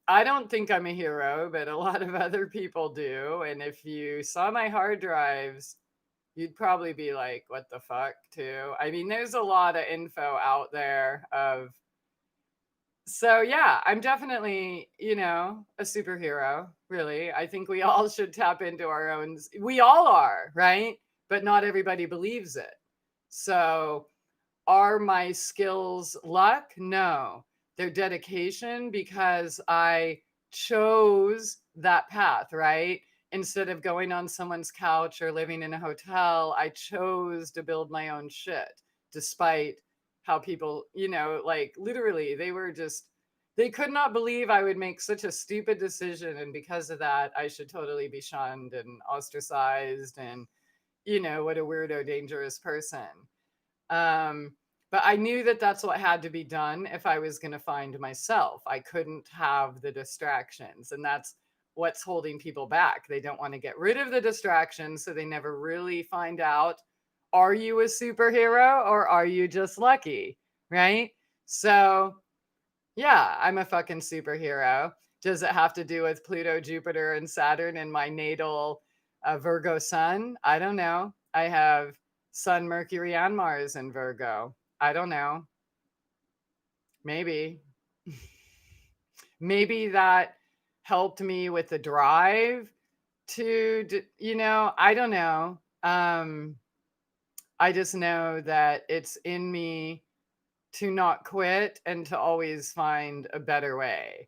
I don't think I'm a hero, but a lot of other people do. And if you saw my hard drives, you'd probably be like, what the fuck, too? I mean, there's a lot of info out there so yeah, I'm definitely, a superhero, really. I think we all should tap into our own, we all are, right? but not everybody believes it. So are my skills luck? No. They're dedication, because I chose that path, right? Instead of going on someone's couch or living in a hotel, I chose to build my own shit, despite how people, like literally, they could not believe I would make such a stupid decision. And because of that, I should totally be shunned and ostracized and, what a weirdo, dangerous person. But I knew that that's what had to be done if I was going to find myself. I couldn't have the distractions. And that's what's holding people back. They don't want to get rid of the distractions, so they never really find out, are you a superhero or are you just lucky? Right? So, yeah, I'm a fucking superhero. Does it have to do with Pluto, Jupiter, and Saturn in my natal Virgo sun? I don't know. I have Sun, Mercury, and Mars in Virgo. I don't know. Maybe. Maybe that helped me with the drive to, I don't know. I just know that it's in me to not quit and to always find a better way.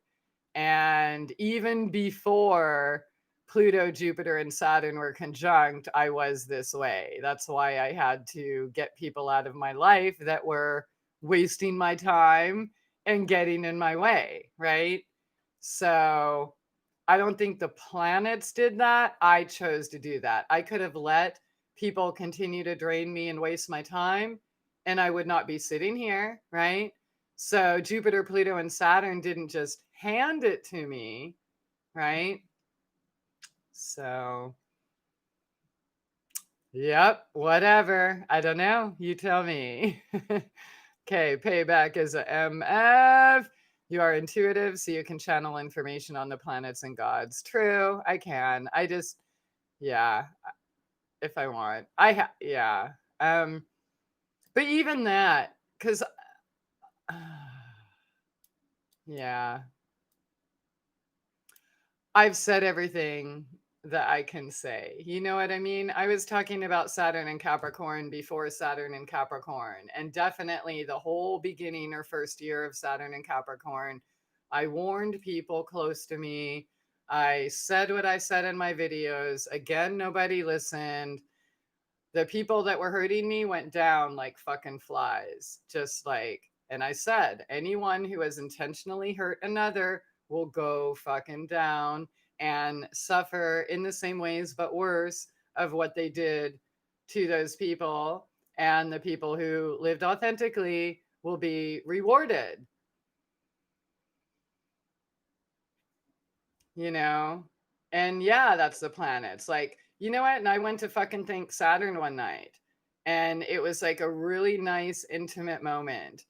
And even before Pluto, Jupiter, and Saturn were conjunct, I was this way. That's why I had to get people out of my life that were wasting my time and getting in my way, right? So I don't think the planets did that. I chose to do that. I could have let people continue to drain me and waste my time, and I would not be sitting here, right? So Jupiter, Pluto, and Saturn didn't just hand it to me, right? So, yep, whatever. I don't know. You tell me. Okay, payback is a MF. You are intuitive, so you can channel information on the planets and gods. True, I can. I just, yeah, if I want. Yeah. But even that, because, yeah, I've said everything that I can say. You know what I mean? I was talking about Saturn and Capricorn before Saturn and Capricorn, and definitely the whole beginning or first year of Saturn and Capricorn, I warned people close to me. I said what I said in my videos. Again, nobody listened. The people that were hurting me went down like fucking flies. And I said, anyone who has intentionally hurt another will go fucking down and suffer in the same ways, but worse, of what they did to those people. And the people who lived authentically will be rewarded, you know? And yeah, that's the planets. Like, you know what? And I went to fucking thank Saturn one night. And it was like a really nice, intimate moment.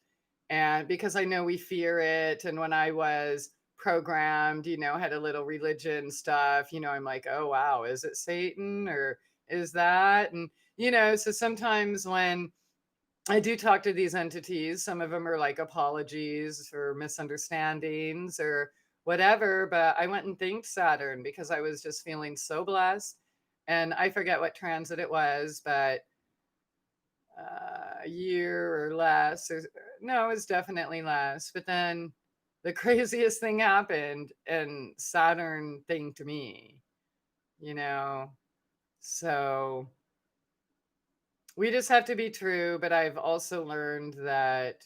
And because I know we fear it. And when I was programmed, had a little religion stuff, I'm like, oh, wow, is it Satan or is that? And, so sometimes when I do talk to these entities, some of them are like apologies for misunderstandings or whatever. But I went and thanked Saturn because I was just feeling so blessed. And I forget what transit it was, but a year or less, or no, it was definitely less. But then the craziest thing happened and Saturn thanked me, you know? So we just have to be true. But I've also learned that,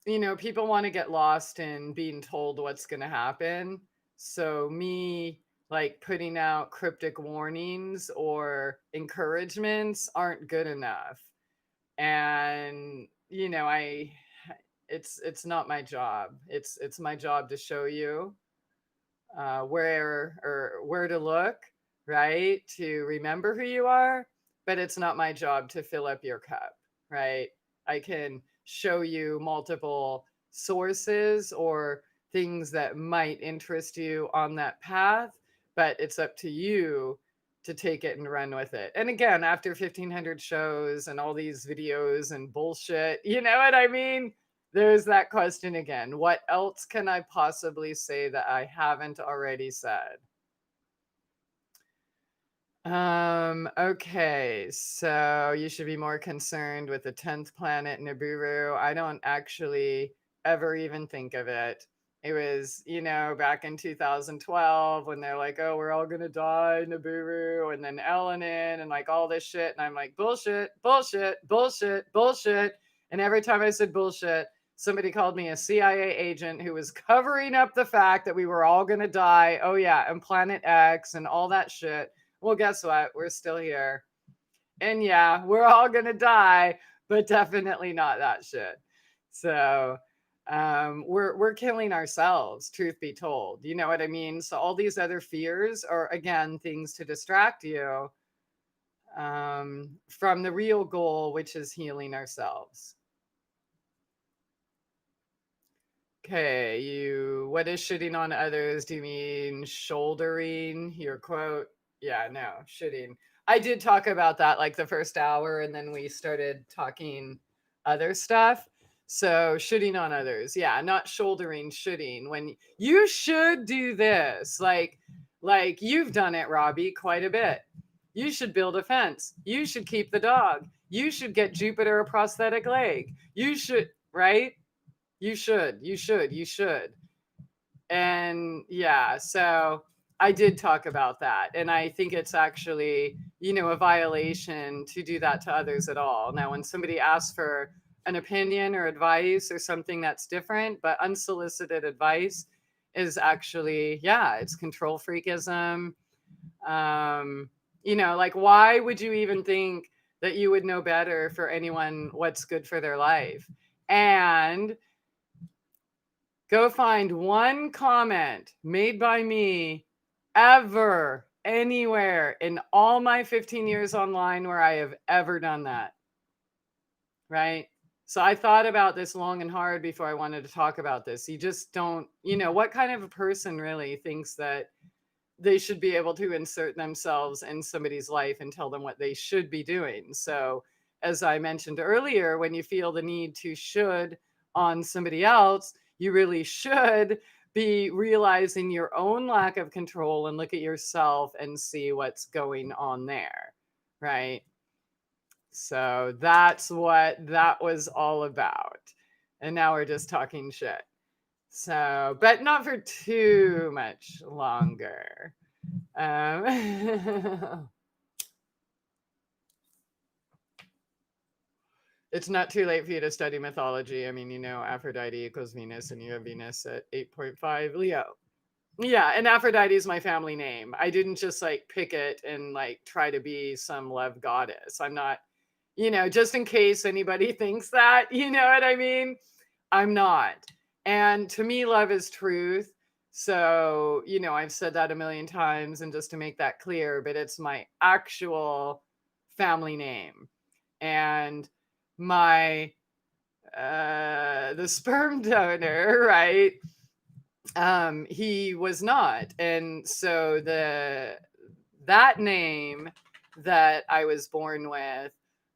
people want to get lost in being told what's going to happen. So me like putting out cryptic warnings or encouragements aren't good enough. And it's not my job. It's my job to show you where to look, right, to remember who you are. But it's not my job to fill up your cup, right? I can show you multiple sources or things that might interest you on that path, but it's up to you to take it and run with it. And again, after 1,500 shows and all these videos and bullshit, you know what I mean? There's that question again. What else can I possibly say that I haven't already said? Okay, so you should be more concerned with the 10th planet Nibiru. I don't actually ever even think of it. It was, back in 2012 when they're like, oh, we're all gonna die, Nibiru, and then Elenin and like all this shit. And I'm like, bullshit, bullshit, bullshit, bullshit. And every time I said bullshit, somebody called me a CIA agent who was covering up the fact that we were all gonna die. Oh yeah, and Planet X and all that shit. Well, guess what? We're still here. And yeah, we're all going to die, but definitely not that shit. So, we're killing ourselves, truth be told. You know what I mean? So all these other fears are again things to distract you from the real goal, which is healing ourselves. Okay, what is shitting on others? Do you mean shouldering your quote? Yeah, no, shitting. I did talk about that like the first hour, and then we started talking other stuff. So shitting on others. Yeah, not shouldering, shitting. When you should do this, like you've done it, Robbie, quite a bit. You should build a fence. You should keep the dog. You should get Jupiter a prosthetic leg. You should, right? You should. And yeah, so I did talk about that. And I think it's actually, a violation to do that to others at all. Now, when somebody asks for an opinion or advice or something that's different, but unsolicited advice is actually, yeah, it's control freakism. Like, why would you even think that you would know better for anyone what's good for their life? And go find one comment made by me ever, anywhere in all my 15 years online where I have ever done that. Right? So I thought about this long and hard before I wanted to talk about this. You just don't, what kind of a person really thinks that they should be able to insert themselves in somebody's life and tell them what they should be doing? So, as I mentioned earlier, when you feel the need to should on somebody else, you really should be realizing your own lack of control and look at yourself and see what's going on there. Right. So that's what that was all about. And now we're just talking shit. So, but not for too much longer. It's not too late for you to study mythology. I mean, Aphrodite equals Venus, and you have Venus at 8.5 Leo. Yeah, and Aphrodite is my family name. I didn't just like pick it and like try to be some love goddess. I'm not, just in case anybody thinks that, you know what I mean? I'm not. And to me, love is truth. So, I've said that a million times, and just to make that clear, but it's my actual family name. And my the sperm donor, right? He was not. And so that name that I was born with,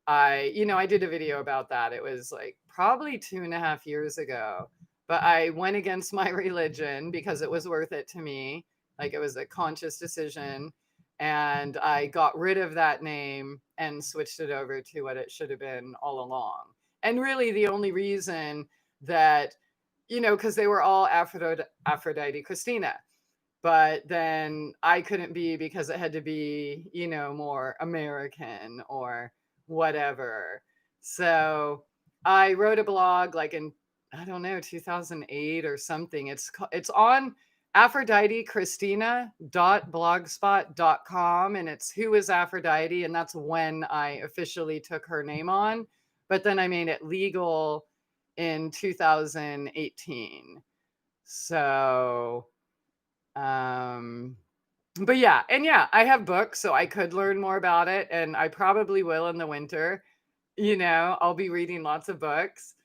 I did a video about that. It was like probably 2.5 years ago, but I went against my religion because it was worth it to me. Like, it was a conscious decision. And I got rid of that name and switched it over to what it should have been all along. And really the only reason that, because they were all Aphrodite Christina. But then I couldn't be, because it had to be, more American or whatever. So I wrote a blog like in, I don't know, 2008 or something. It's on aphroditechristina.blogspot.com, and it's Who is Aphrodite, and that's when I officially took her name on. But then I made it legal in 2018. So but yeah, and yeah, I have books, so I could learn more about it, and I probably will in the winter. I'll be reading lots of books.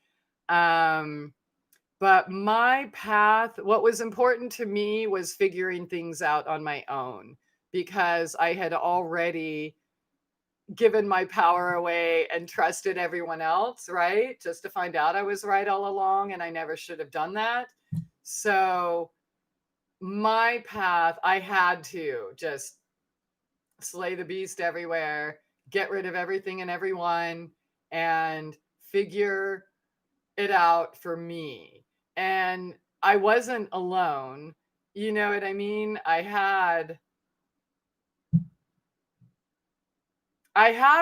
But my path, what was important to me was figuring things out on my own, because I had already given my power away and trusted everyone else, right? Just to find out I was right all along, and I never should have done that. So my path, I had to just slay the beast everywhere, get rid of everything and everyone, and figure it out for me. And I wasn't alone. You know what I mean? I have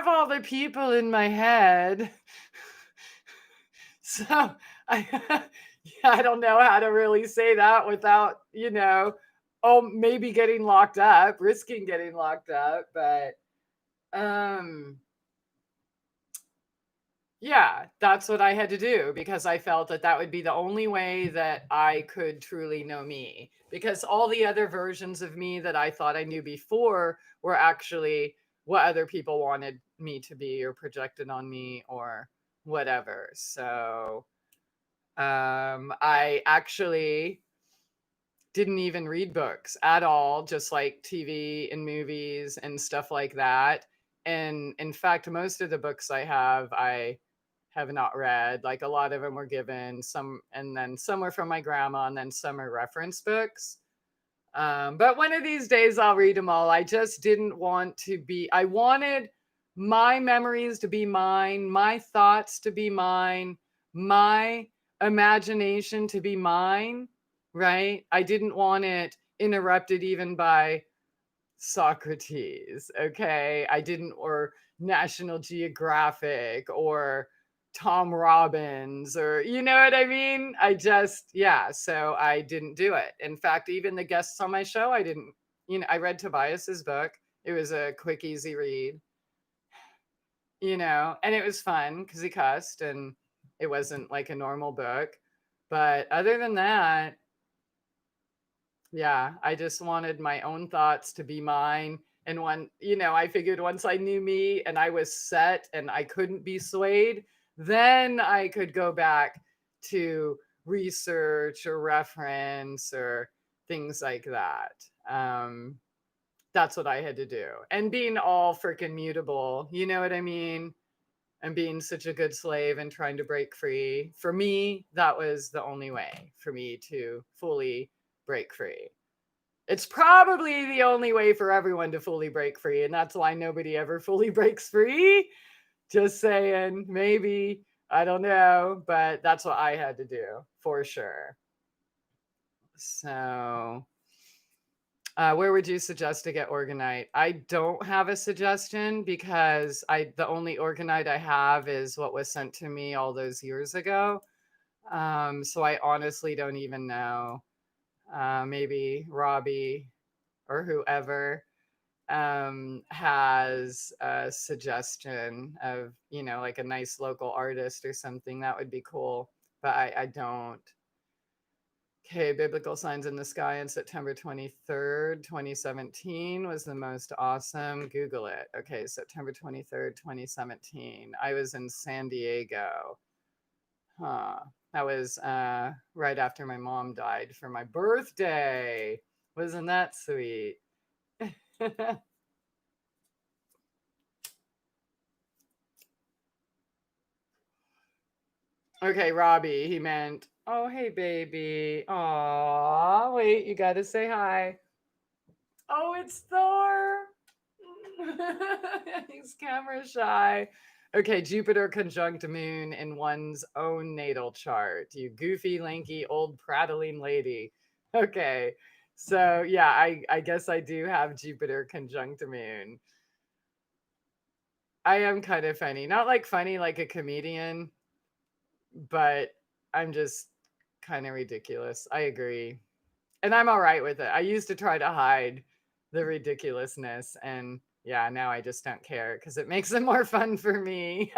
all the people in my head. So I yeah, I don't know how to really say that without, oh, maybe getting locked up, risking getting locked up, but um yeah, that's what I had to do because I felt that that would be the only way that I could truly know me. Because all the other versions of me that I thought I knew before were actually what other people wanted me to be or projected on me or whatever. So I actually didn't even read books at all, just like TV and movies and stuff like that. And in fact, most of the books I have not read. Like a lot of them were given some, and then some were from my grandma, and then some are reference books. But one of these days I'll read them all. I just didn't want to be, I wanted my memories to be mine, my thoughts to be mine, my imagination to be mine, right? I didn't want it interrupted even by Socrates, okay? I didn't, or National Geographic, or Tom Robbins, or you know what I mean? I just, yeah, so I didn't do it. In fact, even the guests on my show, I didn't, I read Tobias's book. It was a quick, easy read, and it was fun because he cussed and it wasn't like a normal book. But other than that, yeah, I just wanted my own thoughts to be mine. And I figured once I knew me and I was set and I couldn't be swayed, then I could go back to research or reference or things like that. That's what I had to do. And being all freaking mutable, you know what I mean? And being such a good slave and trying to break free. For me, that was the only way for me to fully break free. It's probably the only way for everyone to fully break free, and that's why nobody ever fully breaks free. Just saying, maybe, I don't know, but that's what I had to do for sure. So, where would you suggest to get orgonite? I don't have a suggestion because the only orgonite I have is what was sent to me all those years ago. So I honestly don't even know. Maybe Robbie or whoever has a suggestion of, like a nice local artist or something, that would be cool. But I don't. Okay, biblical signs in the sky on September 23rd, 2017 was the most awesome. Google it. Okay, September 23rd, 2017. I was in San Diego. Huh. That was right after my mom died for my birthday. Wasn't that sweet? Okay, Robbie, he meant, oh, hey, baby. Aw, wait, you gotta say hi. Oh, it's Thor. He's camera shy. Okay, Jupiter conjunct moon in one's own natal chart. You goofy, lanky, old prattling lady. Okay, so yeah, I guess I do have Jupiter conjunct moon. I am kind of funny. Not like funny like a comedian, but I'm just kind of ridiculous. I agree. And I'm all right with it. I used to try to hide the ridiculousness, and yeah, now I just don't care because it makes it more fun for me.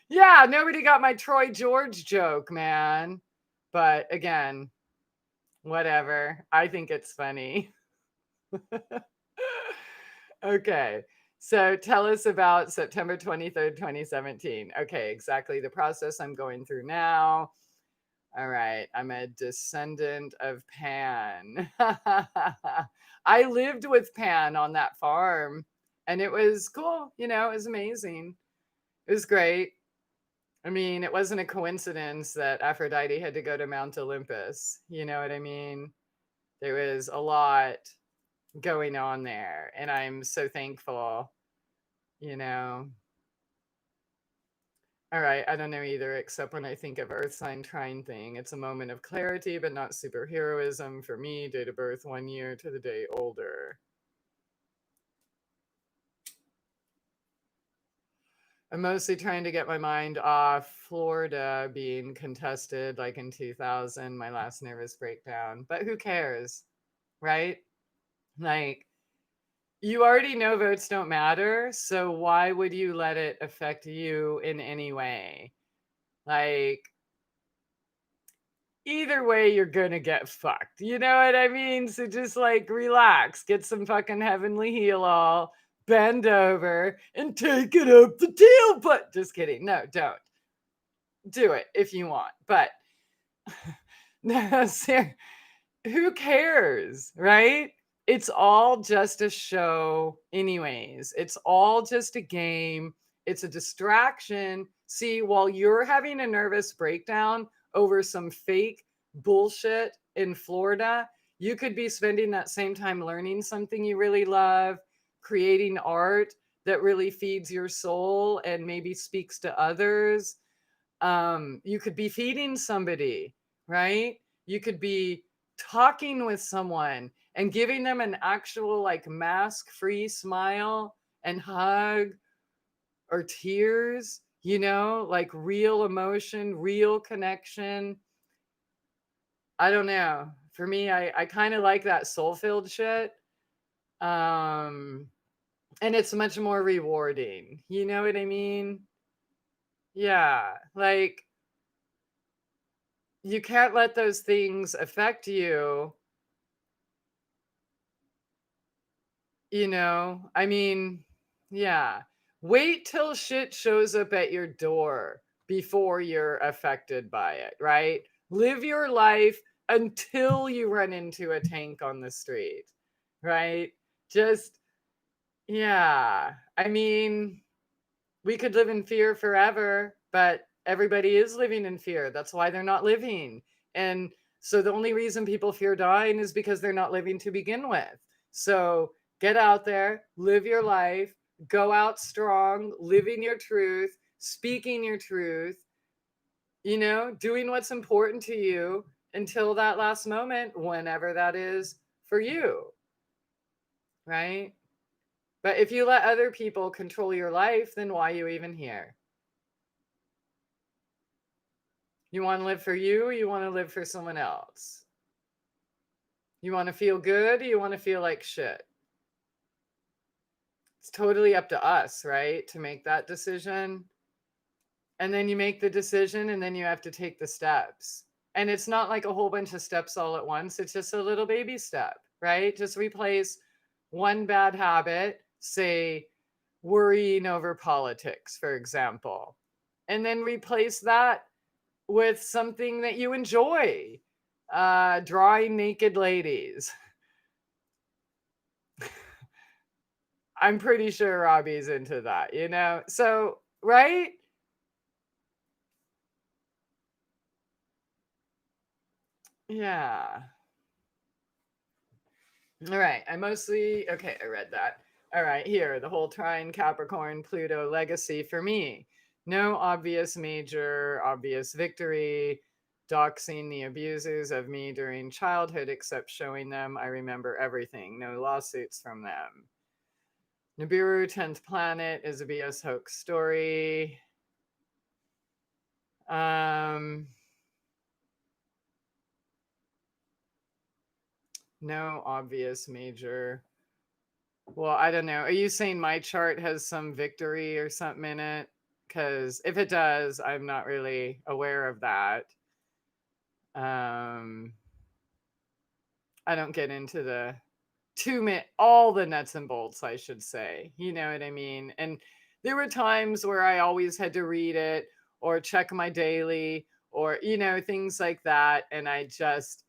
Yeah, nobody got my Troy George joke, man. But again, whatever. I think it's funny. Okay. So tell us about September 23rd, 2017. Okay, exactly the process I'm going through now. All right, I'm a descendant of Pan. I lived with Pan on that farm and it was cool. It was amazing. It was great. I mean, it wasn't a coincidence that Aphrodite had to go to Mount Olympus. You know what I mean? There was a lot going on there. And I'm so thankful, you know. All right, I don't know either, except when I think of Earth sign trine thing. It's a moment of clarity, but not superheroism for me. Date of birth 1 year to the day older. I'm mostly trying to get my mind off Florida being contested like in 2000, my last nervous breakdown. But who cares, right? Like, you already know votes don't matter, so why would you let it affect you in any way? Like, either way, you're gonna get fucked. You know what I mean? So just like relax, get some fucking heavenly heal all, bend over, and take it up the tailpipe. Just kidding. No, don't. Do it if you want. But no, who cares, right? It's all just a show, anyways. It's all just a game. It's a distraction. See, while you're having a nervous breakdown over some fake bullshit in Florida, you could be spending that same time learning something you really love, creating art that really feeds your soul and maybe speaks to others. You could be feeding somebody, right? You could be talking with someone and giving them an actual like mask free smile and hug or tears, you know, like real emotion, real connection. I don't know. For me, I kind of like that soul filled shit. Um, and it's much more rewarding. You know what I mean? Yeah. Like, you can't let those things affect you, you know? I mean, yeah. Wait till shit shows up at your door before you're affected by it, right? Live your life until you run into a tank on the street, right? Just, yeah. I mean, we could live in fear forever, but everybody is living in fear. That's why they're not living. And so the only reason people fear dying is because they're not living to begin with. So get out there, live your life, go out strong, living your truth, speaking your truth, you know, doing what's important to you until that last moment, whenever that is for you, right? But if you let other people control your life, then why are you even here? You want to live for you, or you want to live for someone else? You want to feel good, or you want to feel like shit? It's totally up to us, right? To make that decision. And then you make the decision, and then you have to take the steps. And it's not like a whole bunch of steps all at once. It's just a little baby step, right? Just replace one bad habit, say worrying over politics, for example, and then replace that with something that you enjoy, drawing naked ladies. I'm pretty sure Robbie's into that, you know? So, right? Yeah. All right. Okay, I read that. All right, here, the whole trine Capricorn Pluto legacy for me. No obvious major, obvious victory, doxing the abusers of me during childhood, except showing them I remember everything. No lawsuits from them. Nibiru, 10th planet, is a BS hoax story. No obvious major. Well, I don't know. Are you saying my chart has some victory or something in it? Because if it does, I'm not really aware of that. Um, I don't get into the all the nuts and bolts, I should say. You know what I mean? And there were times where I always had to read it or check my daily or, you know, things like that. And I just,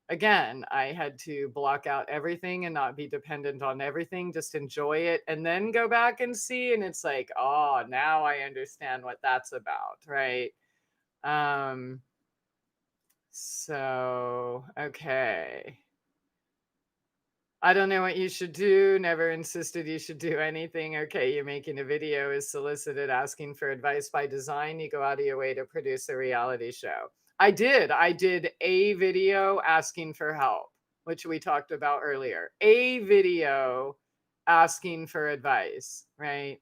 again, I had to block out everything and not be dependent on everything, just enjoy it and then go back and see. And it's like, oh, now I understand what that's about, right? Um, so, okay. I don't know what you should do. Never insisted you should do anything. Okay, you're making a video is solicited asking for advice by design. You go out of your way to produce a reality show. I did. I did a video asking for help, which we talked about earlier. A video asking for advice, right?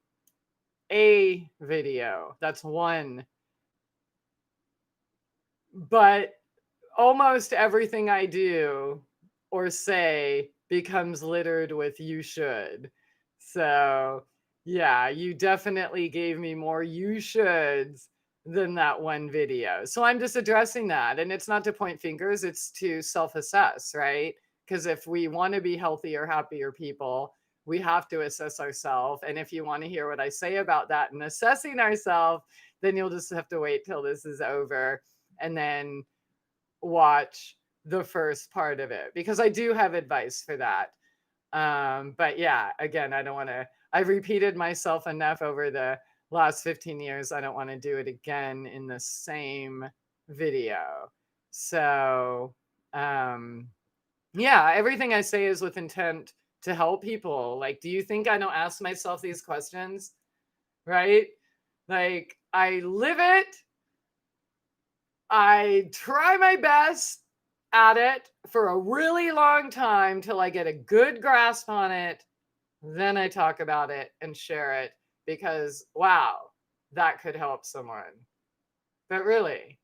A video. That's one. But almost everything I do or say becomes littered with you should. So, yeah, you definitely gave me more you shoulds than that one video. So I'm just addressing that. And it's not to point fingers, it's to self assess, right? Because if we want to be healthier, happier people, we have to assess ourselves. And if you want to hear what I say about that and assessing ourselves, then you'll just have to wait till this is over and then watch the first part of it because I do have advice for that. But yeah, again, I don't want to, I've repeated myself enough over the last 15 years. I don't want to do it again in the same video. So, yeah, everything I say is with intent to help people. Like, do you think I don't ask myself these questions? Right? Like, I live it. I try my best at it for a really long time till I get a good grasp on it. Then I talk about it and share it because, wow, that could help someone. But really,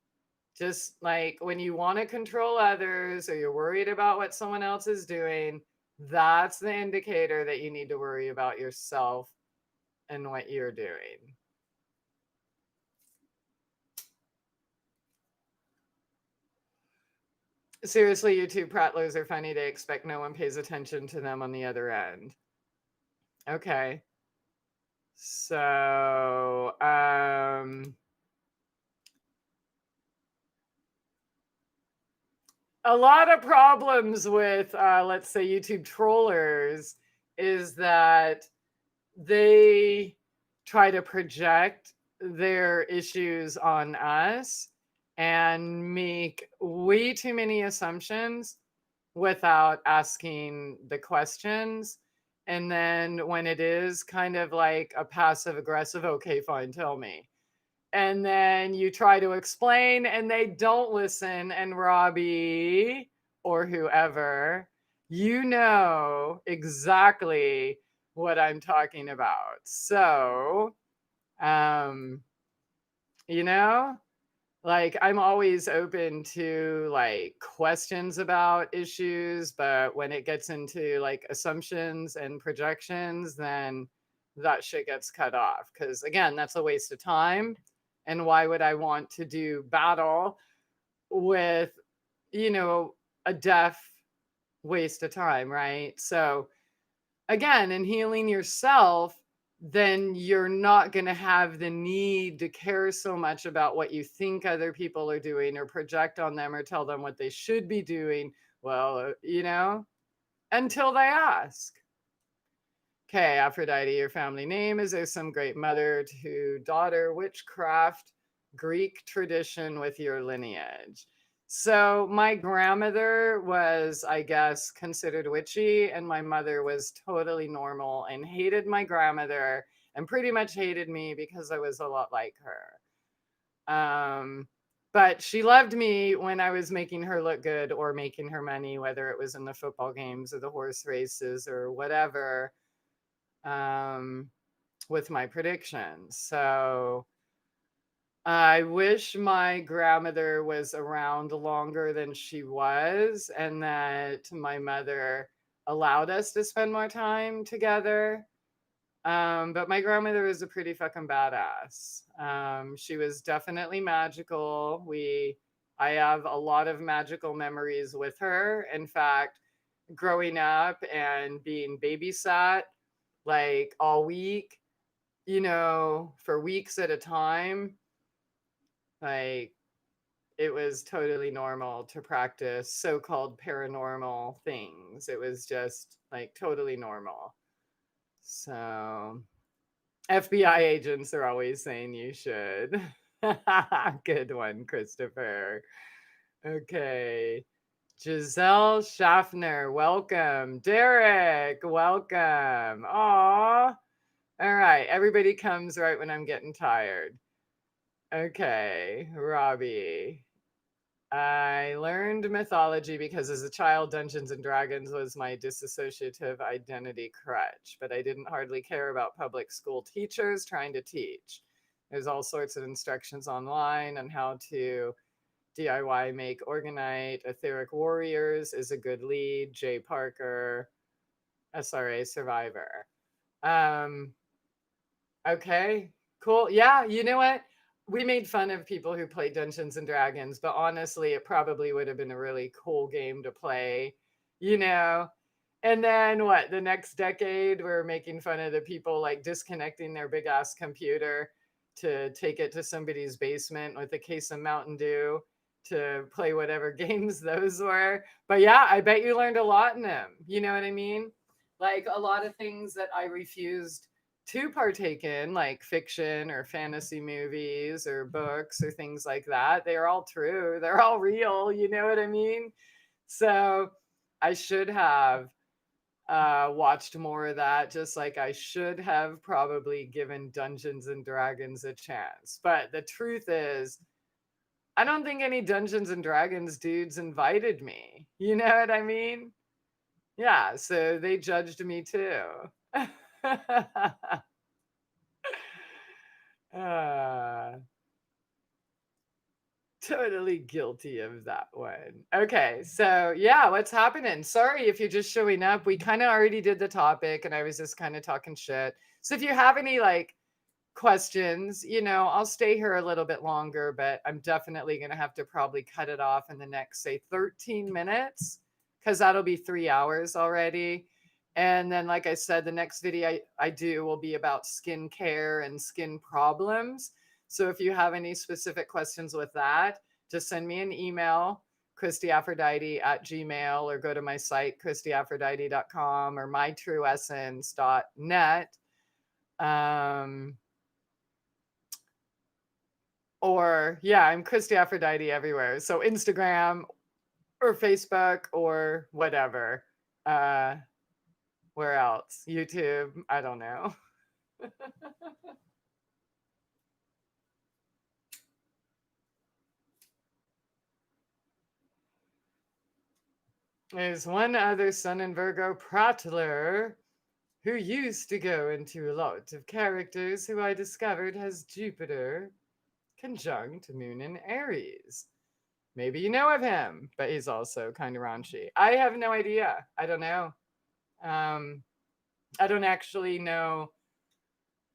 just like when you want to control others or you're worried about what someone else is doing, that's the indicator that you need to worry about yourself and what you're doing. Seriously, YouTube prattlers are funny. They expect no one pays attention to them on the other end. Okay. So, a lot of problems with, let's say, YouTube trollers is that they try to project their issues on us and make way too many assumptions without asking the questions. And then when it is kind of like a passive aggressive, okay, fine, tell me. And then you try to explain and they don't listen. And Robbie or whoever, you know exactly what I'm talking about. So, you know, like I'm always open to like questions about issues, but when it gets into like assumptions and projections, then that shit gets cut off. Because again, that's a waste of time. And why would I want to do battle with, you know, a deaf waste of time, right? So again, in healing yourself, then you're not going to have the need to care so much about what you think other people are doing or project on them or tell them what they should be doing. Well, you know, until they ask. Okay, Aphrodite, your family name. Is there some great mother to daughter witchcraft Greek tradition with your lineage? So my grandmother was, I guess, considered witchy, and my mother was totally normal and hated my grandmother and pretty much hated me because I was a lot like her. But she loved me when I was making her look good or making her money, whether it was in the football games or the horse races or whatever, with my predictions. So I wish my grandmother was around longer than she was, and that my mother allowed us to spend more time together. But my grandmother was a pretty fucking badass. She was definitely magical. I have a lot of magical memories with her. In fact, growing up and being babysat like all week, you know, for weeks at a time, like it was totally normal to practice so-called paranormal things. It was just like totally normal. So FBI agents are always saying you should. Good one, Christopher. Okay. Giselle Schaffner, welcome. Derek, welcome. Aw. All right, everybody comes right when I'm getting tired. Okay, Robbie. I learned mythology because as a child, Dungeons and Dragons was my dissociative identity crutch, but I didn't hardly care about public school teachers trying to teach. There's all sorts of instructions online on how to DIY make Organite. Etheric Warriors is a good lead. Jay Parker, SRA Survivor. Okay, cool. Yeah, you know what? We made fun of people who play Dungeons and Dragons, but honestly, it probably would have been a really cool game to play, you know? And then what? The next decade, we're making fun of the people like disconnecting their big ass computer to take it to somebody's basement with a case of Mountain Dew to play whatever games those were. But yeah, I bet you learned a lot in them. You know what I mean? Like a lot of things that I refused to partake in, like fiction or fantasy movies or books or things like that. They're all true. They're all real. You know what I mean? So I should have watched more of that, just like I should have probably given Dungeons and Dragons a chance. But the truth is, I don't think any Dungeons and Dragons dudes invited me. You know what I mean? Yeah, so they judged me too. uh, totally guilty of that one. Okay, so yeah, what's happening? Sorry if you're just showing up. We kind of already did the topic and I was just kind of talking shit. So if you have any like questions, I'll stay here a little bit longer, but I'm definitely going to have to probably cut it off in the next, say, 13 minutes because that'll be 3 hours already. And then, like I said, the next video I do will be about skincare and skin problems. So if you have any specific questions with that, just send me an email, ChristieAphrodite@gmail, or go to my site, ChristieAphrodite.com or mytrueessence.net. Or yeah, I'm Christie Aphrodite everywhere. So Instagram or Facebook or whatever. Where else? YouTube. I don't know. There's one other Sun in Virgo prattler who used to go into a lot of characters who I discovered has Jupiter conjunct Moon in Aries. Maybe you know of him, but he's also kind of raunchy. I have no idea. I don't know. I don't actually know.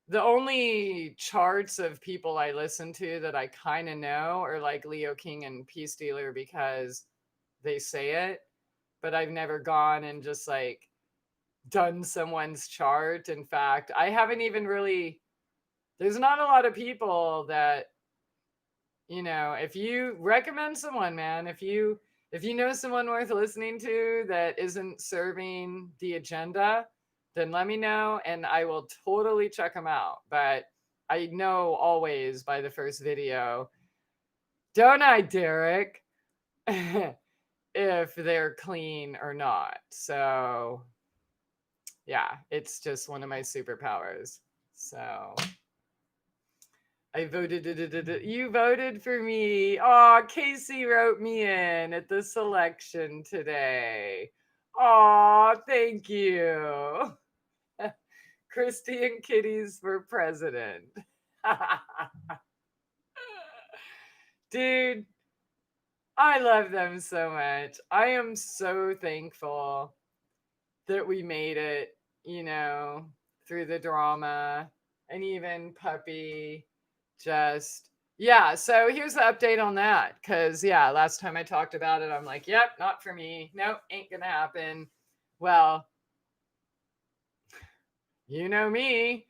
The only charts of people I listen to that I kind of know are like Leo King and Peace Dealer because they say it, but I've never gone and just like done someone's chart. In fact, I haven't even really, there's not a lot of people that, if you recommend someone, man, if you know someone worth listening to that isn't serving the agenda, then let me know and I will totally check them out. But I know always by the first video, don't I, Derek? If they're clean or not. So yeah, it's just one of my superpowers. So I voted. You voted for me. Oh, Casey wrote me in at the selection today. Oh, thank you. Christie and Kitties for president. Dude, I love them so much. I am so thankful that we made it, through the drama. And even Puppy just, yeah. So here's the update on that. Because, yeah, last time I talked about it, I'm like, yep, not for me. Nope, ain't going to happen. Well, you know me.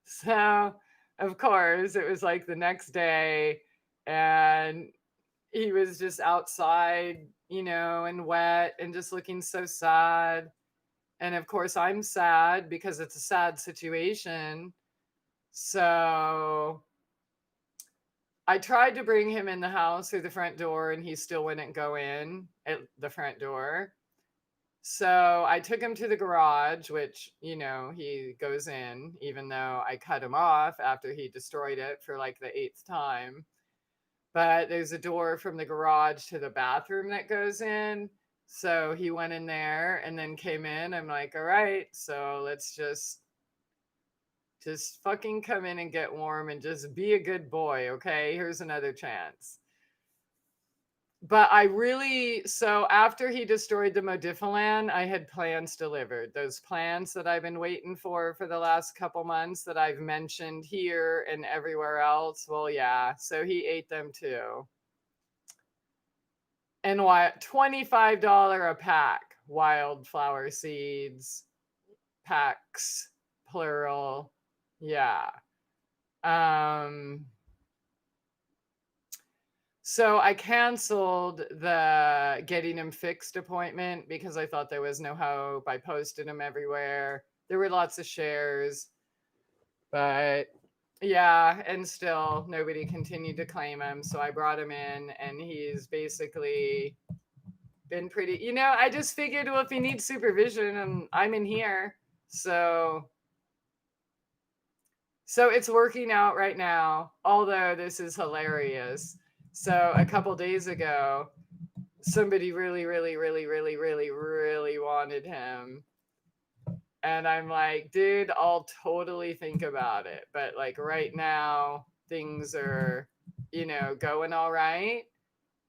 So, of course, it was like the next day, and he was just outside, and wet and just looking so sad. And of course, I'm sad because it's a sad situation. So, I tried to bring him in the house through the front door and he still wouldn't go in at the front door. So I took him to the garage, which, he goes in, even though I cut him off after he destroyed it for like the 8th time. But there's a door from the garage to the bathroom that goes in. So he went in there and then came in. I'm like, all right, so let's just fucking come in and get warm and just be a good boy, okay? Here's another chance. But so after he destroyed the Modifiland, I had plans delivered. Those plans that I've been waiting for the last couple months that I've mentioned here and everywhere else. Well, yeah, so he ate them too. And what? $25 a pack. Wildflower seeds, packs, plural. Yeah. So I canceled the getting him fixed appointment because I thought there was no hope. I posted him everywhere. There were lots of shares, but yeah, and still nobody continued to claim him. So I brought him in and he's basically been pretty, I just figured, well, if he needs supervision and I'm in here. So it's working out right now, although this is hilarious. So a couple days ago, somebody really, really, really, really, really, really wanted him. And I'm like, dude, I'll totally think about it. But like right now, things are, going all right.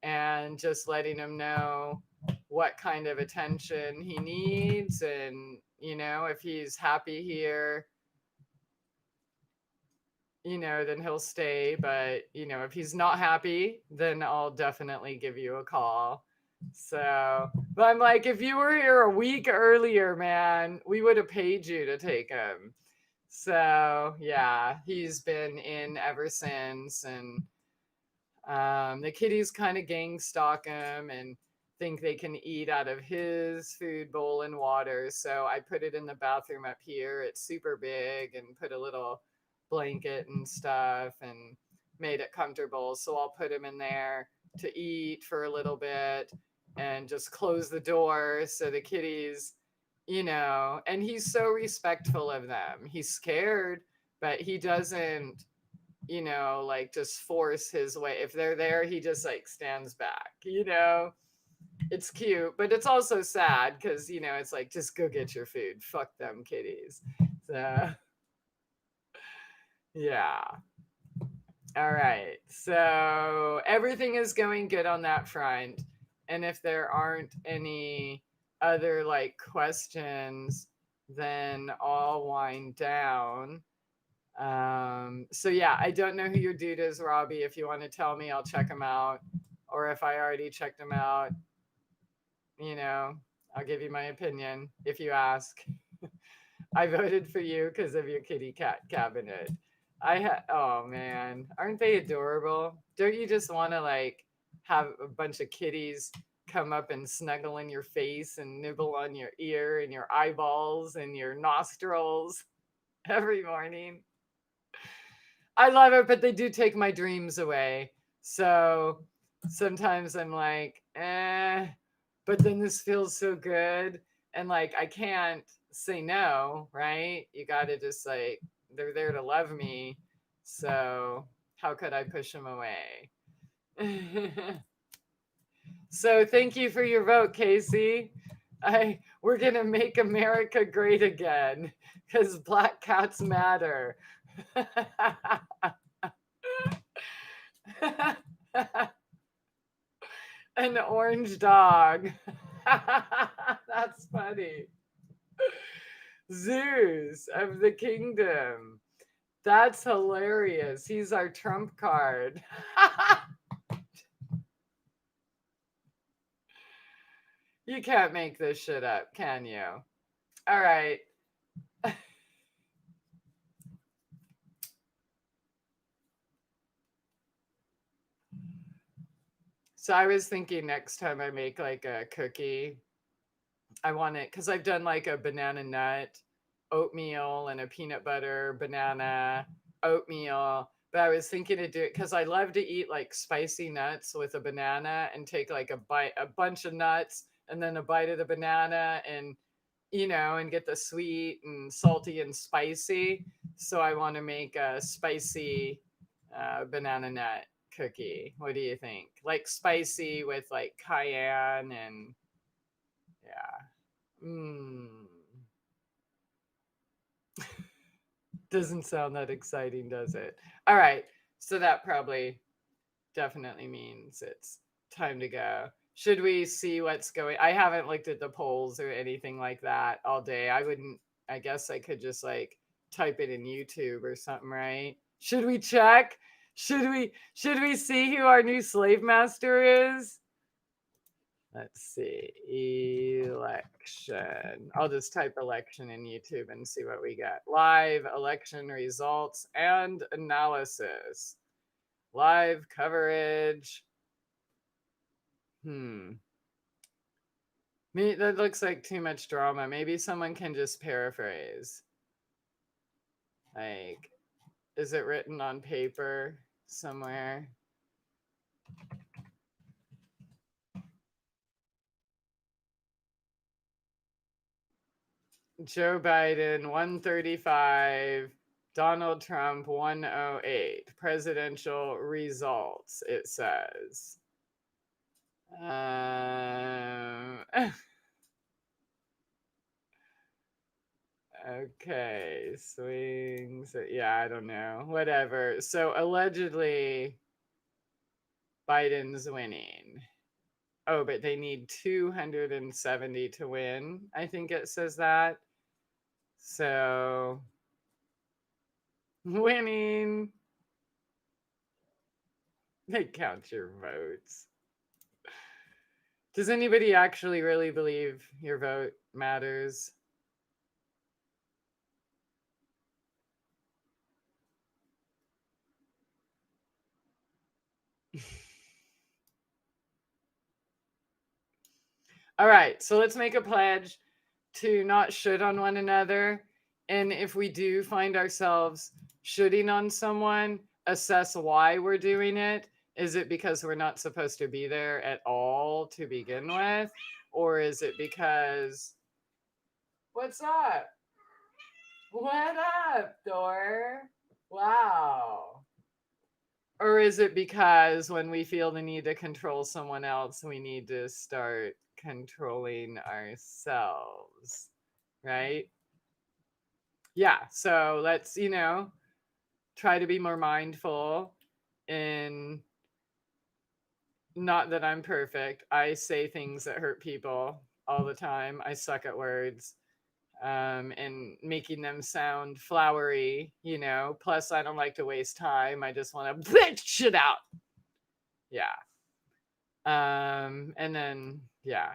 And just letting him know what kind of attention he needs. And, if he's happy here, then he'll stay. But, if he's not happy, then I'll definitely give you a call. So, but I'm like, if you were here a week earlier, man, we would have paid you to take him. So, yeah, he's been in ever since. And the kitties kind of gang stalk him and think they can eat out of his food bowl and water. So I put it in the bathroom up here. It's super big and put a little blanket and stuff and made it comfortable. So I'll put him in there to eat for a little bit and just close the door so the kitties, and he's so respectful of them. He's scared, but he doesn't, like just force his way. If they're there, he just like stands back, It's cute, but it's also sad because, it's like, just go get your food. Fuck them kitties. So, yeah. All right. So everything is going good on that front. And if there aren't any other like questions, then I'll wind down. So yeah, I don't know who your dude is, Robbie. If you want to tell me, I'll check him out. Or if I already checked him out, I'll give you my opinion if you ask. I voted for you because of your kitty cat cabinet. Oh man, aren't they adorable? Don't you just want to like have a bunch of kitties come up and snuggle in your face and nibble on your ear and your eyeballs and your nostrils every morning? I love it, but they do take my dreams away. So sometimes I'm like, but then this feels so good. And like, I can't say no, right? You got to just like, they're there to love me. So how could I push them away? So thank you for your vote, Casey. We're going to make America great again because black cats matter. An orange dog. That's funny. Zeus of the kingdom. That's hilarious. He's our trump card. You can't make this shit up, can you? All right. So I was thinking next time I make like a cookie, I want it because I've done like a banana nut, oatmeal, and a peanut butter banana oatmeal. but I was thinking to do it because I love to eat like spicy nuts with a banana and take like a bunch of nuts and then a bite of the banana and, and get the sweet and salty and spicy. So I want to make a spicy banana nut cookie. What do you think? Like spicy with like cayenne and yeah. Doesn't sound that exciting, does it? All right. So that probably definitely means it's time to go. Should we see what's going? I haven't looked at the polls or anything like that all day. I guess I could just like type it in YouTube or something, right? Should we check? Should we see who our new slave master is? Let's see. Election. I'll just type election in YouTube and see what we get. Live election results and analysis. Live coverage. Maybe that looks like too much drama. Maybe someone can just paraphrase. Like, is it written on paper somewhere? Joe Biden 135, Donald Trump 108. Presidential results, it says. Okay, swings. Yeah, I don't know. Whatever. So allegedly, Biden's winning. Oh, but they need 270 to win. I think it says that. So winning. They count your votes. Does anybody actually really believe your vote matters? All right, so let's make a pledge to not should on one another. And if we do find ourselves shooting on someone, assess why we're doing it. Is it because we're not supposed to be there at all to begin with? Or is it because, what's up? What up, Thor? Wow. Or is it because when we feel the need to control someone else, we need to start controlling ourselves? Right? Yeah. So let's, try to be more mindful in not that I'm perfect. I say things that hurt people all the time. I suck at words. And making them sound flowery, Plus, I don't like to waste time. I just want to bitch it out. Yeah. And then, yeah.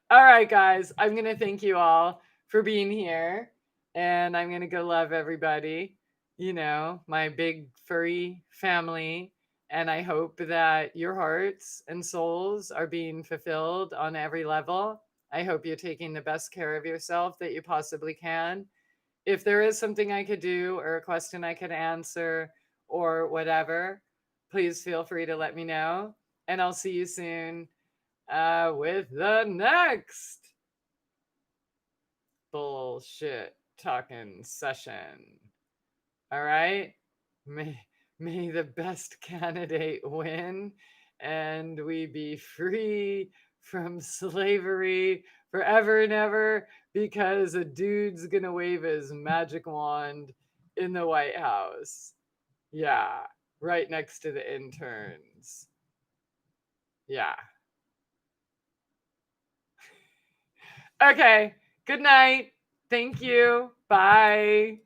All right, guys. I'm going to thank you all for being here. And I'm going to go love everybody, my big furry family. And I hope that your hearts and souls are being fulfilled on every level. I hope you're taking the best care of yourself that you possibly can. If there is something I could do or a question I could answer or whatever, please feel free to let me know. And I'll see you soon with the next bullshit talking session. All right? May the best candidate win and we be free from slavery forever and ever because a dude's gonna wave his magic wand in the White House. Yeah, right next to the interns. Yeah. Okay, good night. Thank you. Bye.